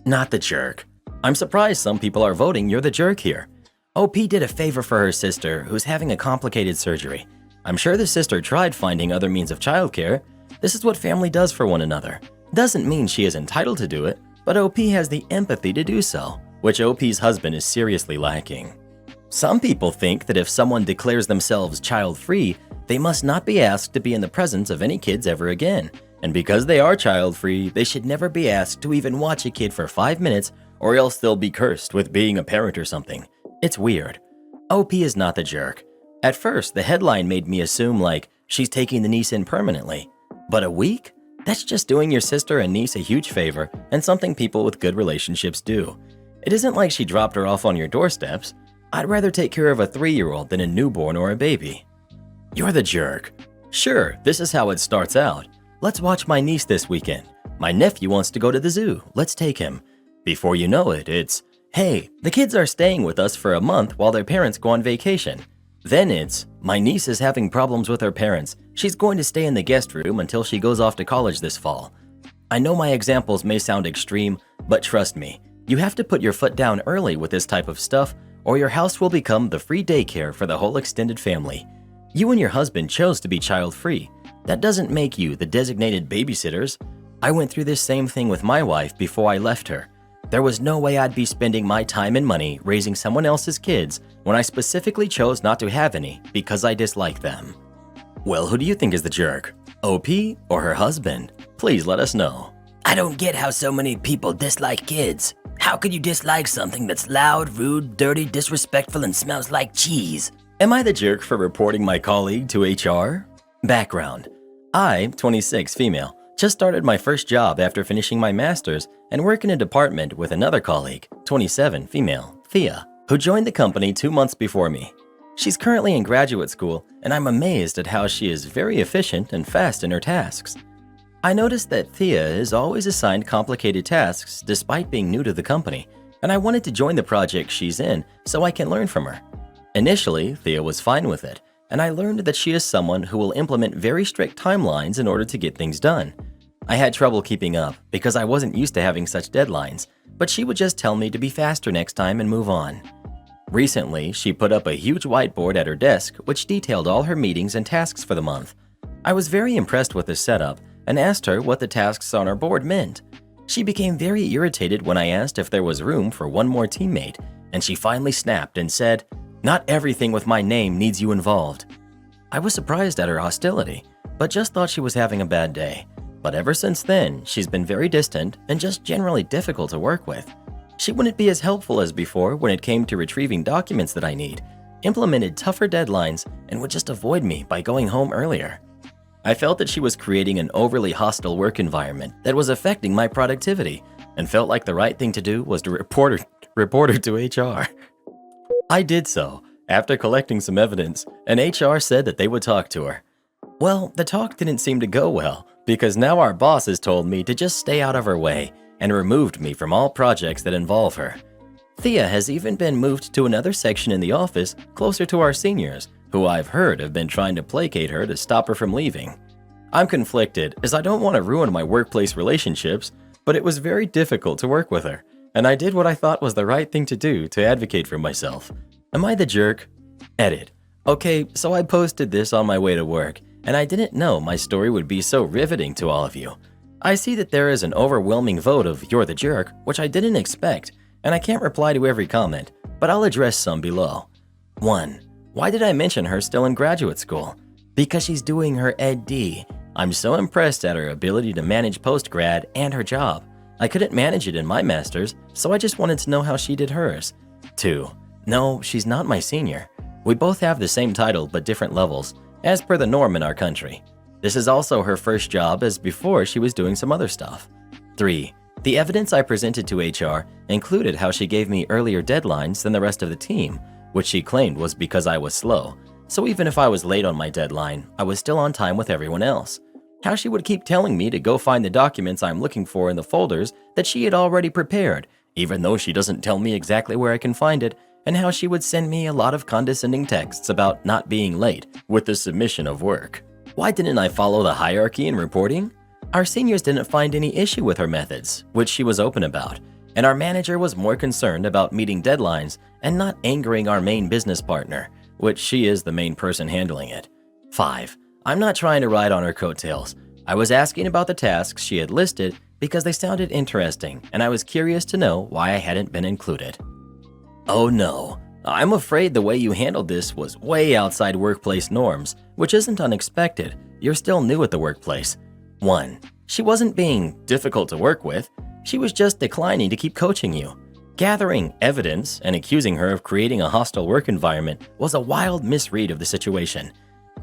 Not the jerk. I'm surprised some people are voting you're the jerk here. OP did a favor for her sister who's having a complicated surgery. I'm sure the sister tried finding other means of childcare. This is what family does for one another. Doesn't mean she is entitled to do it, but OP has the empathy to do so, which OP's husband is seriously lacking. Some people think that if someone declares themselves child-free, they must not be asked to be in the presence of any kids ever again. And because they are child-free, they should never be asked to even watch a kid for 5 minutes or else they'll be cursed with being a parent or something. It's weird. OP is not the jerk. At first, the headline made me assume like she's taking the niece in permanently. But a week? That's just doing your sister and niece a huge favor and something people with good relationships do. It isn't like she dropped her off on your doorsteps. I'd rather take care of a 3-year-old than a newborn or a baby. You're the jerk. Sure, this is how it starts out. Let's watch my niece this weekend. My nephew wants to go to the zoo. Let's take him. Before you know it, it's, hey, the kids are staying with us for a month while their parents go on vacation. Then it's, my niece is having problems with her parents. She's going to stay in the guest room until she goes off to college this fall. I know my examples may sound extreme, but trust me, you have to put your foot down early with this type of stuff, or your house will become the free daycare for the whole extended family. You and your husband chose to be child-free. That doesn't make you the designated babysitters. I went through this same thing with my wife before I left her. There was no way I'd be spending my time and money raising someone else's kids when I specifically chose not to have any because I dislike them. Well, who do you think is the jerk? OP or her husband? Please let us know. I don't get how so many people dislike kids. How could you dislike something that's loud, rude, dirty, disrespectful, and smells like cheese? Am I the jerk for reporting my colleague to HR? Background. I, 26, female, just started my first job after finishing my master's and work in a department with another colleague, 27, female, Thea, who joined the company 2 months before me. She's currently in graduate school, and I'm amazed at how she is very efficient and fast in her tasks. I noticed that Thea is always assigned complicated tasks despite being new to the company, and I wanted to join the project she's in so I can learn from her. Initially, Thea was fine with it, and I learned that she is someone who will implement very strict timelines in order to get things done. I had trouble keeping up because I wasn't used to having such deadlines, but she would just tell me to be faster next time and move on. Recently, she put up a huge whiteboard at her desk which detailed all her meetings and tasks for the month. I was very impressed with the setup and asked her what the tasks on her board meant. She became very irritated when I asked if there was room for one more teammate, and she finally snapped and said, "Not everything with my name needs you involved." I was surprised at her hostility, but just thought she was having a bad day. But ever since then, she's been very distant and just generally difficult to work with. She wouldn't be as helpful as before when it came to retrieving documents that I need, implemented tougher deadlines, and would just avoid me by going home earlier. I felt that she was creating an overly hostile work environment that was affecting my productivity, and felt like the right thing to do was to report her to HR. I did so, after collecting some evidence, and HR said that they would talk to her. Well, the talk didn't seem to go well, because now our boss has told me to just stay out of her way and removed me from all projects that involve her. Thea has even been moved to another section in the office closer to our seniors, who I've heard have been trying to placate her to stop her from leaving. I'm conflicted as I don't want to ruin my workplace relationships, but it was very difficult to work with her, and I did what I thought was the right thing to do to advocate for myself. Am I the jerk? Edit. Okay, so I posted this on my way to work, and I didn't know my story would be so riveting to all of you. I see that there is an overwhelming vote of "you're the jerk," which I didn't expect, and I can't reply to every comment, but I'll address some below. 1. Why did I mention her still in graduate school? Because she's doing her Ed.D. I'm so impressed at her ability to manage post-grad and her job. I couldn't manage it in my master's, so I just wanted to know how she did hers. 2. No, she's not my senior. We both have the same title but different levels, as per the norm in our country. This is also her first job, as before she was doing some other stuff. 3. The evidence I presented to HR included how she gave me earlier deadlines than the rest of the team, which she claimed was because I was slow. So even if I was late on my deadline, I was still on time with everyone else. How she would keep telling me to go find the documents I'm looking for in the folders that she had already prepared, even though she doesn't tell me exactly where I can find it, and how she would send me a lot of condescending texts about not being late with the submission of work. Why didn't I follow the hierarchy in reporting? Our seniors didn't find any issue with her methods, which she was open about, and our manager was more concerned about meeting deadlines and not angering our main business partner, which she is the main person handling it. 5. I'm not trying to ride on her coattails. I was asking about the tasks she had listed because they sounded interesting, and I was curious to know why I hadn't been included. Oh no, I'm afraid the way you handled this was way outside workplace norms, which isn't unexpected. You're still new at the workplace. 1. She wasn't being difficult to work with. She was just declining to keep coaching you. Gathering evidence and accusing her of creating a hostile work environment was a wild misread of the situation.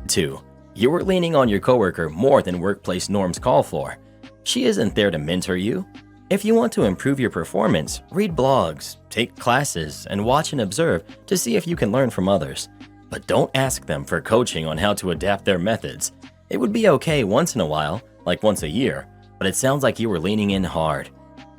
2. You were leaning on your coworker more than workplace norms call for. She isn't there to mentor you. If you want to improve your performance, read blogs, take classes, and watch and observe to see if you can learn from others. But don't ask them for coaching on how to adapt their methods. It would be okay once in a while, like once a year, but it sounds like you were leaning in hard.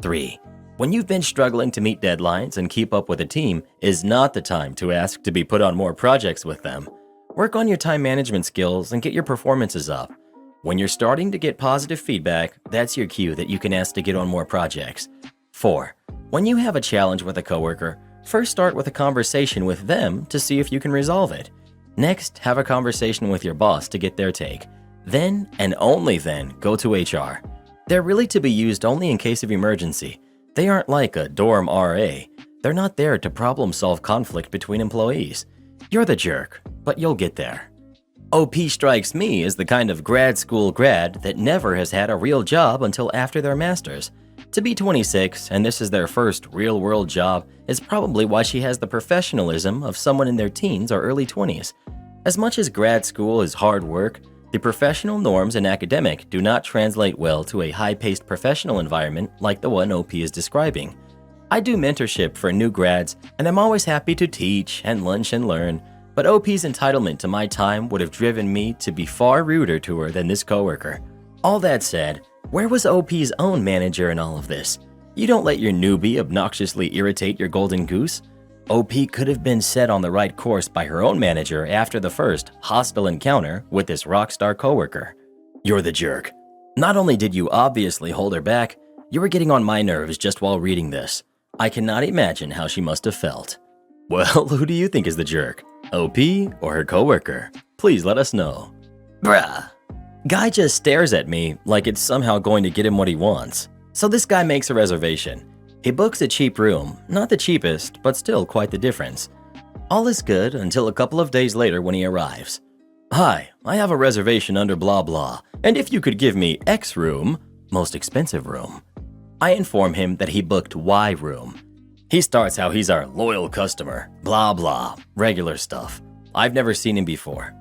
3. When you've been struggling to meet deadlines and keep up with a team is not the time to ask to be put on more projects with them. Work on your time management skills and get your performances up. When you're starting to get positive feedback, that's your cue that you can ask to get on more projects. 4. When you have a challenge with a coworker, first start with a conversation with them to see if you can resolve it. Next, have a conversation with your boss to get their take. Then, and only then, go to HR. They're really to be used only in case of emergency. They aren't like a dorm RA. They're not there to problem-solve conflict between employees. You're the jerk, but you'll get there. OP strikes me as the kind of grad school grad that never has had a real job until after their master's. To be 26 and this is their first real-world job is probably why she has the professionalism of someone in their teens or early 20s. As much as grad school is hard work, the professional norms in academic do not translate well to a high-paced professional environment like the one OP is describing. I do mentorship for new grads, and I'm always happy to teach and lunch and learn, but OP's entitlement to my time would have driven me to be far ruder to her than this coworker. All that said, where was OP's own manager in all of this? You don't let your newbie obnoxiously irritate your golden goose. OP could have been set on the right course by her own manager after the first hostile encounter with this rock star coworker. You're the jerk. Not only did you obviously hold her back, you were getting on my nerves just while reading this. I cannot imagine how she must have felt. Well, who do you think is the jerk? OP or her coworker? Please let us know. Bruh. Guy just stares at me like it's somehow going to get him what he wants. So this guy makes a reservation. He books a cheap room, not the cheapest, but still quite the difference. All is good until a couple of days later when he arrives. Hi, I have a reservation under blah blah, and if you could give me X room, most expensive room. I inform him that he booked Y room. He starts how he's our loyal customer, blah blah, regular stuff. I've never seen him before.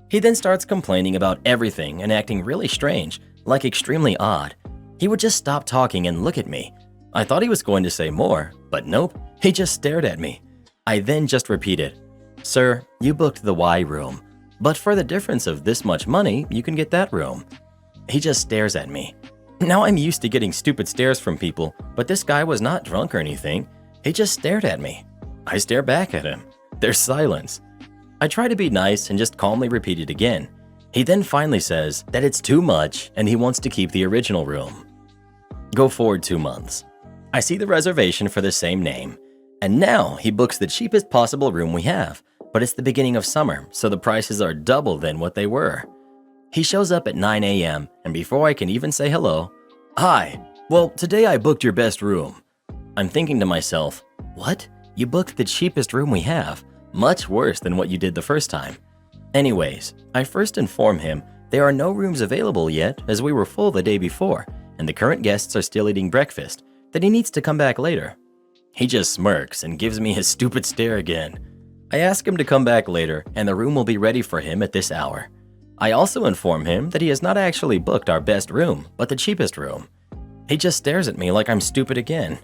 He then starts complaining about everything and acting really strange, like extremely odd. He would just stop talking and look at me. I thought he was going to say more, but nope, he just stared at me. I then just repeated, Sir, you booked the Y room, but for the difference of this much money, you can get that room. He just stares at me. Now I'm used to getting stupid stares from people, but this guy was not drunk or anything. He just stared at me. I stare back at him. There's silence. I try to be nice and just calmly repeat it again. He then finally says that it's too much and he wants to keep the original room. Go forward 2 months. I see the reservation for the same name, and now he books the cheapest possible room we have, but it's the beginning of summer, so the prices are double than what they were. He shows up at 9 a.m., and before I can even say hello, "Hi, well, today I booked your best room." I'm thinking to myself, what? You booked the cheapest room we have, much worse than what you did the first time. Anyways, I first inform him there are no rooms available yet as we were full the day before, and the current guests are still eating breakfast, that he needs to come back later. He just smirks and gives me his stupid stare again. I ask him to come back later and the room will be ready for him at this hour. I also inform him that he has not actually booked our best room, but the cheapest room. He just stares at me like I'm stupid again.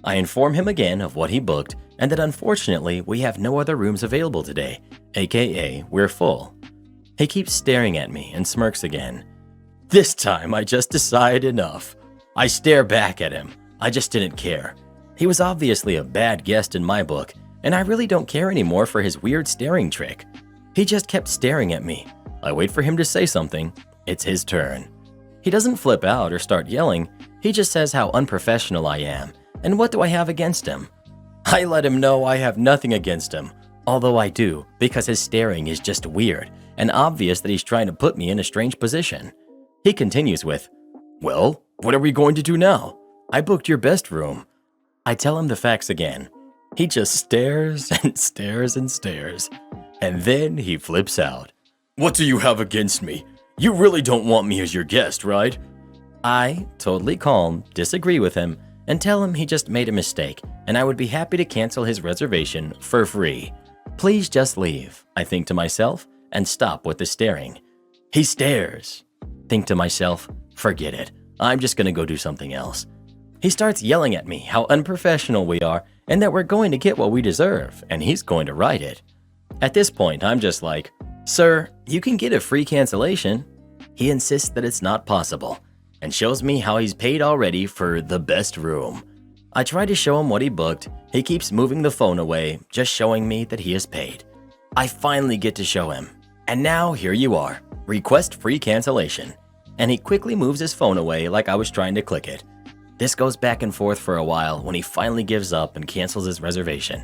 I inform him again of what he booked and that unfortunately we have no other rooms available today, aka we're full. He keeps staring at me and smirks again. This time I just decide enough. I stare back at him. I just didn't care. He was obviously a bad guest in my book, and I really don't care anymore for his weird staring trick. He just kept staring at me. I wait for him to say something. It's his turn. He doesn't flip out or start yelling. He just says how unprofessional I am, and what do I have against him? I let him know I have nothing against him, although I do, because his staring is just weird and obvious that he's trying to put me in a strange position. He continues with, "Well, what are we going to do now? I booked your best room." I tell him the facts again. He just stares and stares and stares, and then he flips out. "What do you have against me? You really don't want me as your guest, right?" I, totally calm, disagree with him and tell him he just made a mistake and I would be happy to cancel his reservation for free. Please just leave, I think to myself, and stop with the staring. He stares. Think to myself, forget it. I'm just gonna go do something else. He starts yelling at me how unprofessional we are and that we're going to get what we deserve and he's going to write it. At this point, I'm just like, "Sir, you can get a free cancellation." He insists that it's not possible and shows me how he's paid already for the best room. I try to show him what he booked. He keeps moving the phone away, just showing me that he has paid. I finally get to show him. And now here you are. Request free cancellation. And he quickly moves his phone away like I was trying to click it. This goes back and forth for a while when he finally gives up and cancels his reservation.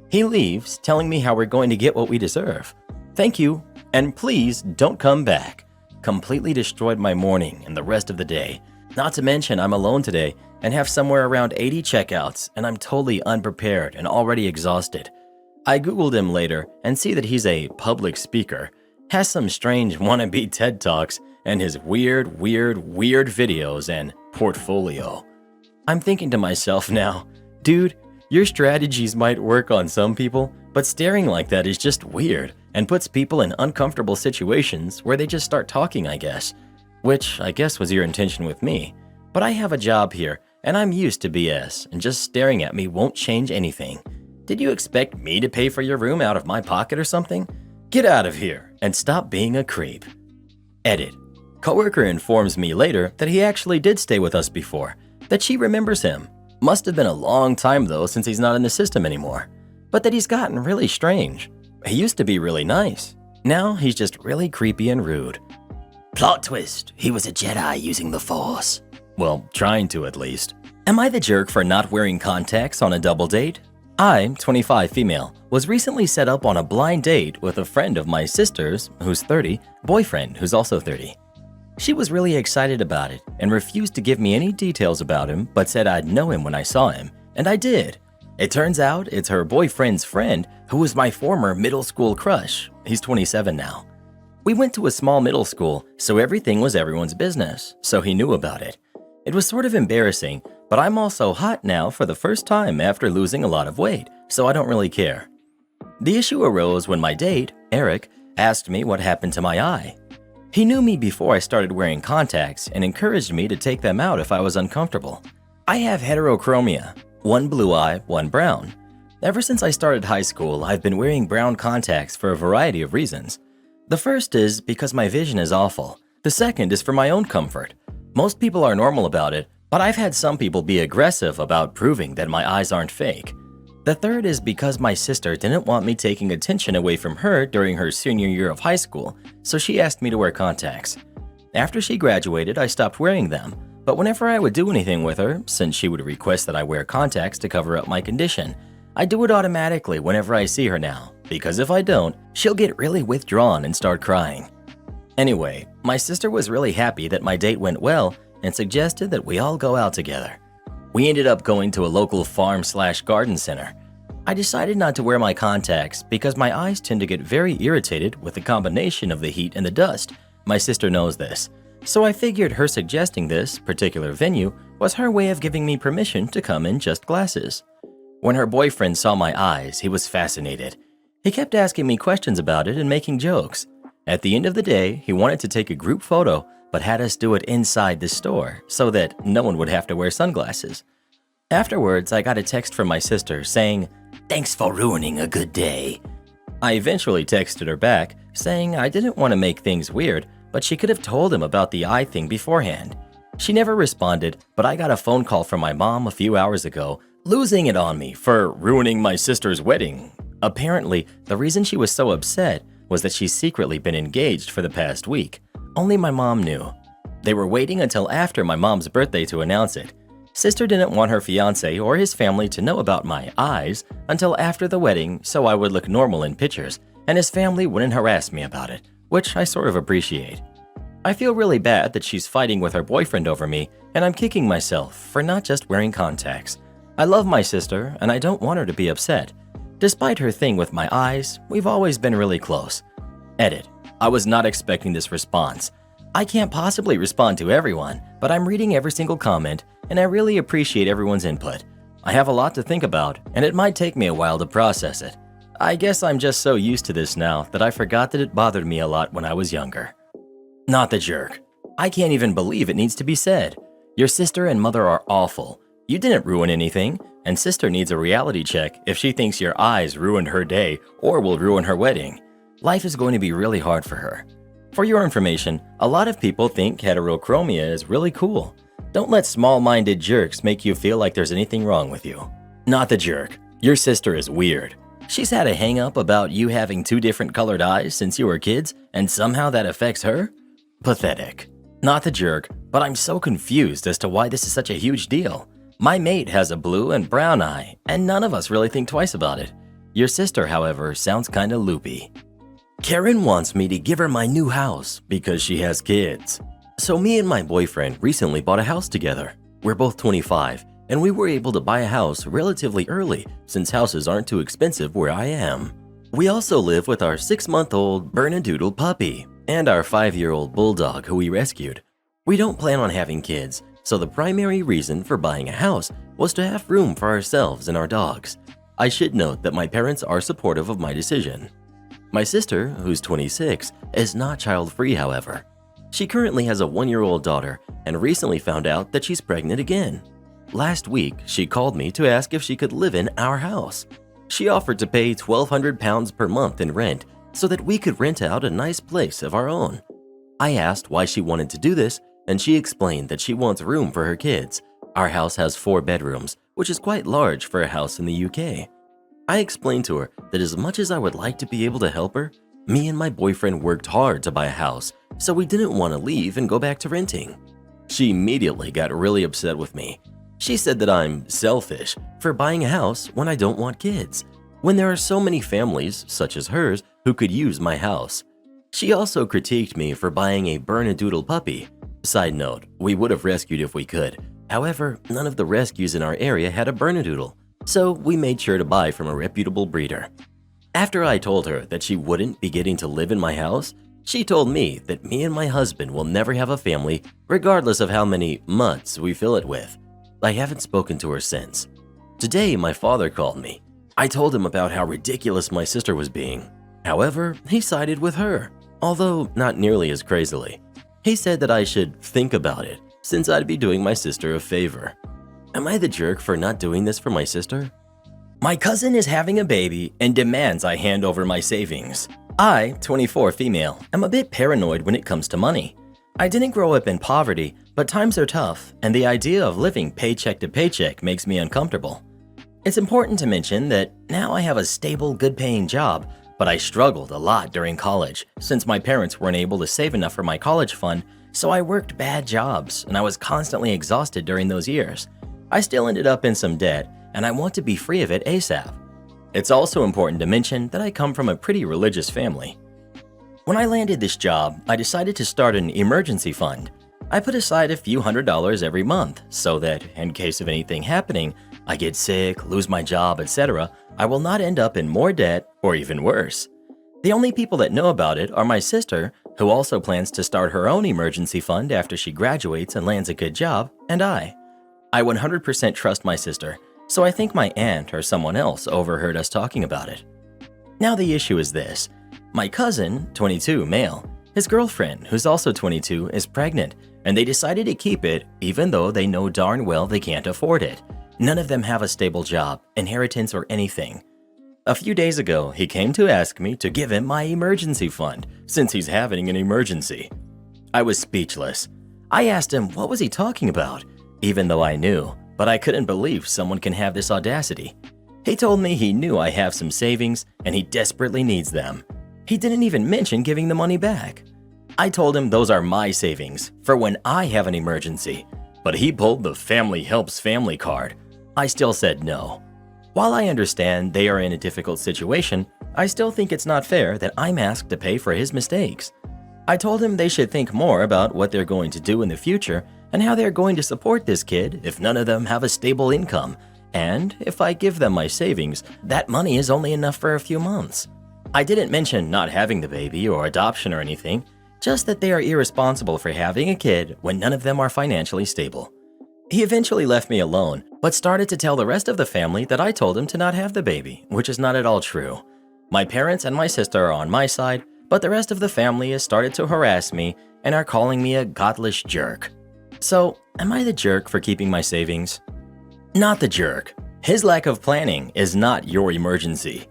He leaves, telling me how we're going to get what we deserve. Thank you, and please don't come back. Completely destroyed my morning and the rest of the day. Not to mention I'm alone today and have somewhere around 80 checkouts and I'm totally unprepared and already exhausted. I googled him later and see that he's a public speaker, has some strange wannabe TED Talks, and his weird videos and portfolio. I'm thinking to myself now, dude, your strategies might work on some people, but staring like that is just weird and puts people in uncomfortable situations where they just start talking, I guess. Which I guess was your intention with me. But I have a job here and I'm used to BS and just staring at me won't change anything. Did you expect me to pay for your room out of my pocket or something? Get out of here and stop being a creep. Edit. Coworker informs me later that he actually did stay with us before, that she remembers him. Must have been a long time though since he's not in the system anymore. But that he's gotten really strange. He used to be really nice. Now he's just really creepy and rude. Plot twist, he was a Jedi using the Force. Well, trying to at least. Am I the jerk for not wearing contacts on a double date? I, 25 female, was recently set up on a blind date with a friend of my sister's, who's 30, boyfriend who's also 30. She was really excited about it and refused to give me any details about him, but said I'd know him when I saw him, and I did. It turns out it's her boyfriend's friend who was my former middle school crush. He's 27 now. We went to a small middle school, so everything was everyone's business, so he knew about it. It was sort of embarrassing, but I'm also hot now for the first time after losing a lot of weight, so I don't really care. The issue arose when my date, Eric, asked me what happened to my eye. He knew me before I started wearing contacts and encouraged me to take them out if I was uncomfortable. I have heterochromia, one blue eye, one brown. Ever since I started high school, I've been wearing brown contacts for a variety of reasons. The first is because my vision is awful. The second is for my own comfort. Most people are normal about it, but I've had some people be aggressive about proving that my eyes aren't fake. The third is because my sister didn't want me taking attention away from her during her senior year of high school, so she asked me to wear contacts. After she graduated, I stopped wearing them, but whenever I would do anything with her, since she would request that I wear contacts to cover up my condition, I do it automatically whenever I see her now, because if I don't, she'll get really withdrawn and start crying. Anyway, my sister was really happy that my date went well and suggested that we all go out together. We ended up going to a local farm/garden center. I decided not to wear my contacts because my eyes tend to get very irritated with the combination of the heat and the dust. My sister knows this, so I figured her suggesting this particular venue was her way of giving me permission to come in just glasses. When her boyfriend saw my eyes, he was fascinated. He kept asking me questions about it and making jokes. At the end of the day, he wanted to take a group photo, but had us do it inside the store so that no one would have to wear sunglasses. Afterwards, I got a text from my sister saying, "Thanks for ruining a good day." I eventually texted her back saying I didn't want to make things weird, but she could have told him about the eye thing beforehand. She never responded, but I got a phone call from my mom a few hours ago, losing it on me for ruining my sister's wedding. Apparently, the reason she was so upset was that she's secretly been engaged for the past week. Only my mom knew. They were waiting until after my mom's birthday to announce it. Sister didn't want her fiancé or his family to know about my eyes until after the wedding so I would look normal in pictures and his family wouldn't harass me about it, which I sort of appreciate. I feel really bad that she's fighting with her boyfriend over me, and I'm kicking myself for not just wearing contacts. I love my sister and I don't want her to be upset. Despite her thing with my eyes, we've always been really close. Edit. I was not expecting this response. I can't possibly respond to everyone, but I'm reading every single comment, and I really appreciate everyone's input. I have a lot to think about, and it might take me a while to process it. I guess I'm just so used to this now that I forgot that it bothered me a lot when I was younger. Not the jerk. I can't even believe it needs to be said. Your sister and mother are awful. You didn't ruin anything, and sister needs a reality check if she thinks your eyes ruined her day or will ruin her wedding. Life is going to be really hard for her. For your information, a lot of people think heterochromia is really cool. Don't let small-minded jerks make you feel like there's anything wrong with you. Not the jerk. Your sister is weird. She's had a hang-up about you having two different colored eyes since you were kids, and somehow that affects her? Pathetic. Not the jerk, but I'm so confused as to why this is such a huge deal. My mate has a blue and brown eye, and none of us really think twice about it. Your sister, however, sounds kinda loopy. Karen wants me to give her my new house because she has kids. So me and my boyfriend recently bought a house together. We're both 25, and we were able to buy a house relatively early since houses aren't too expensive where I am. We also live with our 6-month-old Bernedoodle puppy and our 5-year-old bulldog who we rescued. We don't plan on having kids, so the primary reason for buying a house was to have room for ourselves and our dogs. I should note that my parents are supportive of my decision. My sister, who's 26, is not child-free, however. She currently has a 1-year-old daughter and recently found out that she's pregnant again. Last week, she called me to ask if she could live in our house. She offered to pay £1,200 per month in rent so that we could rent out a nice place of our own. I asked why she wanted to do this, and she explained that she wants room for her kids. Our house has 4 bedrooms, which is quite large for a house in the UK. I explained to her that as much as I would like to be able to help her, me and my boyfriend worked hard to buy a house, so we didn't want to leave and go back to renting. She immediately got really upset with me. She said that I'm selfish for buying a house when I don't want kids, when there are so many families, such as hers, who could use my house. She also critiqued me for buying a Bernedoodle puppy. Side note, we would have rescued if we could. However, none of the rescues in our area had a Bernedoodle, so we made sure to buy from a reputable breeder. After I told her that she wouldn't be getting to live in my house, she told me that me and my husband will never have a family regardless of how many mutts we fill it with. I haven't spoken to her since. Today, my father called me. I told him about how ridiculous my sister was being. However, he sided with her, although not nearly as crazily. He said that I should think about it, since I'd be doing my sister a favor. Am I the jerk for not doing this for my sister? My cousin is having a baby and demands I hand over my savings. I, 24 female, am a bit paranoid when it comes to money. I didn't grow up in poverty, but times are tough, and the idea of living paycheck to paycheck makes me uncomfortable. It's important to mention that now I have a stable, good-paying job, but I struggled a lot during college since my parents weren't able to save enough for my college fund, so I worked bad jobs and I was constantly exhausted during those years. I still ended up in some debt, and I want to be free of it ASAP. It's also important to mention that I come from a pretty religious family. When I landed this job, I decided to start an emergency fund. I put aside a few $100s every month so that, in case of anything happening, I get sick, lose my job, etc., I will not end up in more debt or even worse. The only people that know about it are my sister, who also plans to start her own emergency fund after she graduates and lands a good job, and I. I 100% trust my sister, so I think my aunt or someone else overheard us talking about it. Now the issue is this. My cousin, 22, male, his girlfriend, who's also 22, is pregnant, and they decided to keep it even though they know darn well they can't afford it. None of them have a stable job, inheritance, or anything. A few days ago, he came to ask me to give him my emergency fund since he's having an emergency. I was speechless. I asked him what was he talking about, even though I knew, but I couldn't believe someone can have this audacity. He told me he knew I have some savings and he desperately needs them. He didn't even mention giving the money back. I told him those are my savings for when I have an emergency, but he pulled the family helps family card. I still said no. While I understand they are in a difficult situation, I still think it's not fair that I'm asked to pay for his mistakes. I told him they should think more about what they're going to do in the future and how they're going to support this kid if none of them have a stable income, and if I give them my savings, that money is only enough for a few months. I didn't mention not having the baby or adoption or anything, just that they are irresponsible for having a kid when none of them are financially stable. He eventually left me alone, but started to tell the rest of the family that I told him to not have the baby, which is not at all true. My parents and my sister are on my side, but the rest of the family has started to harass me and are calling me a godless jerk. So, am I the jerk for keeping my savings? Not the jerk. His lack of planning is not your emergency.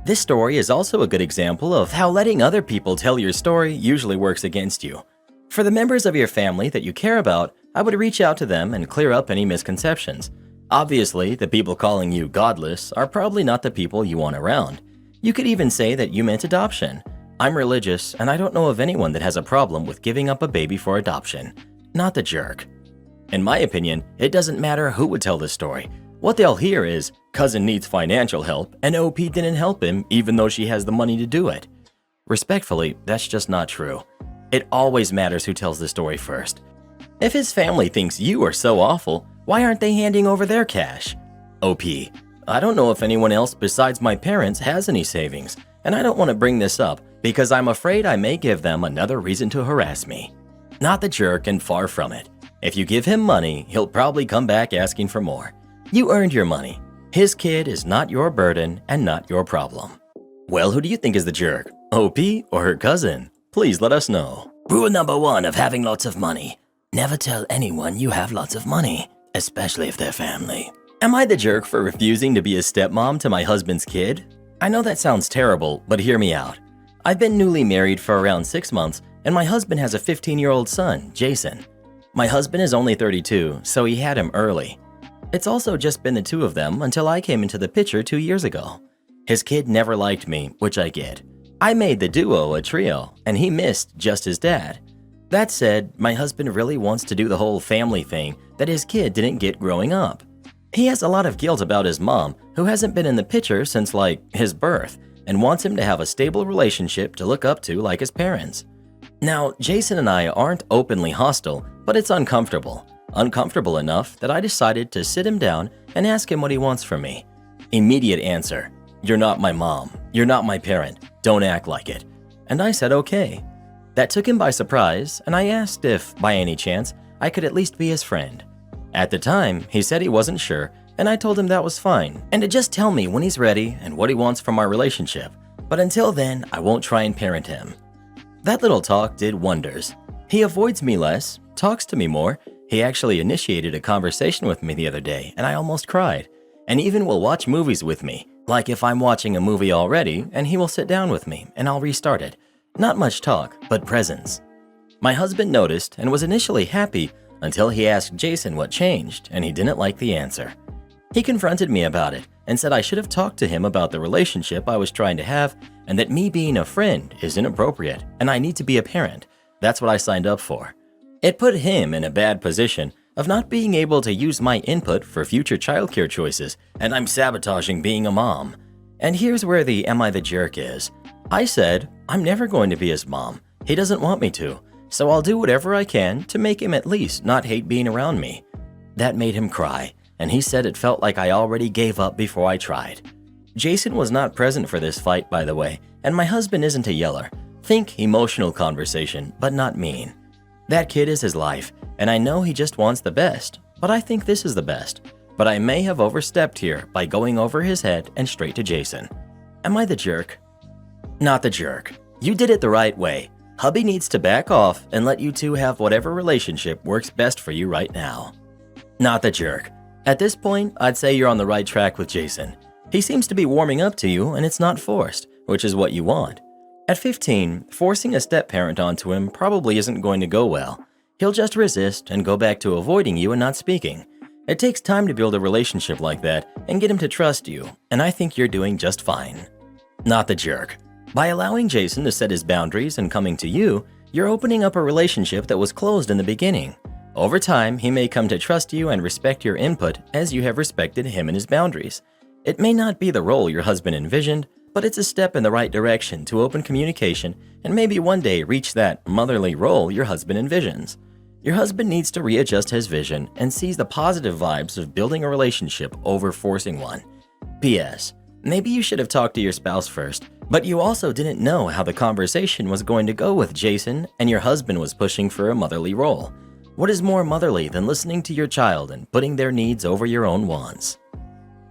This story is also a good example of how letting other people tell your story usually works against you. For the members of your family that you care about, I would reach out to them and clear up any misconceptions. Obviously, the people calling you godless are probably not the people you want around. You could even say that you meant adoption. I'm religious, and I don't know of anyone that has a problem with giving up a baby for adoption. Not the jerk. In my opinion, it doesn't matter who would tell this story. What they'll hear is, cousin needs financial help, and OP didn't help him even though she has the money to do it. Respectfully, that's just not true. It always matters who tells the story first. If his family thinks you are so awful, why aren't they handing over their cash? OP, I don't know if anyone else besides my parents has any savings, and I don't want to bring this up because I'm afraid I may give them another reason to harass me. Not the jerk, and far from it. If you give him money, he'll probably come back asking for more. You earned your money. His kid is not your burden and not your problem. Well, who do you think is the jerk? OP or her cousin? Please let us know. Rule number 1 of having lots of money. Never tell anyone you have lots of money, especially if they're family. Am I the jerk for refusing to be a stepmom to my husband's kid? I know that sounds terrible, but hear me out. I've been newly married for around 6 months, and my husband has a 15-year-old son, Jason. My husband is only 32, so he had him early. It's also just been the two of them until I came into the picture 2 years ago. His kid never liked me, which I get. I made the duo a trio, and he missed just his dad. That said, my husband really wants to do the whole family thing that his kid didn't get growing up. He has a lot of guilt about his mom, who hasn't been in the picture since, his birth, and wants him to have a stable relationship to look up to like his parents. Now, Jason and I aren't openly hostile, but it's uncomfortable. Uncomfortable enough that I decided to sit him down and ask him what he wants from me. Immediate answer, "You're not my mom. You're not my parent. Don't act like it." And I said okay. That took him by surprise, and I asked if, by any chance, I could at least be his friend. At the time, he said he wasn't sure, and I told him that was fine, and to just tell me when he's ready and what he wants from our relationship. But until then, I won't try and parent him. That little talk did wonders. He avoids me less, talks to me more. He actually initiated a conversation with me the other day, and I almost cried. And even will watch movies with me, like if I'm watching a movie already, and he will sit down with me, and I'll restart it. Not much talk, but presence. My husband noticed and was initially happy until he asked Jason what changed, and he didn't like the answer. He confronted me about it and said I should have talked to him about the relationship I was trying to have and that me being a friend is inappropriate and I need to be a parent. That's what I signed up for. It put him in a bad position of not being able to use my input for future childcare choices, and I'm sabotaging being a mom. And here's where the am I the jerk is. I said, I'm never going to be his mom. He doesn't want me to, so I'll do whatever I can to make him at least not hate being around me. That made him cry, and he said it felt like I already gave up before I tried. Jason was not present for this fight, by the way, and my husband isn't a yeller. Think emotional conversation, but not mean. That kid is his life, and I know he just wants the best, but I think this is the best. But I may have overstepped here by going over his head and straight to Jason. Am I the jerk? Not the jerk. You did it the right way. Hubby needs to back off and let you two have whatever relationship works best for you right now. Not the jerk. At this point, I'd say you're on the right track with Jason. He seems to be warming up to you and it's not forced, which is what you want. At 15, forcing a step-parent onto him probably isn't going to go well. He'll just resist and go back to avoiding you and not speaking. It takes time to build a relationship like that and get him to trust you, and I think you're doing just fine. Not the jerk. By allowing Jason to set his boundaries and coming to you, you're opening up a relationship that was closed in the beginning. Over time, he may come to trust you and respect your input as you have respected him and his boundaries. It may not be the role your husband envisioned, but it's a step in the right direction to open communication and maybe one day reach that motherly role your husband envisions. Your husband needs to readjust his vision and seize the positive vibes of building a relationship over forcing one. P.S. Maybe you should have talked to your spouse first, but you also didn't know how the conversation was going to go with Jason and your husband was pushing for a motherly role. What is more motherly than listening to your child and putting their needs over your own wants?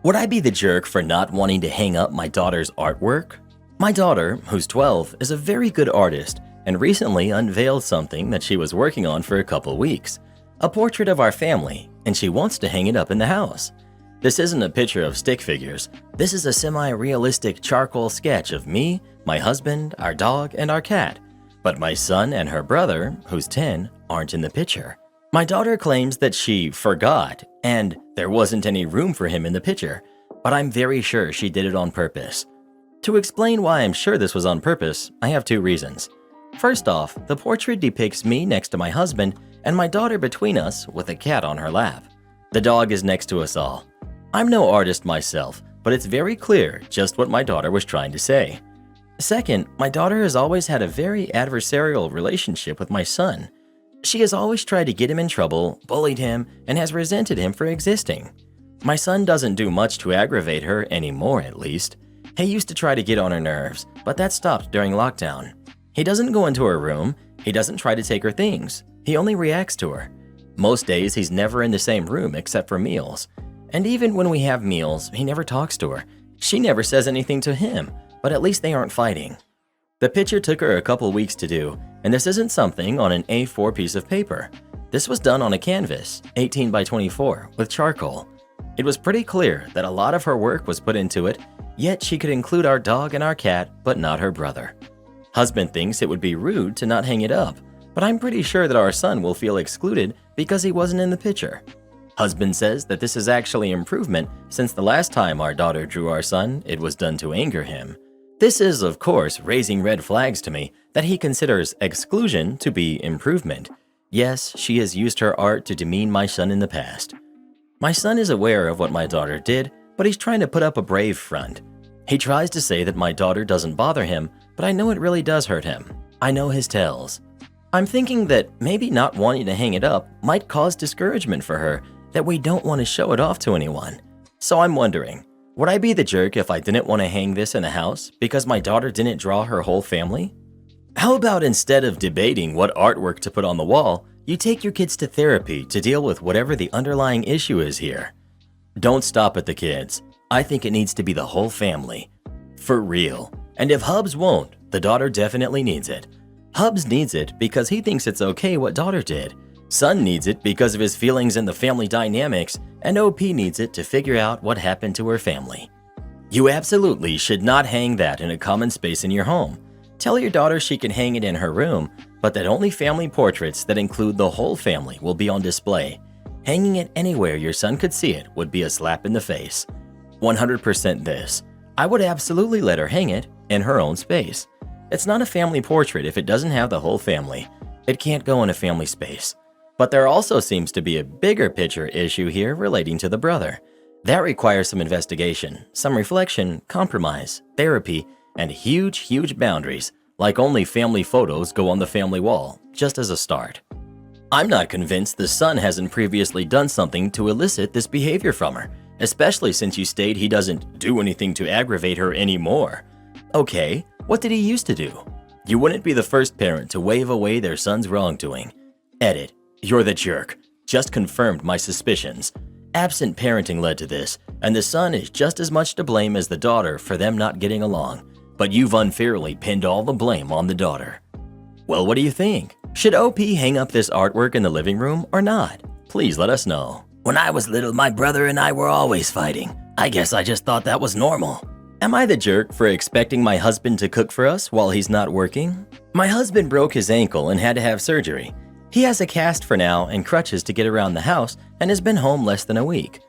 Would I be the jerk for not wanting to hang up my daughter's artwork? My daughter, who's 12, is a very good artist and recently unveiled something that she was working on for a couple weeks. A portrait of our family, and she wants to hang it up in the house. This isn't a picture of stick figures. This is a semi-realistic charcoal sketch of me, my husband, our dog, and our cat. But my son and her brother, who's 10, aren't in the picture. My daughter claims that she forgot and there wasn't any room for him in the picture, but I'm very sure she did it on purpose. To explain why I'm sure this was on purpose, I have two reasons. First off, the portrait depicts me next to my husband and my daughter between us with a cat on her lap. The dog is next to us all. I'm no artist myself, but it's very clear just what my daughter was trying to say. Second, my daughter has always had a very adversarial relationship with my son. She has always tried to get him in trouble, bullied him, and has resented him for existing. My son doesn't do much to aggravate her anymore, at least. He used to try to get on her nerves, but that stopped during lockdown. He doesn't go into her room. He doesn't try to take her things. He only reacts to her. Most days, he's never in the same room except for meals. And even when we have meals, he never talks to her. She never says anything to him, but at least they aren't fighting. The picture took her a couple weeks to do, and this isn't something on an A4 piece of paper. This was done on a canvas, 18 by 24, with charcoal. It was pretty clear that a lot of her work was put into it, yet she could include our dog and our cat, but not her brother. Husband thinks it would be rude to not hang it up, but I'm pretty sure that our son will feel excluded because he wasn't in the picture. Husband says that this is actually improvement since the last time our daughter drew our son, it was done to anger him. This is, of course, raising red flags to me that he considers exclusion to be improvement. Yes, she has used her art to demean my son in the past. My son is aware of what my daughter did, but he's trying to put up a brave front. He tries to say that my daughter doesn't bother him, but I know it really does hurt him. I know his tells. I'm thinking that maybe not wanting to hang it up might cause discouragement for her, that we don't want to show it off to anyone. So I'm wondering, would I be the jerk if I didn't want to hang this in the house because my daughter didn't draw her whole family? How about instead of debating what artwork to put on the wall, you take your kids to therapy to deal with whatever the underlying issue is here? Don't stop at the kids. I think it needs to be the whole family. For real. And if Hubs won't, the daughter definitely needs it. Hubs needs it because he thinks it's okay what daughter did. Son needs it because of his feelings in the family dynamics, and OP needs it to figure out what happened to her family. You absolutely should not hang that in a common space in your home. Tell your daughter she can hang it in her room, but that only family portraits that include the whole family will be on display. Hanging it anywhere your son could see it would be a slap in the face. 100% this. I would absolutely let her hang it in her own space. It's not a family portrait if it doesn't have the whole family. It can't go in a family space. But there also seems to be a bigger picture issue here relating to the brother. That requires some investigation, some reflection, compromise, therapy, and huge boundaries, like only family photos go on the family wall, just as a start. I'm not convinced the son hasn't previously done something to elicit this behavior from her, especially since you state he doesn't do anything to aggravate her anymore. Okay, what did he used to do? You wouldn't be the first parent to wave away their son's wrongdoing. Edit. You're the jerk. Just confirmed my suspicions. Absent parenting led to this, and the son is just as much to blame as the daughter for them not getting along. But you've unfairly pinned all the blame on the daughter. Well, what do you think? Should OP hang up this artwork in the living room or not? Please let us know. When I was little, my brother and I were always fighting. I guess I just thought that was normal. Am I the jerk for expecting my husband to cook for us while he's not working? My husband broke his ankle and had to have surgery. He has a cast for now and crutches to get around the house and has been home less than a week.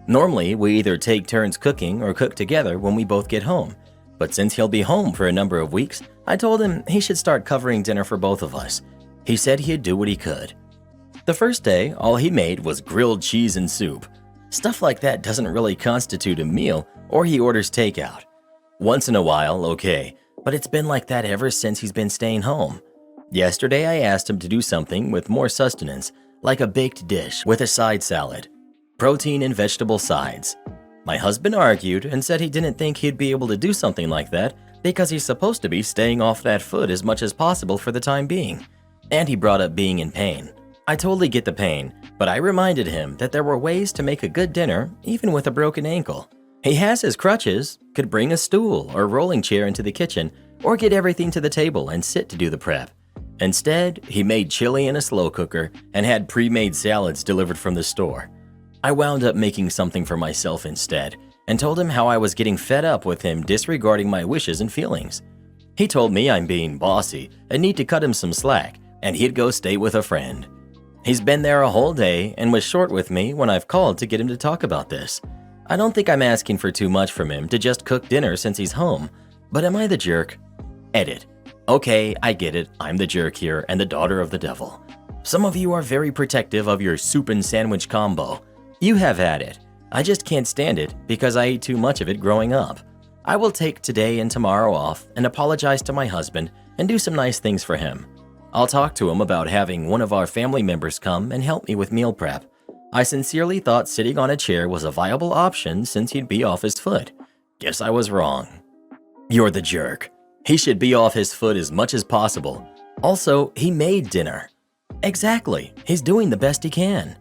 Normally, we either take turns cooking or cook together when we both get home. But since he'll be home for a number of weeks, I told him he should start covering dinner for both of us. He said he'd do what he could. The first day, all he made was grilled cheese and soup. Stuff like that doesn't really constitute a meal, or he orders takeout. Once in a while, okay, but it's been like that ever since he's been staying home. Yesterday, I asked him to do something with more sustenance, like a baked dish with a side salad. Protein and vegetable sides. My husband argued and said he didn't think he'd be able to do something like that because he's supposed to be staying off that food as much as possible for the time being. And he brought up being in pain. I totally get the pain, but I reminded him that there were ways to make a good dinner even with a broken ankle. He has his crutches, could bring a stool or rolling chair into the kitchen, or get everything to the table and sit to do the prep. Instead, he made chili in a slow cooker and had pre-made salads delivered from the store. I wound up making something for myself instead and told him how I was getting fed up with him disregarding my wishes and feelings. He told me I'm being bossy and need to cut him some slack, and he'd go stay with a friend. He's been there a whole day and was short with me when I've called to get him to talk about this. I don't think I'm asking for too much from him to just cook dinner since he's home, but am I the jerk? Edit. Okay, I get it, I'm the jerk here and the daughter of the devil. Some of you are very protective of your soup and sandwich combo. You have had it. I just can't stand it because I ate too much of it growing up. I will take today and tomorrow off and apologize to my husband and do some nice things for him. I'll talk to him about having one of our family members come and help me with meal prep. I sincerely thought sitting on a chair was a viable option since he'd be off his foot. Guess I was wrong. You're the jerk. He should be off his foot as much as possible. Also, he made dinner. Exactly, he's doing the best he can.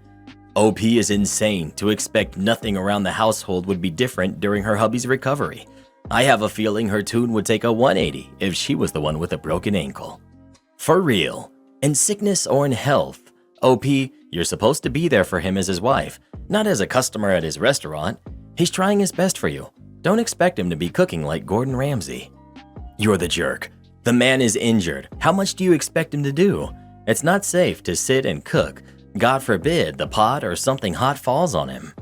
OP is insane to expect nothing around the household would be different during her hubby's recovery. I have a feeling her tune would take a 180 if she was the one with a broken ankle. For real, in sickness or in health, OP, you're supposed to be there for him as his wife, not as a customer at his restaurant. He's trying his best for you. Don't expect him to be cooking like Gordon Ramsay. You're the jerk. The man is injured. How much do you expect him to do? It's not safe to sit and cook. God forbid the pot or something hot falls on him.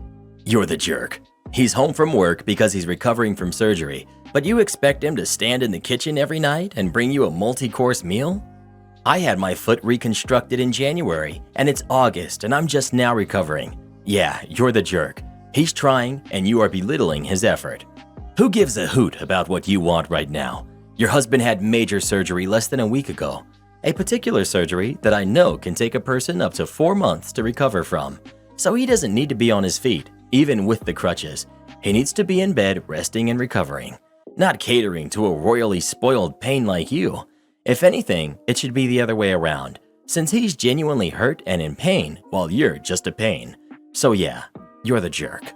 You're the jerk. He's home from work because he's recovering from surgery, but you expect him to stand in the kitchen every night and bring you a multi-course meal? I had my foot reconstructed in January, and it's August, and I'm just now recovering. Yeah, you're the jerk. He's trying, and you are belittling his effort. Who gives a hoot about what you want right now? Your husband had major surgery less than a week ago. A particular surgery that I know can take a person up to 4 months to recover from. So he doesn't need to be on his feet, even with the crutches. He needs to be in bed resting and recovering, not catering to a royally spoiled pain like you. If anything, it should be the other way around, since he's genuinely hurt and in pain while you're just a pain. So yeah, you're the jerk.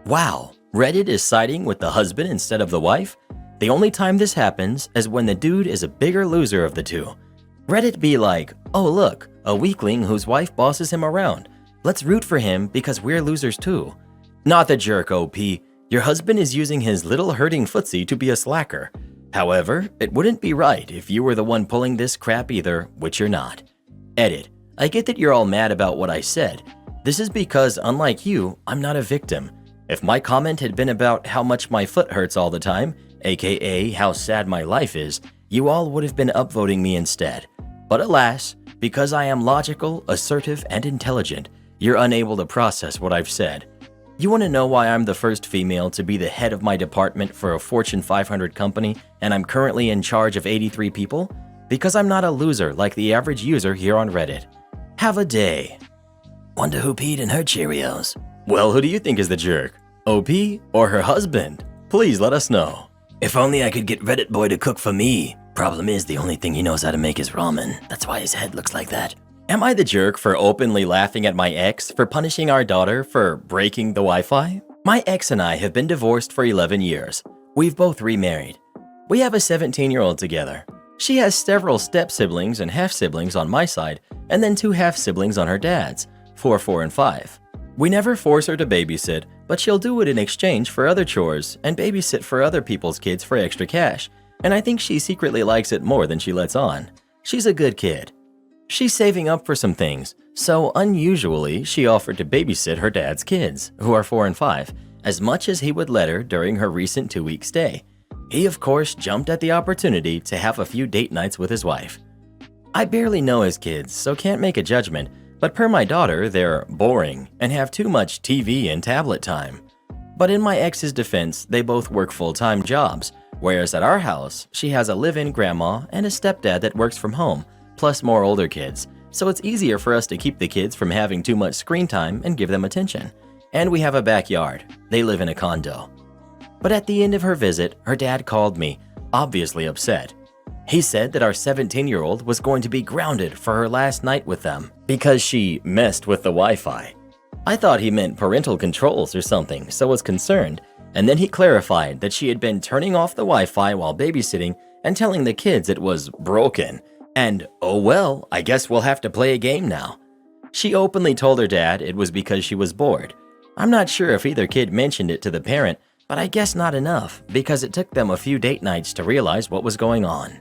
Wow, Reddit is siding with the husband instead of the wife? The only time this happens is when the dude is a bigger loser of the two. Reddit be like, oh look, a weakling whose wife bosses him around. Let's root for him because we're losers too. Not the jerk, OP. Your husband is using his little hurting footsie to be a slacker. However, it wouldn't be right if you were the one pulling this crap either, which you're not. Edit. I get that you're all mad about what I said, This is because, unlike you, I'm not a victim. If my comment had been about how much my foot hurts all the time, aka how sad my life is, you all would have been upvoting me instead. But alas, because I am logical, assertive, and intelligent, you're unable to process what I've said. You want to know why I'm the first female to be the head of my department for a Fortune 500 company and I'm currently in charge of 83 people? Because I'm not a loser like the average user here on Reddit. Have a day. Wonder who peed in her Cheerios? Well, who do you think is the jerk? OP or her husband? Please let us know. If only I could get Reddit boy to cook for me. Problem is, the only thing he knows how to make is ramen. That's why his head looks like that. Am I the jerk for openly laughing at my ex for punishing our daughter for breaking the Wi-Fi? My ex and I have been divorced for 11 years. We've both remarried. We have a 17-year-old together. She has several step-siblings and half-siblings on my side, and then 2 half-siblings on her dad's, 4, 4, and 5. We never force her to babysit, but she'll do it in exchange for other chores and babysit for other people's kids for extra cash, and I think she secretly likes it more than she lets on. She's a good kid. She's saving up for some things, so unusually, she offered to babysit her dad's kids, who are 4 and 5, as much as he would let her during her recent 2-week stay. He, of course, jumped at the opportunity to have a few date nights with his wife. I barely know his kids, so can't make a judgment, but per my daughter, they're boring and have too much TV and tablet time. But in my ex's defense, they both work full-time jobs, whereas at our house, she has a live-in grandma and a stepdad that works from home, plus more older kids, so it's easier for us to keep the kids from having too much screen time and give them attention. And we have a backyard. They live in a condo. But at the end of her visit, her dad called me, obviously upset. He said that our 17-year-old was going to be grounded for her last night with them because she messed with the Wi-Fi. I thought he meant parental controls or something, so was concerned, and then he clarified that she had been turning off the Wi-Fi while babysitting and telling the kids it was broken. And, oh well, I guess we'll have to play a game now. She openly told her dad it was because she was bored. I'm not sure if either kid mentioned it to the parent, but I guess not enough, because it took them a few date nights to realize what was going on.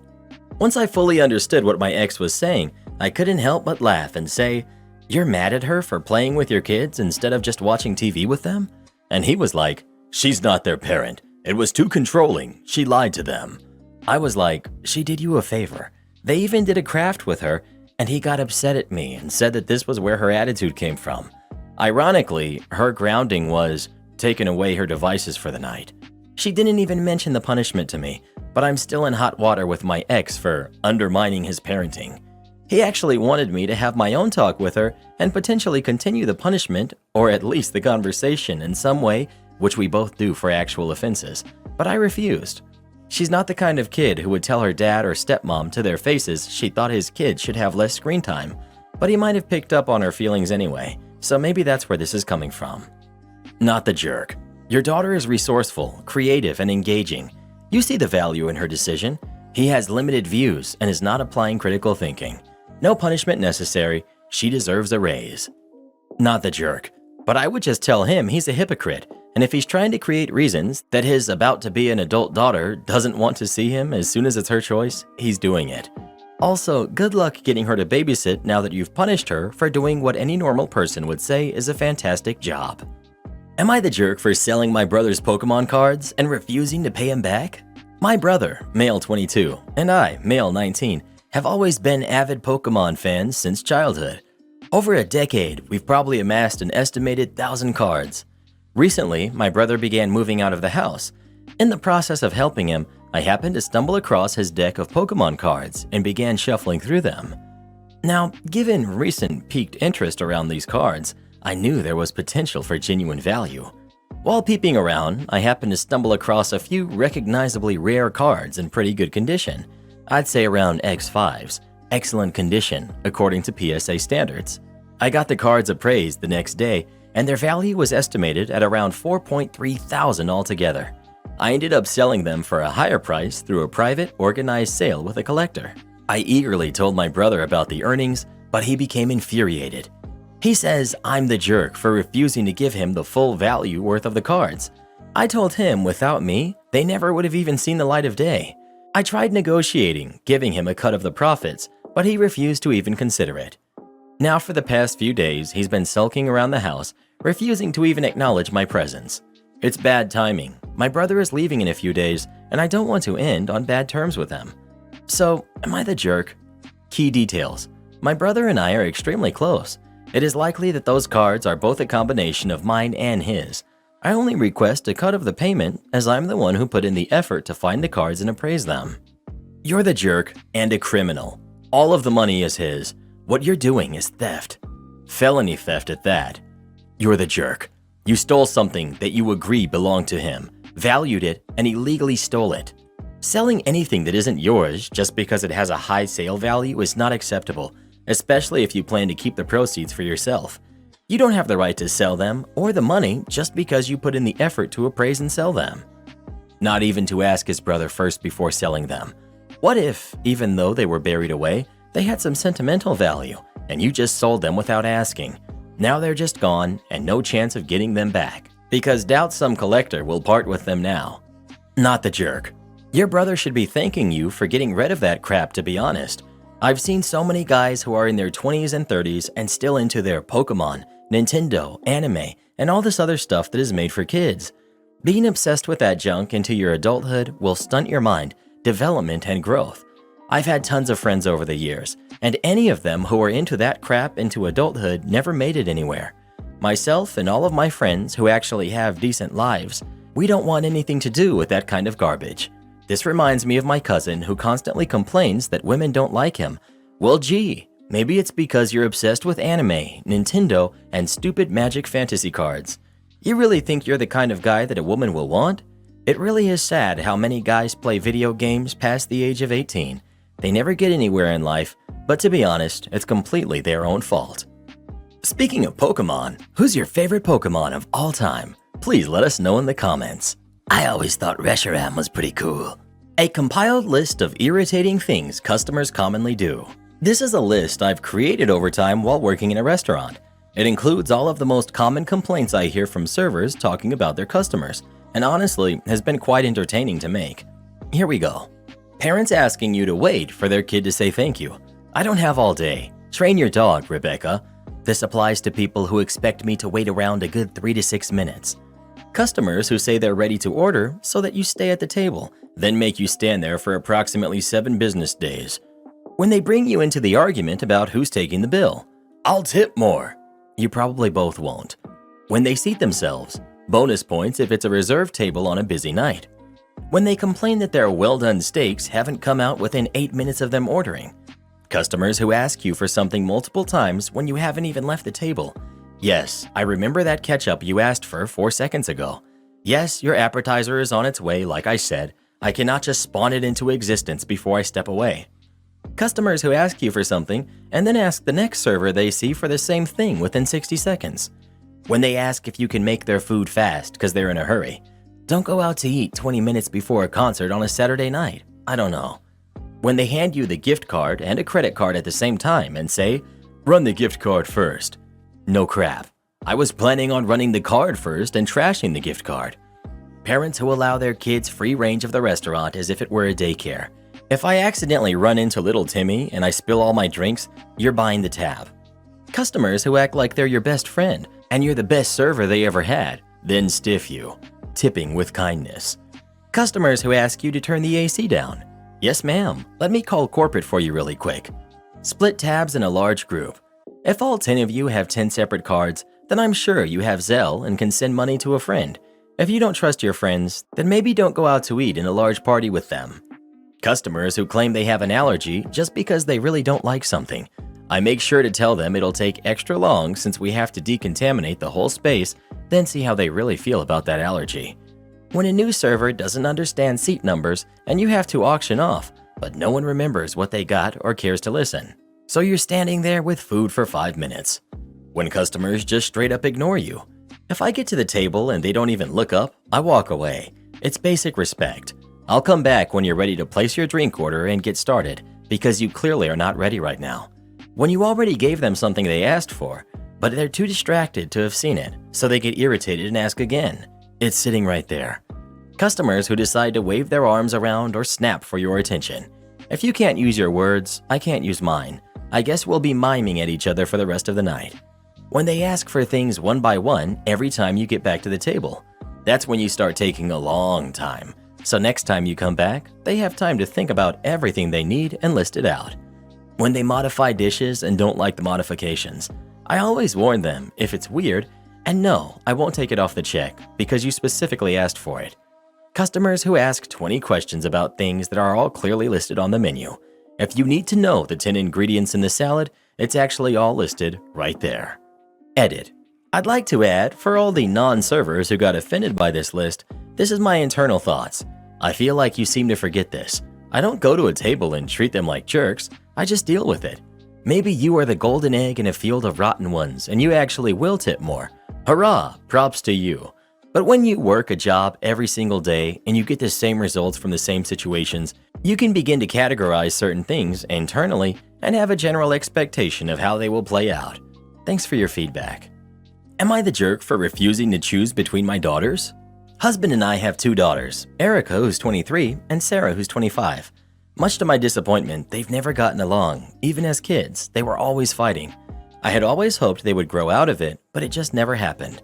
Once I fully understood what my ex was saying, I couldn't help but laugh and say, "You're mad at her for playing with your kids instead of just watching TV with them?" And he was like, "She's not their parent. It was too controlling. She lied to them." I was like, "She did you a favor. They even did a craft with her," and he got upset at me and said that this was where her attitude came from. Ironically, her grounding was taking away her devices for the night. She didn't even mention the punishment to me, but I'm still in hot water with my ex for undermining his parenting. He actually wanted me to have my own talk with her and potentially continue the punishment, or at least the conversation in some way, which we both do for actual offenses, but I refused. She's not the kind of kid who would tell her dad or stepmom to their faces she thought his kid should have less screen time, but he might have picked up on her feelings anyway, so maybe that's where this is coming from. Not the jerk. Your daughter is resourceful, creative, and engaging. You see the value in her decision. He has limited views and is not applying critical thinking. No punishment necessary. She deserves a raise. Not the jerk. But I would just tell him he's a hypocrite, and if he's trying to create reasons that his about-to-be an adult daughter doesn't want to see him as soon as it's her choice, he's doing it. Also, good luck getting her to babysit now that you've punished her for doing what any normal person would say is a fantastic job. Am I the jerk for selling my brother's Pokemon cards and refusing to pay him back? My brother, male 22, and I, male 19, have always been avid Pokemon fans since childhood. Over a decade, we've probably amassed an estimated 1,000 cards. Recently, my brother began moving out of the house. In the process of helping him, I happened to stumble across his deck of Pokemon cards and began shuffling through them. Now, given recent piqued interest around these cards, I knew there was potential for genuine value. While peeping around, I happened to stumble across a few recognizably rare cards in pretty good condition. I'd say around X5s, excellent condition according to PSA standards. I got the cards appraised the next day, and their value was estimated at around 4.3 thousand altogether. I ended up selling them for a higher price through a private, organized sale with a collector. I eagerly told my brother about the earnings, but he became infuriated. He says I'm the jerk for refusing to give him the full value worth of the cards. I told him without me, they never would have even seen the light of day. I tried negotiating, giving him a cut of the profits, but he refused to even consider it. Now for the past few days, he's been sulking around the house, refusing to even acknowledge my presence. It's bad timing. My brother is leaving in a few days, and I don't want to end on bad terms with him. So, am I the jerk? Key details. My brother and I are extremely close. It is likely that those cards are both a combination of mine and his. I only request a cut of the payment, as I'm the one who put in the effort to find the cards and appraise them. You're the jerk and a criminal. All of the money is his. What you're doing is theft. Felony theft at that. You're the jerk. You stole something that you agree belonged to him, valued it, and illegally stole it. Selling anything that isn't yours just because it has a high sale value is not acceptable, especially if you plan to keep the proceeds for yourself. You don't have the right to sell them or the money just because you put in the effort to appraise and sell them. Not even to ask his brother first before selling them. What if, even though they were buried away, they had some sentimental value and you just sold them without asking? Now they're just gone and no chance of getting them back, because doubt some collector will part with them now. Not the jerk. Your brother should be thanking you for getting rid of that crap, to be honest. I've seen so many guys who are in their 20s and 30s and still into their Pokemon, Nintendo, anime, and all this other stuff that is made for kids. Being obsessed with that junk into your adulthood will stunt your mind, development, and growth. I've had tons of friends over the years, and any of them who were into that crap into adulthood never made it anywhere. Myself and all of my friends who actually have decent lives, we don't want anything to do with that kind of garbage. This reminds me of my cousin who constantly complains that women don't like him. Well, gee, maybe it's because you're obsessed with anime, Nintendo, and stupid magic fantasy cards. You really think you're the kind of guy that a woman will want? It really is sad how many guys play video games past the age of 18. They never get anywhere in life, but to be honest, it's completely their own fault. Speaking of Pokemon, who's your favorite Pokemon of all time? Please let us know in the comments. I always thought Reshiram was pretty cool. A compiled list of irritating things customers commonly do. This is a list I've created over time while working in a restaurant. It includes all of the most common complaints I hear from servers talking about their customers, and honestly has been quite entertaining to make. Here we go. Parents asking you to wait for their kid to say thank you. I don't have all day. Train your dog, Rebecca. This applies to people who expect me to wait around a good 3 to 6 minutes. Customers who say they're ready to order so that you stay at the table, then make you stand there for approximately 7 business days. When they bring you into the argument about who's taking the bill, I'll tip more. You probably both won't. When they seat themselves, bonus points if it's a reserved table on a busy night. When they complain that their well-done steaks haven't come out within 8 minutes of them ordering. Customers who ask you for something multiple times when you haven't even left the table. Yes, I remember that ketchup you asked for 4 seconds ago. Yes, your appetizer is on its way, like I said. I cannot just spawn it into existence before I step away. Customers who ask you for something and then ask the next server they see for the same thing within 60 seconds. When they ask if you can make their food fast because they're in a hurry. Don't go out to eat 20 minutes before a concert on a Saturday night. I don't know. When they hand you the gift card and a credit card at the same time and say, run the gift card first. No crap. I was planning on running the card first and trashing the gift card. Parents who allow their kids free range of the restaurant as if it were a daycare. If I accidentally run into little Timmy and I spill all my drinks, you're buying the tab. Customers who act like they're your best friend and you're the best server they ever had, then stiff you. Tipping with kindness. Customers who ask you to turn the AC down. Yes, ma'am. Let me call corporate for you really quick. Split tabs in a large group. If all 10 of you have 10 separate cards, then I'm sure you have Zelle and can send money to a friend. If you don't trust your friends, then maybe don't go out to eat in a large party with them. Customers who claim they have an allergy just because they really don't like something. I make sure to tell them it'll take extra long since we have to decontaminate the whole space, then see how they really feel about that allergy. When a new server doesn't understand seat numbers and you have to auction off, but no one remembers what they got or cares to listen. So you're standing there with food for 5 minutes. When customers just straight up ignore you. If I get to the table and they don't even look up, I walk away. It's basic respect. I'll come back when you're ready to place your drink order and get started, because you clearly are not ready right now. When you already gave them something they asked for, but they're too distracted to have seen it, so they get irritated and ask again. It's sitting right there. Customers who decide to wave their arms around or snap for your attention. If you can't use your words, I can't use mine. I guess we'll be miming at each other for the rest of the night. When they ask for things one by one every time you get back to the table, that's when you start taking a long time. So next time you come back, they have time to think about everything they need and list it out. When they modify dishes and don't like the modifications, I always warn them if it's weird, and no, I won't take it off the check because you specifically asked for it. Customers who ask 20 questions about things that are all clearly listed on the menu. If you need to know the 10 ingredients in the salad, it's actually all listed right there. Edit. I'd like to add, for all the non-servers who got offended by this list, this is my internal thoughts. I feel like you seem to forget this. I don't go to a table and treat them like jerks, I just deal with it. Maybe you are the golden egg in a field of rotten ones and you actually will tip more. Hurrah, props to you. But when you work a job every single day and you get the same results from the same situations, you can begin to categorize certain things internally and have a general expectation of how they will play out. Thanks for your feedback. Am I the jerk for refusing to choose between my daughters? Husband and I have 2 daughters, Erica, who's 23, and Sarah, who's 25. Much to my disappointment, they've never gotten along. Even as kids, they were always fighting. I had always hoped they would grow out of it, but it just never happened.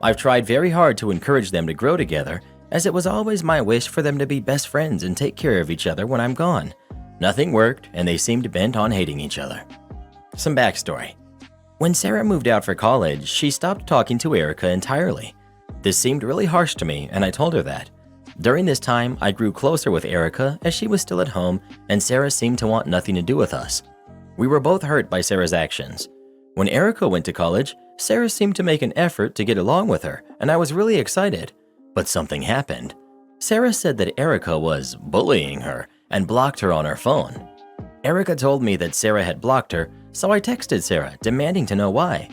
I've tried very hard to encourage them to grow together, as it was always my wish for them to be best friends and take care of each other when I'm gone. Nothing worked, and they seemed bent on hating each other. Some backstory. When Sarah moved out for college, she stopped talking to Erica entirely. This seemed really harsh to me, and I told her that. During this time, I grew closer with Erica as she was still at home, and Sarah seemed to want nothing to do with us. We were both hurt by Sarah's actions. When Erica went to college, Sarah seemed to make an effort to get along with her, and I was really excited. But something happened. Sarah said that Erica was bullying her and blocked her on her phone. Erica told me that Sarah had blocked her, so I texted Sarah demanding to know why.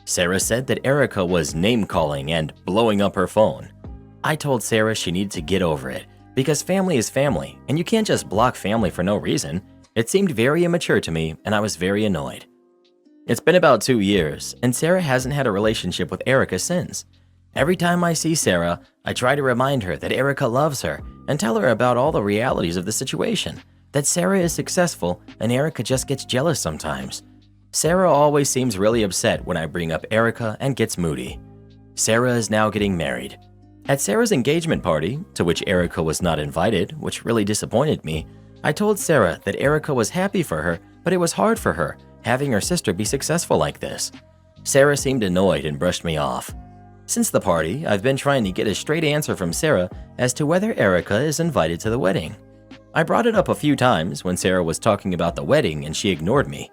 Sarah said that Erica was name-calling and blowing up her phone. I told Sarah she needed to get over it because family is family and you can't just block family for no reason. It seemed very immature to me and I was very annoyed. It's been about 2 years and Sarah hasn't had a relationship with Erica since. Every time I see Sarah, I try to remind her that Erica loves her and tell her about all the realities of the situation, that Sarah is successful and Erica just gets jealous sometimes. Sarah always seems really upset when I bring up Erica and gets moody. Sarah is now getting married. At Sarah's engagement party, to which Erica was not invited, which really disappointed me, I told Sarah that Erica was happy for her, but it was hard for her, having her sister be successful like this. Sarah seemed annoyed and brushed me off. Since the party, I've been trying to get a straight answer from Sarah as to whether Erica is invited to the wedding. I brought it up a few times when Sarah was talking about the wedding and she ignored me.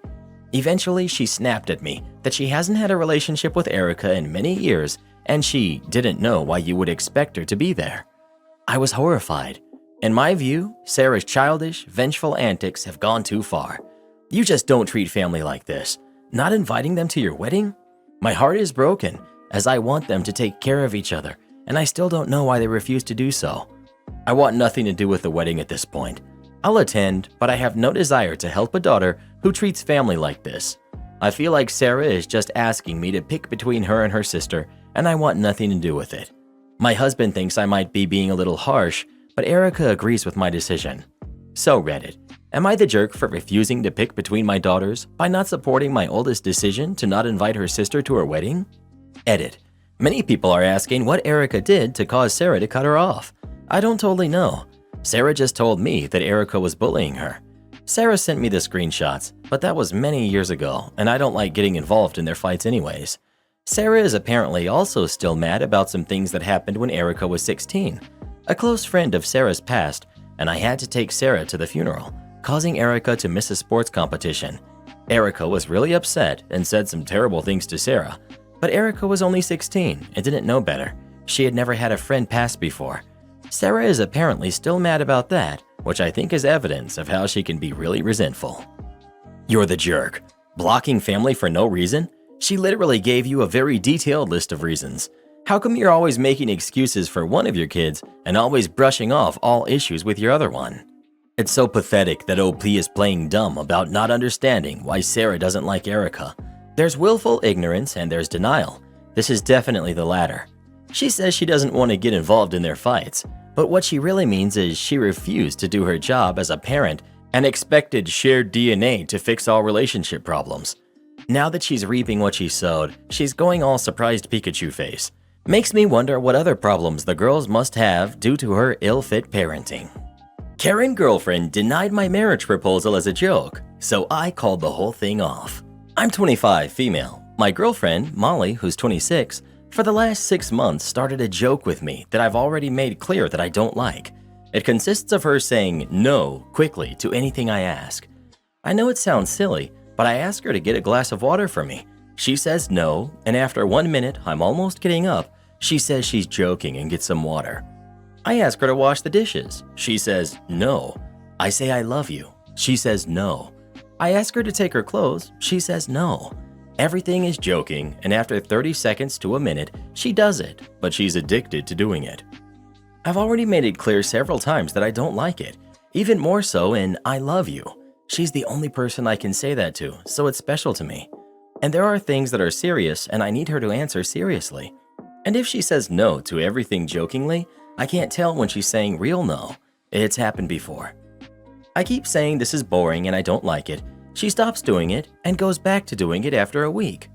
Eventually, she snapped at me that she hasn't had a relationship with Erica in many years and she didn't know why you would expect her to be there. I was horrified. In my view, Sarah's childish, vengeful antics have gone too far. You just don't treat family like this. Not inviting them to your wedding? My heart is broken as I want them to take care of each other and I still don't know why they refuse to do so. I want nothing to do with the wedding at this point. I'll attend, but I have no desire to help a daughter who treats family like this. I feel like Sarah is just asking me to pick between her and her sister, and I want nothing to do with it. My husband thinks I might be being a little harsh, but Erica agrees with my decision. So Reddit, am I the jerk for refusing to pick between my daughters by not supporting my oldest decision to not invite her sister to her wedding? Edit, many people are asking what Erica did to cause Sarah to cut her off. I don't totally know. Sarah just told me that Erica was bullying her. Sarah sent me the screenshots, but that was many years ago, and I don't like getting involved in their fights anyways. Sarah is apparently also still mad about some things that happened when Erica was 16. A close friend of Sarah's passed, and I had to take Sarah to the funeral, causing Erica to miss a sports competition. Erica was really upset and said some terrible things to Sarah, but Erica was only 16 and didn't know better. She had never had a friend pass before. Sarah is apparently still mad about that, which I think is evidence of how she can be really resentful. You're the jerk. Blocking family for no reason? She literally gave you a very detailed list of reasons. How come you're always making excuses for one of your kids and always brushing off all issues with your other one? It's so pathetic that OP is playing dumb about not understanding why Sarah doesn't like Erica. There's willful ignorance and there's denial. This is definitely the latter. She says she doesn't want to get involved in their fights, but what she really means is she refused to do her job as a parent and expected shared DNA to fix all relationship problems. Now that she's reaping what she sowed, she's going all surprised Pikachu face. Makes me wonder what other problems the girls must have due to her ill-fit parenting. Karen girlfriend denied my marriage proposal as a joke, so I called the whole thing off. I'm 25, female. My girlfriend, Molly, who's 26, for the last 6 months started a joke with me that I've already made clear that I don't like. It consists of her saying no quickly to anything I ask. I know it sounds silly, but I ask her to get a glass of water for me. She says no, and after 1 minute, I'm almost getting up, she says she's joking and gets some water. I ask her to wash the dishes. She says no. I say I love you. She says no. I ask her to take her clothes. She says no. Everything is joking, and after 30 seconds to a minute, she does it, but she's addicted to doing it. I've already made it clear several times that I don't like it, even more so in I love you. She's the only person I can say that to, so it's special to me. And there are things that are serious, and I need her to answer seriously. And if she says no to everything jokingly, I can't tell when she's saying real no. It's happened before. I keep saying this is boring and I don't like it. She stops doing it and goes back to doing it after a week.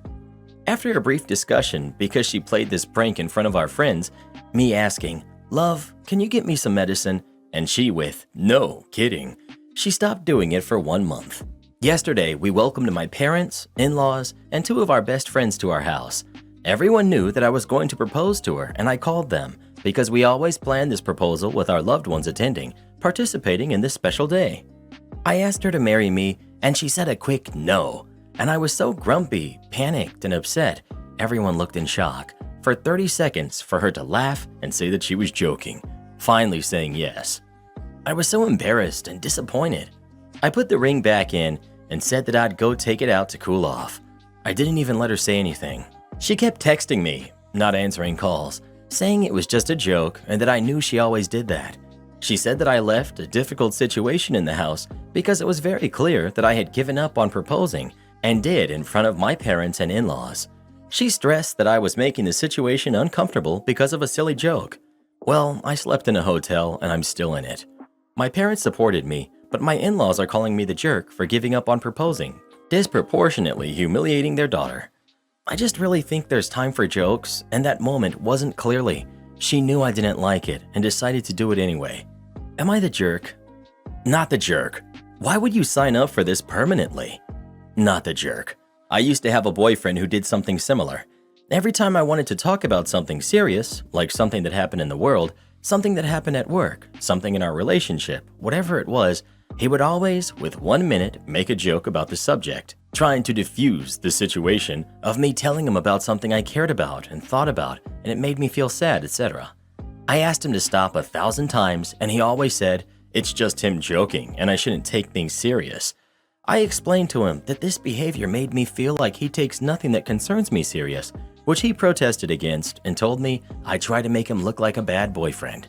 After a brief discussion, because she played this prank in front of our friends, me asking, "Love, can you get me some medicine?" and she with, "No, kidding." She stopped doing it for 1 month. Yesterday, we welcomed my parents, in-laws, and 2 of our best friends to our house. Everyone knew that I was going to propose to her, and I called them because we always planned this proposal with our loved ones attending, participating in this special day. I asked her to marry me, and she said a quick no, and I was so grumpy, panicked, and upset, everyone looked in shock. For 30 seconds for her to laugh and say that she was joking, finally saying yes. I was so embarrassed and disappointed. I put the ring back in and said that I'd go take it out to cool off. I didn't even let her say anything. She kept texting me, not answering calls, saying it was just a joke and that I knew she always did that. She said that I left a difficult situation in the house because it was very clear that I had given up on proposing and did in front of my parents and in-laws. She stressed that I was making the situation uncomfortable because of a silly joke. Well, I slept in a hotel and I'm still in it. My parents supported me, but my in-laws are calling me the jerk for giving up on proposing, disproportionately humiliating their daughter. I just really think there's time for jokes, and that moment wasn't clearly. She knew I didn't like it and decided to do it anyway. Am I the jerk? Not the jerk. Why would you sign up for this permanently? Not the jerk. I used to have a boyfriend who did something similar. Every time I wanted to talk about something serious, like something that happened in the world, something that happened at work, something in our relationship, whatever it was, he would always, with 1 minute, make a joke about the subject, trying to diffuse the situation of me telling him about something I cared about and thought about, and it made me feel sad, etc. I asked him to stop 1,000 times, and he always said, it's just him joking, and I shouldn't take things serious. I explained to him that this behavior made me feel like he takes nothing that concerns me serious, which he protested against and told me I try to make him look like a bad boyfriend.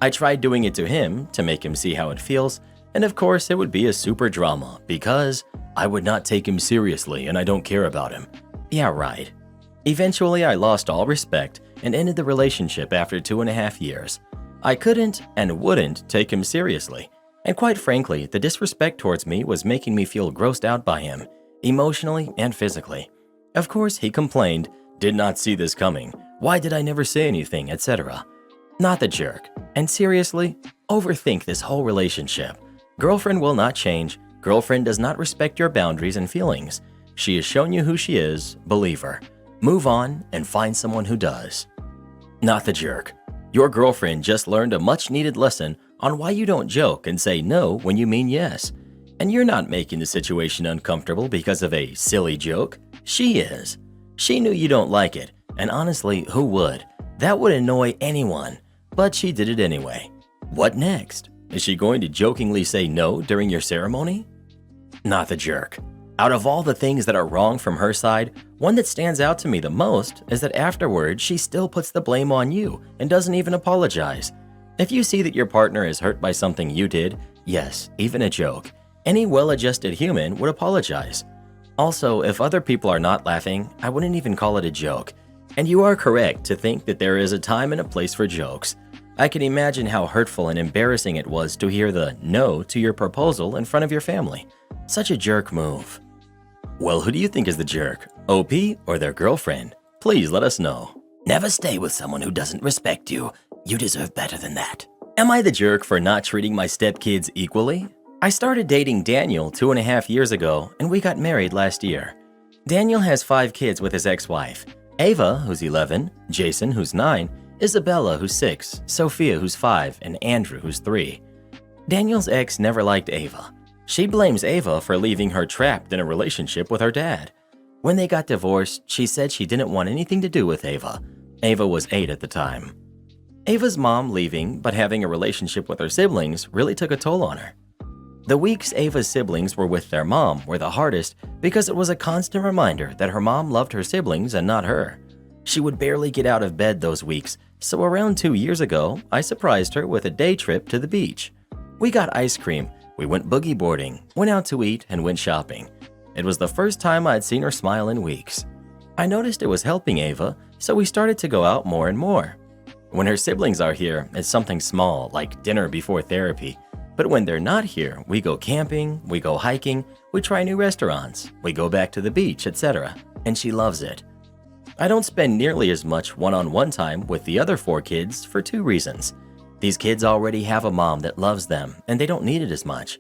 I tried doing it to him to make him see how it feels, and of course it would be a super drama because I would not take him seriously and I don't care about him. Yeah, right. Eventually I lost all respect and ended the relationship after 2.5 years. I couldn't and wouldn't take him seriously. And quite frankly, the disrespect towards me was making me feel grossed out by him, emotionally and physically. Of course, he complained, did not see this coming, why did I never say anything, etc. Not the jerk. And seriously, overthink this whole relationship. Girlfriend will not change. Girlfriend does not respect your boundaries and feelings. She has shown you who she is, believe her. Move on and find someone who does. Not the jerk. Your girlfriend just learned a much needed lesson on why you don't joke and say no when you mean yes. And you're not making the situation uncomfortable because of a silly joke. She is. She knew you don't like it, and honestly, who would? That would annoy anyone, but she did it anyway. What next? Is she going to jokingly say no during your ceremony? Not the jerk. Out of all the things that are wrong from her side, one that stands out to me the most is that afterward she still puts the blame on you and doesn't even apologize. If you see that your partner is hurt by something you did, yes, even a joke, any well-adjusted human would apologize. Also, if other people are not laughing, I wouldn't even call it a joke. And you are correct to think that there is a time and a place for jokes. I can imagine how hurtful and embarrassing it was to hear the no to your proposal in front of your family. Such a jerk move. Well, who do you think is the jerk? OP or their girlfriend? Please let us know. Never stay with someone who doesn't respect you. You deserve better than that. Am I the jerk for not treating my stepkids equally? I started dating Daniel 2.5 years ago, and we got married last year. Daniel has 5 kids with his ex-wife. Ava, who's 11, Jason, who's 9, Isabella, who's 6, Sophia, who's 5, and Andrew, who's 3. Daniel's ex never liked Ava. She blames Ava for leaving her trapped in a relationship with her dad. When they got divorced, she said she didn't want anything to do with Ava. Ava was 8 at the time. Ava's mom leaving but having a relationship with her siblings really took a toll on her. The weeks Ava's siblings were with their mom were the hardest because it was a constant reminder that her mom loved her siblings and not her. She would barely get out of bed those weeks, so around 2 years ago, I surprised her with a day trip to the beach. We got ice cream, we went boogie boarding, went out to eat, and went shopping. It was the first time I'd seen her smile in weeks. I noticed it was helping Ava, so we started to go out more and more. When her siblings are here, it's something small, like dinner before therapy. But when they're not here, we go camping, we go hiking, we try new restaurants, we go back to the beach, etc. And she loves it. I don't spend nearly as much one-on-one time with the other 4 kids for 2 reasons. These kids already have a mom that loves them, and they don't need it as much.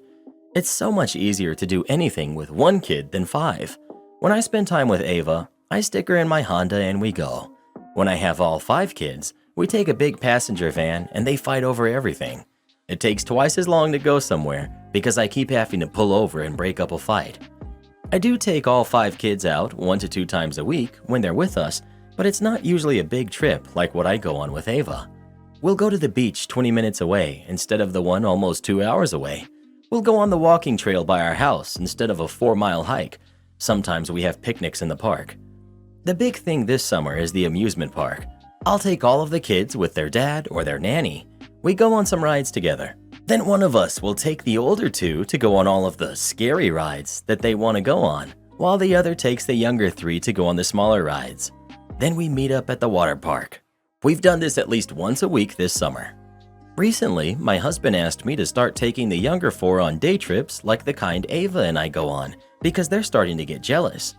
It's so much easier to do anything with 1 kid than 5. When I spend time with Ava, I stick her in my Honda and we go. When I have all 5 kids, we take a big passenger van and they fight over everything. It takes twice as long to go somewhere because I keep having to pull over and break up a fight. I do take all 5 kids out 1 to 2 times a week when they're with us, but it's not usually a big trip like what I go on with Ava. We'll go to the beach 20 minutes away instead of the one almost 2 hours away. We'll go on the walking trail by our house instead of a 4-mile hike. Sometimes we have picnics in the park. The big thing this summer is the amusement park. I'll take all of the kids with their dad or their nanny. We go on some rides together. Then one of us will take the older 2 to go on all of the scary rides that they want to go on, while the other takes the younger 3 to go on the smaller rides. Then we meet up at the water park. We've done this at least once a week this summer. Recently, my husband asked me to start taking the younger 4 on day trips like the kind Ava and I go on, because they're starting to get jealous.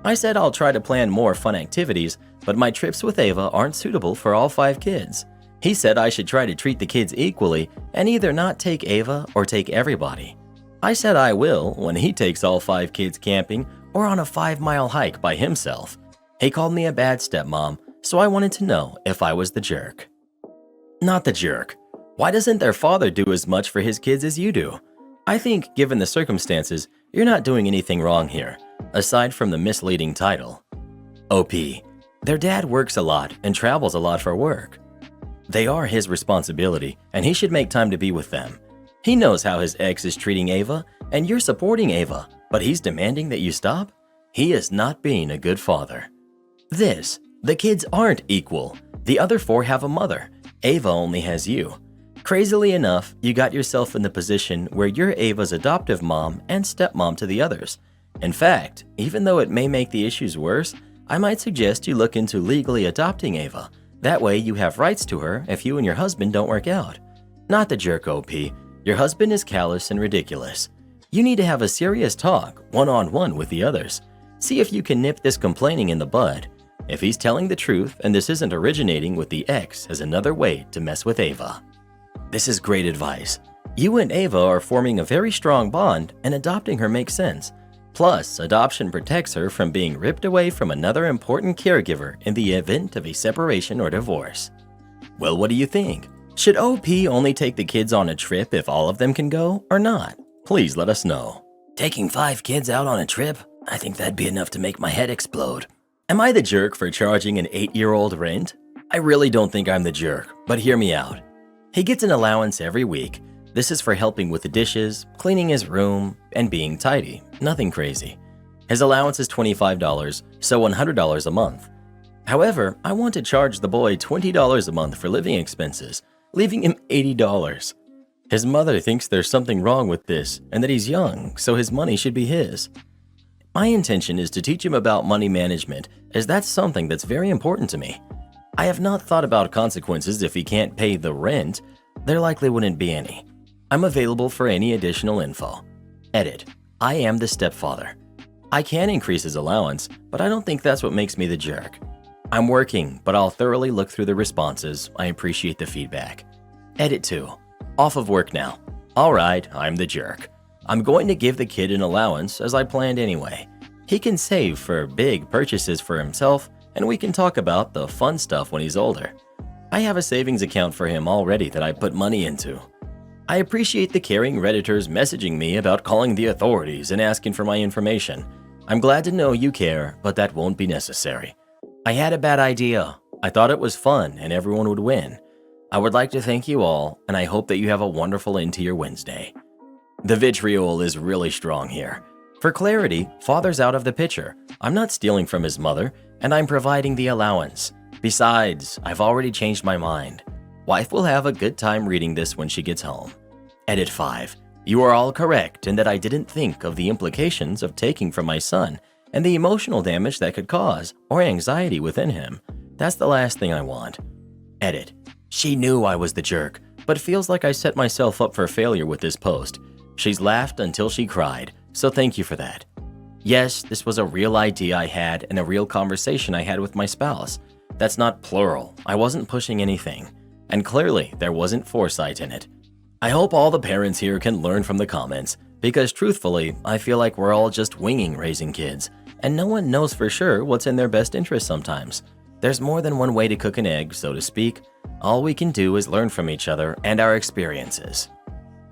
I said I'll try to plan more fun activities, but my trips with Ava aren't suitable for all 5 kids. He said I should try to treat the kids equally and either not take Ava or take everybody. I said I will when he takes all 5 kids camping or on a 5-mile hike by himself. He called me a bad stepmom, so I wanted to know if I was the jerk. Not the jerk. Why doesn't their father do as much for his kids as you do? I think, given the circumstances, you're not doing anything wrong here, aside from the misleading title. OP. Their dad works a lot and travels a lot for work. They are his responsibility, and he should make time to be with them. He knows how his ex is treating Ava, and you're supporting Ava, but he's demanding that you stop? He is not being a good father. The kids aren't equal. The other 4 have a mother. Ava only has you. Crazily enough, you got yourself in the position where you're Ava's adoptive mom and stepmom to the others. In fact, even though it may make the issues worse, I might suggest you look into legally adopting Ava. That way you have rights to her if you and your husband don't work out. Not the jerk, OP. Your husband is callous and ridiculous. You need to have a serious talk, one-on-one with the others. See if you can nip this complaining in the bud. If he's telling the truth and this isn't originating with the ex as another way to mess with Ava. This is great advice. You and Ava are forming a very strong bond and adopting her makes sense. Plus, adoption protects her from being ripped away from another important caregiver in the event of a separation or divorce. Well, what do you think? Should OP only take the kids on a trip if all of them can go or not? Please let us know. Taking 5 kids out on a trip? I think that'd be enough to make my head explode. Am I the jerk for charging an 8-year-old rent? I really don't think I'm the jerk, but hear me out. He gets an allowance every week. This is for helping with the dishes, cleaning his room, and being tidy. Nothing crazy. His allowance is $25, so $100 a month. However, I want to charge the boy $20 a month for living expenses, leaving him $80. His mother thinks there's something wrong with this and that he's young, so his money should be his. My intention is to teach him about money management, as that's something that's very important to me. I have not thought about consequences if he can't pay the rent. There likely wouldn't be any. I'm available for any additional info. Edit. I am the stepfather. I can increase his allowance, but I don't think that's what makes me the jerk. I'm working, but I'll thoroughly look through the responses. I appreciate the feedback. Edit 2. Off of work now. Alright, I'm the jerk. I'm going to give the kid an allowance as I planned anyway. He can save for big purchases for himself, and we can talk about the fun stuff when he's older. I have a savings account for him already that I put money into. I appreciate the caring Redditors messaging me about calling the authorities and asking for my information. I'm glad to know you care, but that won't be necessary. I had a bad idea. I thought it was fun and everyone would win. I would like to thank you all, and I hope that you have a wonderful end to your Wednesday. The vitriol is really strong here. For clarity, father's out of the picture. I'm not stealing from his mother, and I'm providing the allowance. Besides, I've already changed my mind. Wife will have a good time reading this when she gets home. Edit 5. You are all correct in that I didn't think of the implications of taking from my son and the emotional damage that could cause or anxiety within him. That's the last thing I want. Edit. She knew I was the jerk, but feels like I set myself up for failure with this post. She's laughed until she cried, so thank you for that. Yes, this was a real idea I had and a real conversation I had with my spouse. That's not plural. I wasn't pushing anything. And clearly, there wasn't foresight in it. I hope all the parents here can learn from the comments, because truthfully, I feel like we're all just winging raising kids, and no one knows for sure what's in their best interest sometimes. There's more than one way to cook an egg, so to speak. All we can do is learn from each other and our experiences.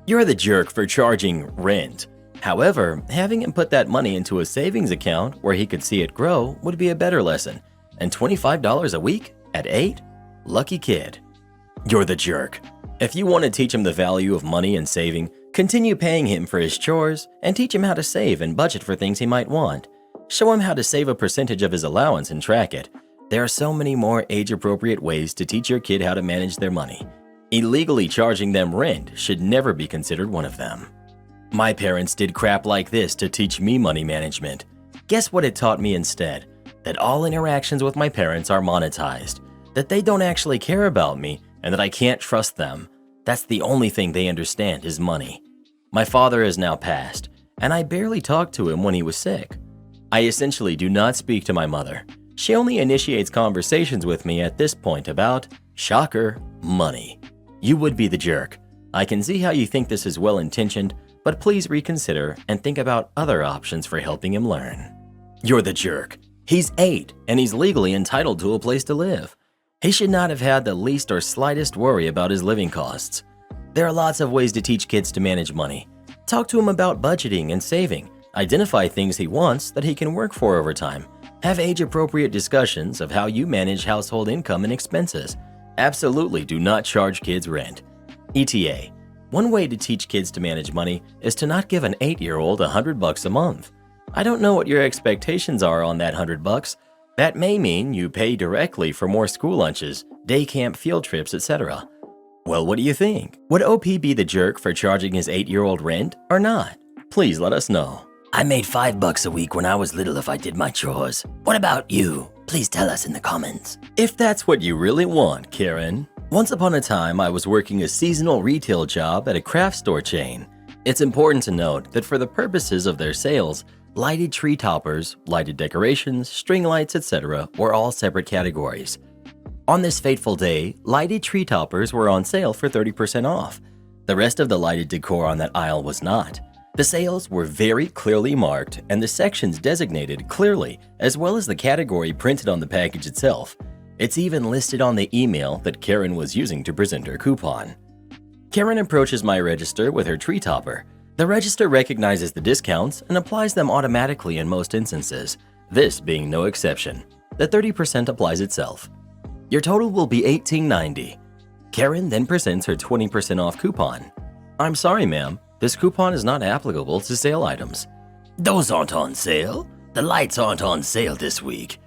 You're the jerk for charging rent. However, having him put that money into a savings account where he could see it grow would be a better lesson. And $25 a week at 8? Lucky kid. You're the jerk. If you want to teach him the value of money and saving, continue paying him for his chores and teach him how to save and budget for things he might want. Show him how to save a percentage of his allowance and track it. There are so many more age-appropriate ways to teach your kid how to manage their money. Illegally charging them rent should never be considered one of them. My parents did crap like this to teach me money management. Guess what it taught me instead? That all interactions with my parents are monetized, that they don't actually care about me, and that I can't trust them. That's the only thing they understand is money. My father is now passed, and I barely talked to him when he was sick. I essentially do not speak to my mother. She only initiates conversations with me at this point about, shocker, money. You would be the jerk. I can see how you think this is well-intentioned, but please reconsider and think about other options for helping him learn. You're the jerk. He's 8, and he's legally entitled to a place to live. He should not have had the least or slightest worry about his living costs. There are lots of ways to teach kids to manage money. Talk to him about budgeting and saving. Identify things he wants that he can work for over time. Have age-appropriate discussions of how you manage household income and expenses. Absolutely do not charge kids rent. ETA. One way to teach kids to manage money is to not give an 8-year-old $100 a month. I don't know what your expectations are on that $100. That may mean you pay directly for more school lunches, day camp field trips, etc. Well, what do you think? Would OP be the jerk for charging his 8-year-old rent or not? Please let us know. I made $5 a week when I was little if I did my chores. What about you? Please tell us in the comments. If that's what you really want, Karen. Once upon a time, I was working a seasonal retail job at a craft store chain. It's important to note that for the purposes of their sales, lighted tree toppers, lighted decorations, string lights, etc. were all separate categories. On this fateful day, lighted tree toppers were on sale for 30% off. The rest of the lighted decor on that aisle was not. The sales were very clearly marked and the sections designated clearly, as well as the category printed on the package itself. It's even listed on the email that Karen was using to present her coupon. Karen approaches my register with her tree topper. The register recognizes the discounts and applies them automatically in most instances, this being no exception. The 30% applies itself. Your total will be $18.90. Karen then presents her 20% off coupon. I'm sorry, ma'am, this coupon is not applicable to sale items. Those aren't on sale. The lights aren't on sale this week.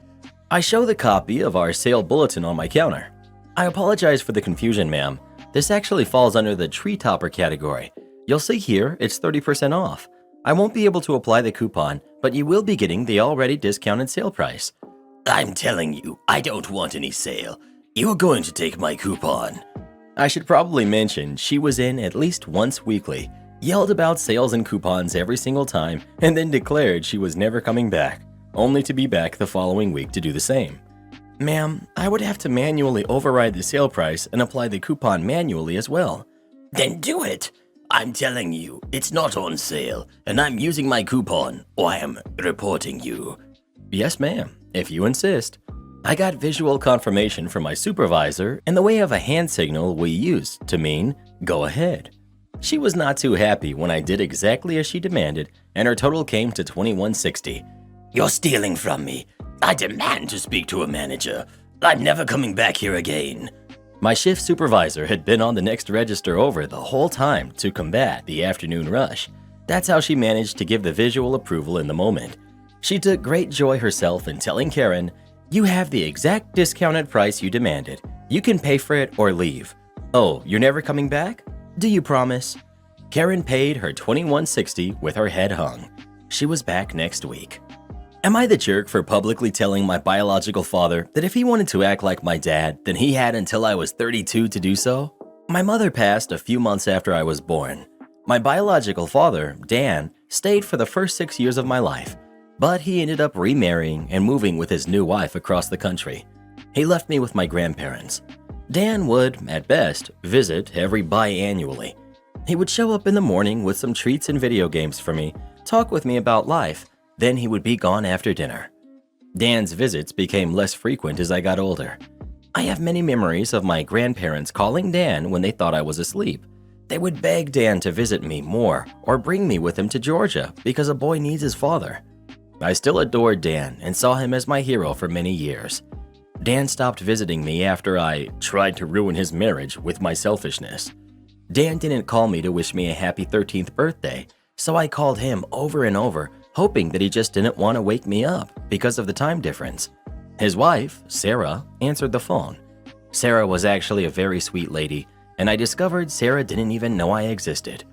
I show the copy of our sale bulletin on my counter. I apologize for the confusion, ma'am. This actually falls under the tree topper category. You'll see here it's 30% off. I won't be able to apply the coupon, but you will be getting the already discounted sale price. I'm telling you, I don't want any sale. You're going to take my coupon. I should probably mention she was in at least once weekly, yelled about sales and coupons every single time, and then declared she was never coming back, only to be back the following week to do the same. Ma'am, I would have to manually override the sale price and apply the coupon manually as well. Then do it. I'm telling you, it's not on sale, and I'm using my coupon, or I am reporting you. Yes, ma'am, if you insist. I got visual confirmation from my supervisor in the way of a hand signal we used to mean, go ahead. She was not too happy when I did exactly as she demanded, and her total came to $21.60. You're stealing from me. I demand to speak to a manager. I'm never coming back here again. My shift supervisor had been on the next register over the whole time to combat the afternoon rush. That's how she managed to give the visual approval in the moment. She took great joy herself in telling Karen, "You have the exact discounted price you demanded. You can pay for it or leave." "Oh, you're never coming back? Do you promise?" Karen paid her $21.60 with her head hung. She was back next week. Am I the jerk for publicly telling my biological father that if he wanted to act like my dad, then he had until I was 32 to do so? My mother passed a few months after I was born. My biological father, Dan, stayed for the first 6 years of my life, but he ended up remarrying and moving with his new wife across the country. He left me with my grandparents. Dan would, at best, visit every biannually. He would show up in the morning with some treats and video games for me, talk with me about life, then he would be gone after dinner. Dan's visits became less frequent as I got older. I have many memories of my grandparents calling Dan when they thought I was asleep. They would beg Dan to visit me more or bring me with him to Georgia because a boy needs his father. I still adored Dan and saw him as my hero for many years. Dan stopped visiting me after I tried to ruin his marriage with my selfishness. Dan didn't call me to wish me a happy 13th birthday, so I called him over and over, hoping that he just didn't want to wake me up because of the time difference. His wife, Sarah, answered the phone. Sarah was actually a very sweet lady, and I discovered Sarah didn't even know I existed.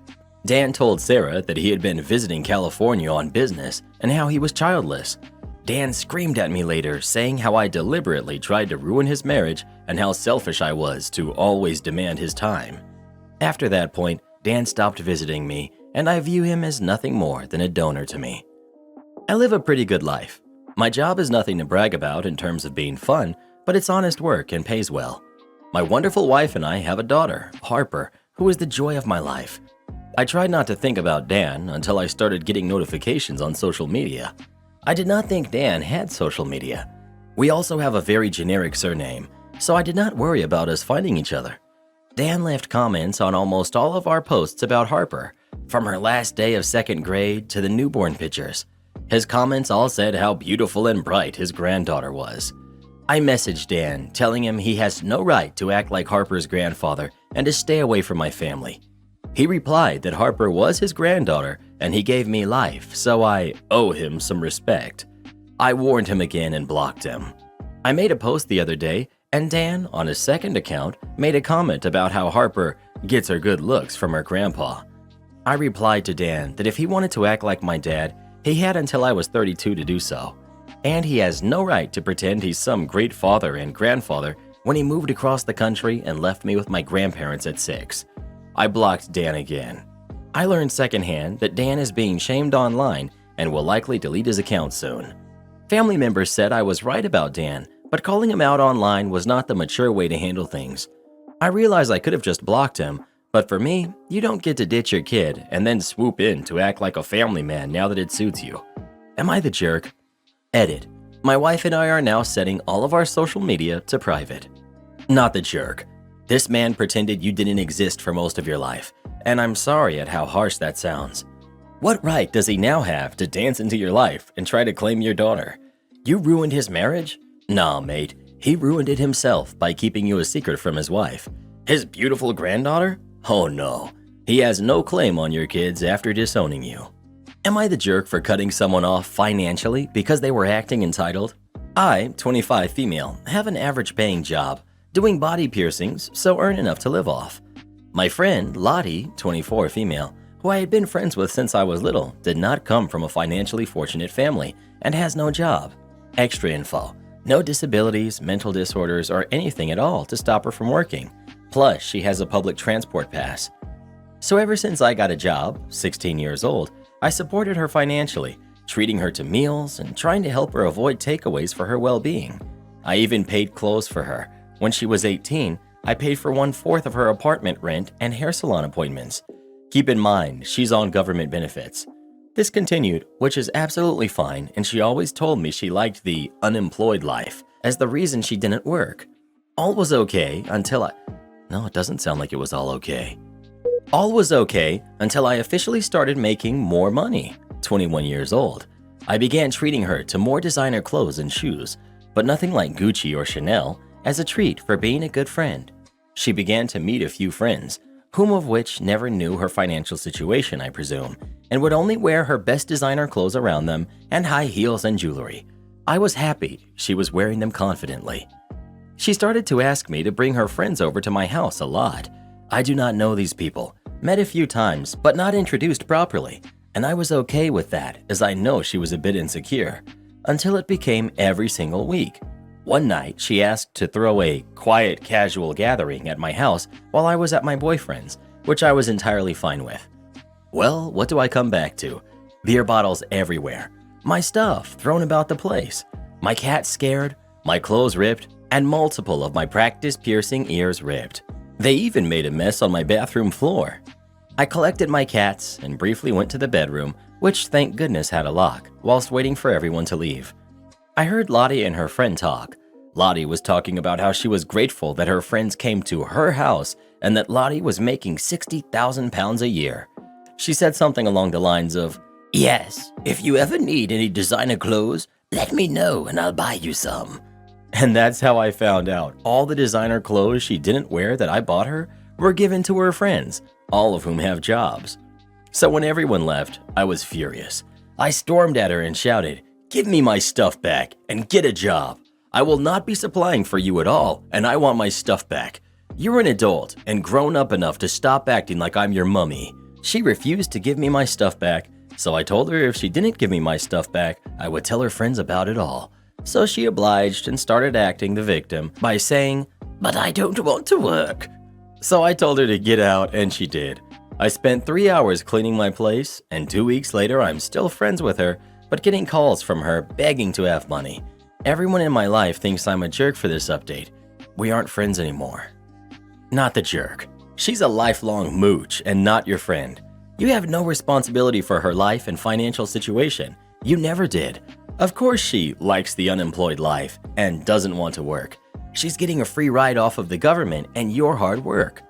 Dan told Sarah that he had been visiting California on business and how he was childless. Dan screamed at me later, saying how I deliberately tried to ruin his marriage and how selfish I was to always demand his time. After that point, Dan stopped visiting me, and I view him as nothing more than a donor to me. I live a pretty good life. My job is nothing to brag about in terms of being fun, but it's honest work and pays well. My wonderful wife and I have a daughter, Harper, who is the joy of my life. I tried not to think about Dan until I started getting notifications on social media. I did not think Dan had social media. We also have a very generic surname, so I did not worry about us finding each other. Dan left comments on almost all of our posts about Harper, from her last day of second grade to the newborn pictures. His comments all said how beautiful and bright his granddaughter was. I messaged Dan, telling him he has no right to act like Harper's grandfather and to stay away from my family. He replied that Harper was his granddaughter and he gave me life, so I owe him some respect. I warned him again and blocked him. I made a post the other day, and Dan, on his second account, made a comment about how Harper gets her good looks from her grandpa. I replied to Dan that if he wanted to act like my dad, he had until I was 32 to do so, and he has no right to pretend he's some great father and grandfather when he moved across the country and left me with my grandparents at 6. I blocked Dan again. I learned secondhand that Dan is being shamed online and will likely delete his account soon. Family members said I was right about Dan, but calling him out online was not the mature way to handle things. I realized I could have just blocked him, but for me, you don't get to ditch your kid and then swoop in to act like a family man now that it suits you. Am I the jerk? Edit. My wife and I are now setting all of our social media to private. Not the jerk. This man pretended you didn't exist for most of your life, and I'm sorry at how harsh that sounds. What right does he now have to dance into your life and try to claim your daughter? You ruined his marriage? Nah, mate. He ruined it himself by keeping you a secret from his wife. His beautiful granddaughter? Oh no. He has no claim on your kids after disowning you. Am I the jerk for cutting someone off financially because they were acting entitled? I, 25 female, have an average paying job, doing body piercings, so earn enough to live off. My friend, Lottie, 24 female, who I had been friends with since I was little, did not come from a financially fortunate family and has no job. Extra info. No disabilities, mental disorders, or anything at all to stop her from working. Plus, she has a public transport pass. So ever since I got a job, 16 years old, I supported her financially, treating her to meals and trying to help her avoid takeaways for her well-being. I even paid clothes for her. When she was 18, I paid for 1/4 of her apartment rent and hair salon appointments. Keep in mind, she's on government benefits. This continued, which is absolutely fine, and she always told me she liked the unemployed life as the reason she didn't work. All was okay until No, it doesn't sound like it was all okay. All was okay until I officially started making more money. 21 years old. I began treating her to more designer clothes and shoes, but nothing like Gucci or Chanel, as a treat for being a good friend. She began to meet a few friends, whom of which never knew her financial situation, I presume, and would only wear her best designer clothes around them and high heels and jewelry. I was happy she was wearing them confidently. She started to ask me to bring her friends over to my house a lot. I do not know these people, met a few times, but not introduced properly, and I was okay with that as I know she was a bit insecure, until it became every single week. One night, she asked to throw a quiet, casual gathering at my house while I was at my boyfriend's, which I was entirely fine with. Well, what do I come back to? Beer bottles everywhere, my stuff thrown about the place, my cat scared, my clothes ripped, and multiple of my practice-piercing ears ripped. They even made a mess on my bathroom floor. I collected my cats and briefly went to the bedroom, which thank goodness had a lock, whilst waiting for everyone to leave. I heard Lottie and her friend talk. Lottie was talking about how she was grateful that her friends came to her house and that Lottie was making 60,000 pounds a year. She said something along the lines of, "Yes, if you ever need any designer clothes, let me know and I'll buy you some." And that's how I found out all the designer clothes she didn't wear that I bought her were given to her friends, all of whom have jobs. So when everyone left, I was furious. I stormed at her and shouted, "Give me my stuff back and get a job. I will not be supplying for you at all, and I want my stuff back. You're an adult and grown up enough to stop acting like I'm your mummy." She refused to give me my stuff back, so I told her if she didn't give me my stuff back, I would tell her friends about it all. So she obliged and started acting the victim by saying, "But I don't want to work." So I told her to get out, and she did. I spent 3 hours cleaning my place, and 2 weeks later I'm still friends with her, but getting calls from her begging to have money. Everyone in my life thinks I'm a jerk for this update. We aren't friends anymore. Not the jerk. She's a lifelong mooch and not your friend. You have no responsibility for her life and financial situation. You never did. Of course she likes the unemployed life and doesn't want to work. She's getting a free ride off of the government and your hard work.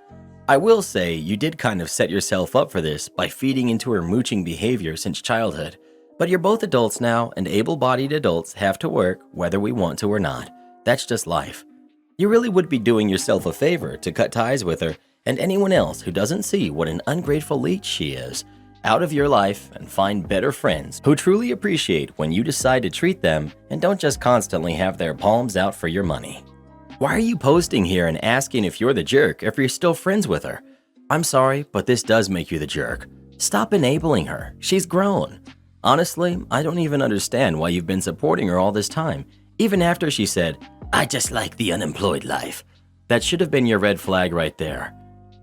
I will say you did kind of set yourself up for this by feeding into her mooching behavior since childhood. But you're both adults now, and able-bodied adults have to work whether we want to or not. That's just life. You really would be doing yourself a favor to cut ties with her and anyone else who doesn't see what an ungrateful leech she is out of your life, and find better friends who truly appreciate when you decide to treat them and don't just constantly have their palms out for your money. Why are you posting here and asking if you're the jerk if you're still friends with her? I'm sorry, but this does make you the jerk. Stop enabling her. She's grown. Honestly, I don't even understand why you've been supporting her all this time, even after she said, "I just like the unemployed life." That should have been your red flag right there.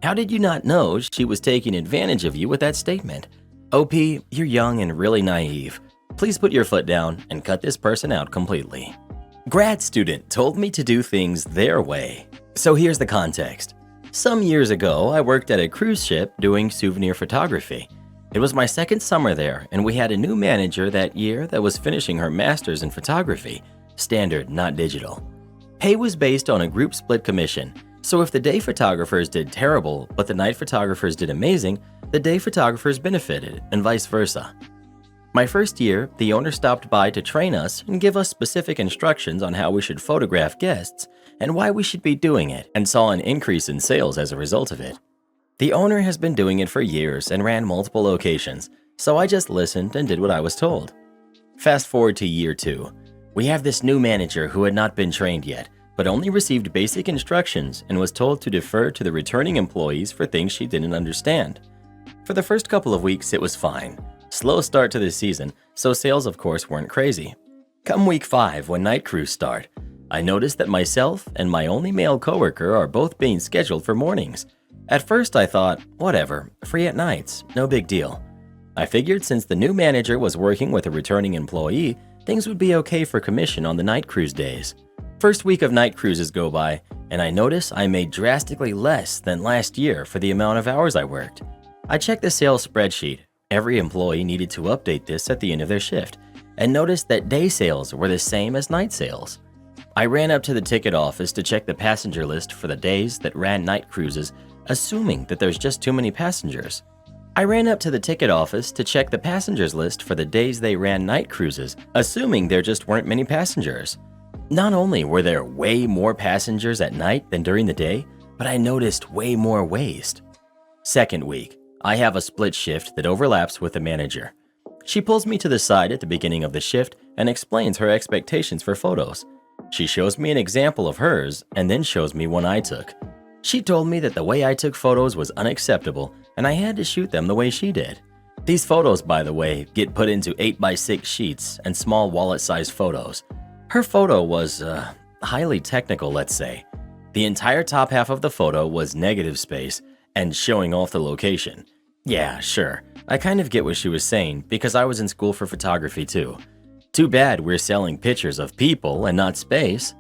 How did you not know she was taking advantage of you with that statement? OP, you're young and really naive. Please put your foot down and cut this person out completely. Grad student told me to do things their way. So here's the context. Some years ago, I worked at a cruise ship doing souvenir photography. It was my second summer there, and we had a new manager that year that was finishing her master's in photography, standard, not digital. Pay was based on a group split commission, so if the day photographers did terrible but the night photographers did amazing, the day photographers benefited, and vice versa. My first year, the owner stopped by to train us and give us specific instructions on how we should photograph guests and why we should be doing it, and saw an increase in sales as a result of it. The owner has been doing it for years and ran multiple locations, so I just listened and did what I was told. Fast forward to year 2. We have this new manager who had not been trained yet, but only received basic instructions and was told to defer to the returning employees for things she didn't understand. For the first couple of weeks, it was fine. Slow start to the season, so sales of course weren't crazy. Come week 5, when night crews start, I noticed that myself and my only male coworker are both being scheduled for mornings. At first I thought, whatever, free at nights, no big deal. I figured since the new manager was working with a returning employee, things would be okay for commission on the night cruise days. First week of night cruises go by, and I notice I made drastically less than last year for the amount of hours I worked. I checked the sales spreadsheet. Every employee needed to update this at the end of their shift, and noticed that day sales were the same as night sales. I ran up to the ticket office to check the passenger list for the days that ran night cruises, assuming that there's just too many passengers. I ran up to the ticket office to check the passengers list for the days they ran night cruises, assuming there just weren't many passengers. Not only were there way more passengers at night than during the day, but I noticed way more waste. Second week, I have a split shift that overlaps with the manager. She pulls me to the side at the beginning of the shift and explains her expectations for photos. She shows me an example of hers and then shows me one I took. She told me that the way I took photos was unacceptable and I had to shoot them the way she did. These photos, by the way, get put into 8x6 sheets and small wallet-sized photos. Her photo was, highly technical, let's say. The entire top half of the photo was negative space and showing off the location. Yeah, sure, I kind of get what she was saying because I was in school for photography too. Too bad we're selling pictures of people and not space.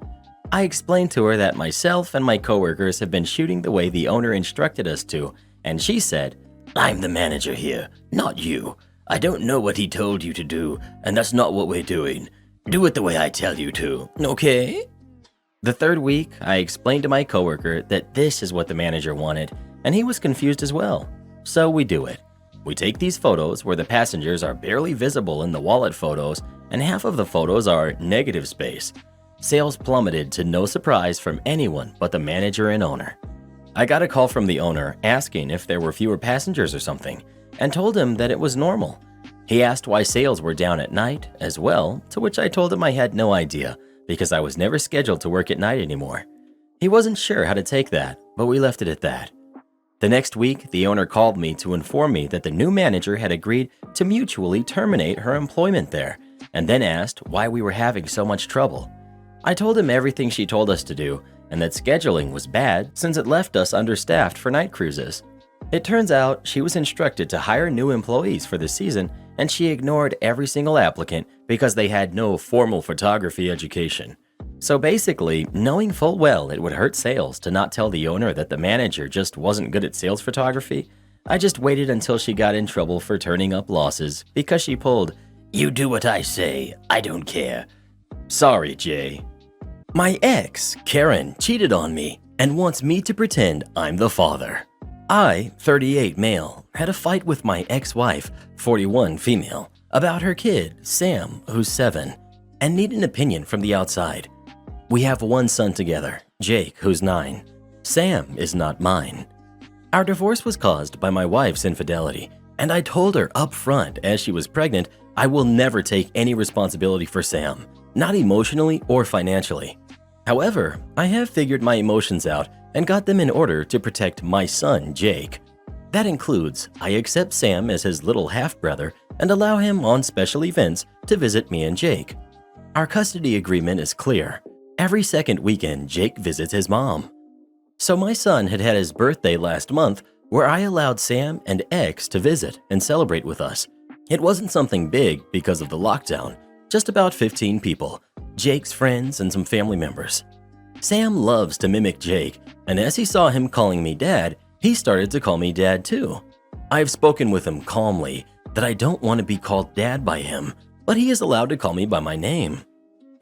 I explained to her that myself and my coworkers have been shooting the way the owner instructed us to, and she said, I'm the manager here, not you. I don't know what he told you to do, and that's not what we're doing. Do it the way I tell you to, okay? The third week, I explained to my coworker that this is what the manager wanted, and he was confused as well. So we do it. We take these photos where the passengers are barely visible in the wallet photos, and half of the photos are negative space. Sales plummeted to no surprise from anyone but the manager and owner. I got a call from the owner asking if there were fewer passengers or something, and told him that it was normal. He asked why sales were down at night as well, to which I told him I had no idea because I was never scheduled to work at night anymore. He wasn't sure how to take that, but we left it at that. The next week, the owner called me to inform me that the new manager had agreed to mutually terminate her employment there, and then asked why we were having so much trouble. I told him everything she told us to do, and that scheduling was bad since it left us understaffed for night cruises. It turns out she was instructed to hire new employees for the season, and she ignored every single applicant because they had no formal photography education. So basically, knowing full well it would hurt sales to not tell the owner that the manager just wasn't good at sales photography, I just waited until she got in trouble for turning up losses because she pulled, You do what I say, I don't care. Sorry, Jay. My ex, Karen, cheated on me and wants me to pretend I'm the father. I, 38 male, had a fight with my ex-wife, 41 female, about her kid, Sam, who's 7, and need an opinion from the outside. We have one son together, Jake, who's 9. Sam is not mine. Our divorce was caused by my wife's infidelity, and I told her up front as she was pregnant, I will never take any responsibility for Sam, not emotionally or financially. However, I have figured my emotions out and got them in order to protect my son, Jake. That includes I accept Sam as his little half-brother and allow him on special events to visit me and Jake. Our custody agreement is clear. Every second weekend, Jake visits his mom. So my son had his birthday last month where I allowed Sam and X to visit and celebrate with us. It wasn't something big because of the lockdown, just about 15 people, Jake's friends and some family members. Sam loves to mimic Jake, and as he saw him calling me dad, he started to call me dad too. I've spoken with him calmly that I don't want to be called dad by him, but he is allowed to call me by my name.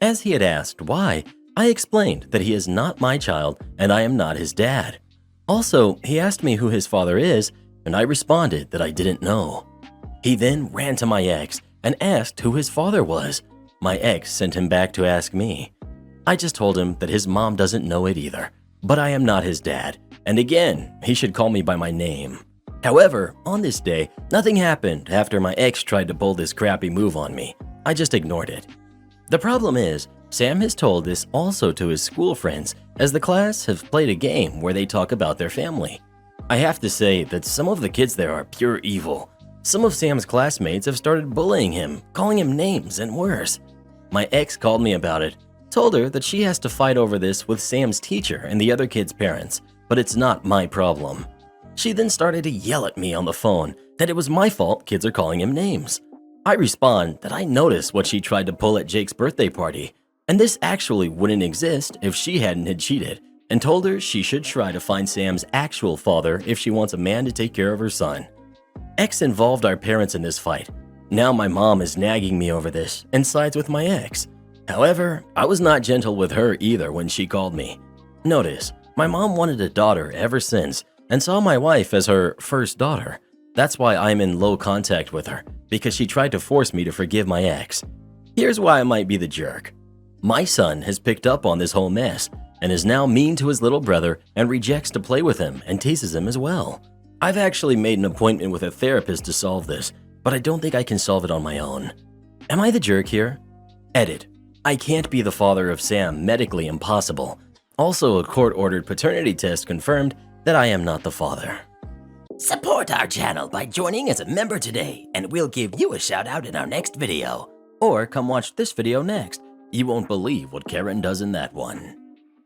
As he had asked why, I explained that he is not my child and I am not his dad. Also, he asked me who his father is, and I responded that I didn't know. He then ran to my ex and asked who his father was. My ex sent him back to ask me. I just told him that his mom doesn't know it either, but I am not his dad, and again, he should call me by my name. However, on this day, nothing happened after my ex tried to pull this crappy move on me. I just ignored it. The problem is, Sam has told this also to his school friends, as the class have played a game where they talk about their family. I have to say that some of the kids there are pure evil. Some of Sam's classmates have started bullying him, calling him names and worse. My ex called me about it, Told her that she has to fight over this with Sam's teacher and the other kids' parents, but it's not my problem. She then started to yell at me on the phone that it was my fault kids are calling him names. I respond that I noticed what she tried to pull at Jake's birthday party, and this actually wouldn't exist if she hadn't had cheated, and told her she should try to find Sam's actual father if she wants a man to take care of her son. X involved our parents in this fight. Now my mom is nagging me over this and sides with my ex. However, I was not gentle with her either when she called me. Notice, my mom wanted a daughter ever since and saw my wife as her first daughter. That's why I'm in low contact with her, because she tried to force me to forgive my ex. Here's why I might be the jerk. My son has picked up on this whole mess and is now mean to his little brother and rejects to play with him and teases him as well. I've actually made an appointment with a therapist to solve this, but I don't think I can solve it on my own. Am I the jerk here? Edit. I can't be the father of Sam, medically impossible. Also, a court-ordered paternity test confirmed that I am not the father. Support our channel by joining as a member today, and we'll give you a shout out in our next video. Or come watch this video next. You won't believe what Karen does in that one.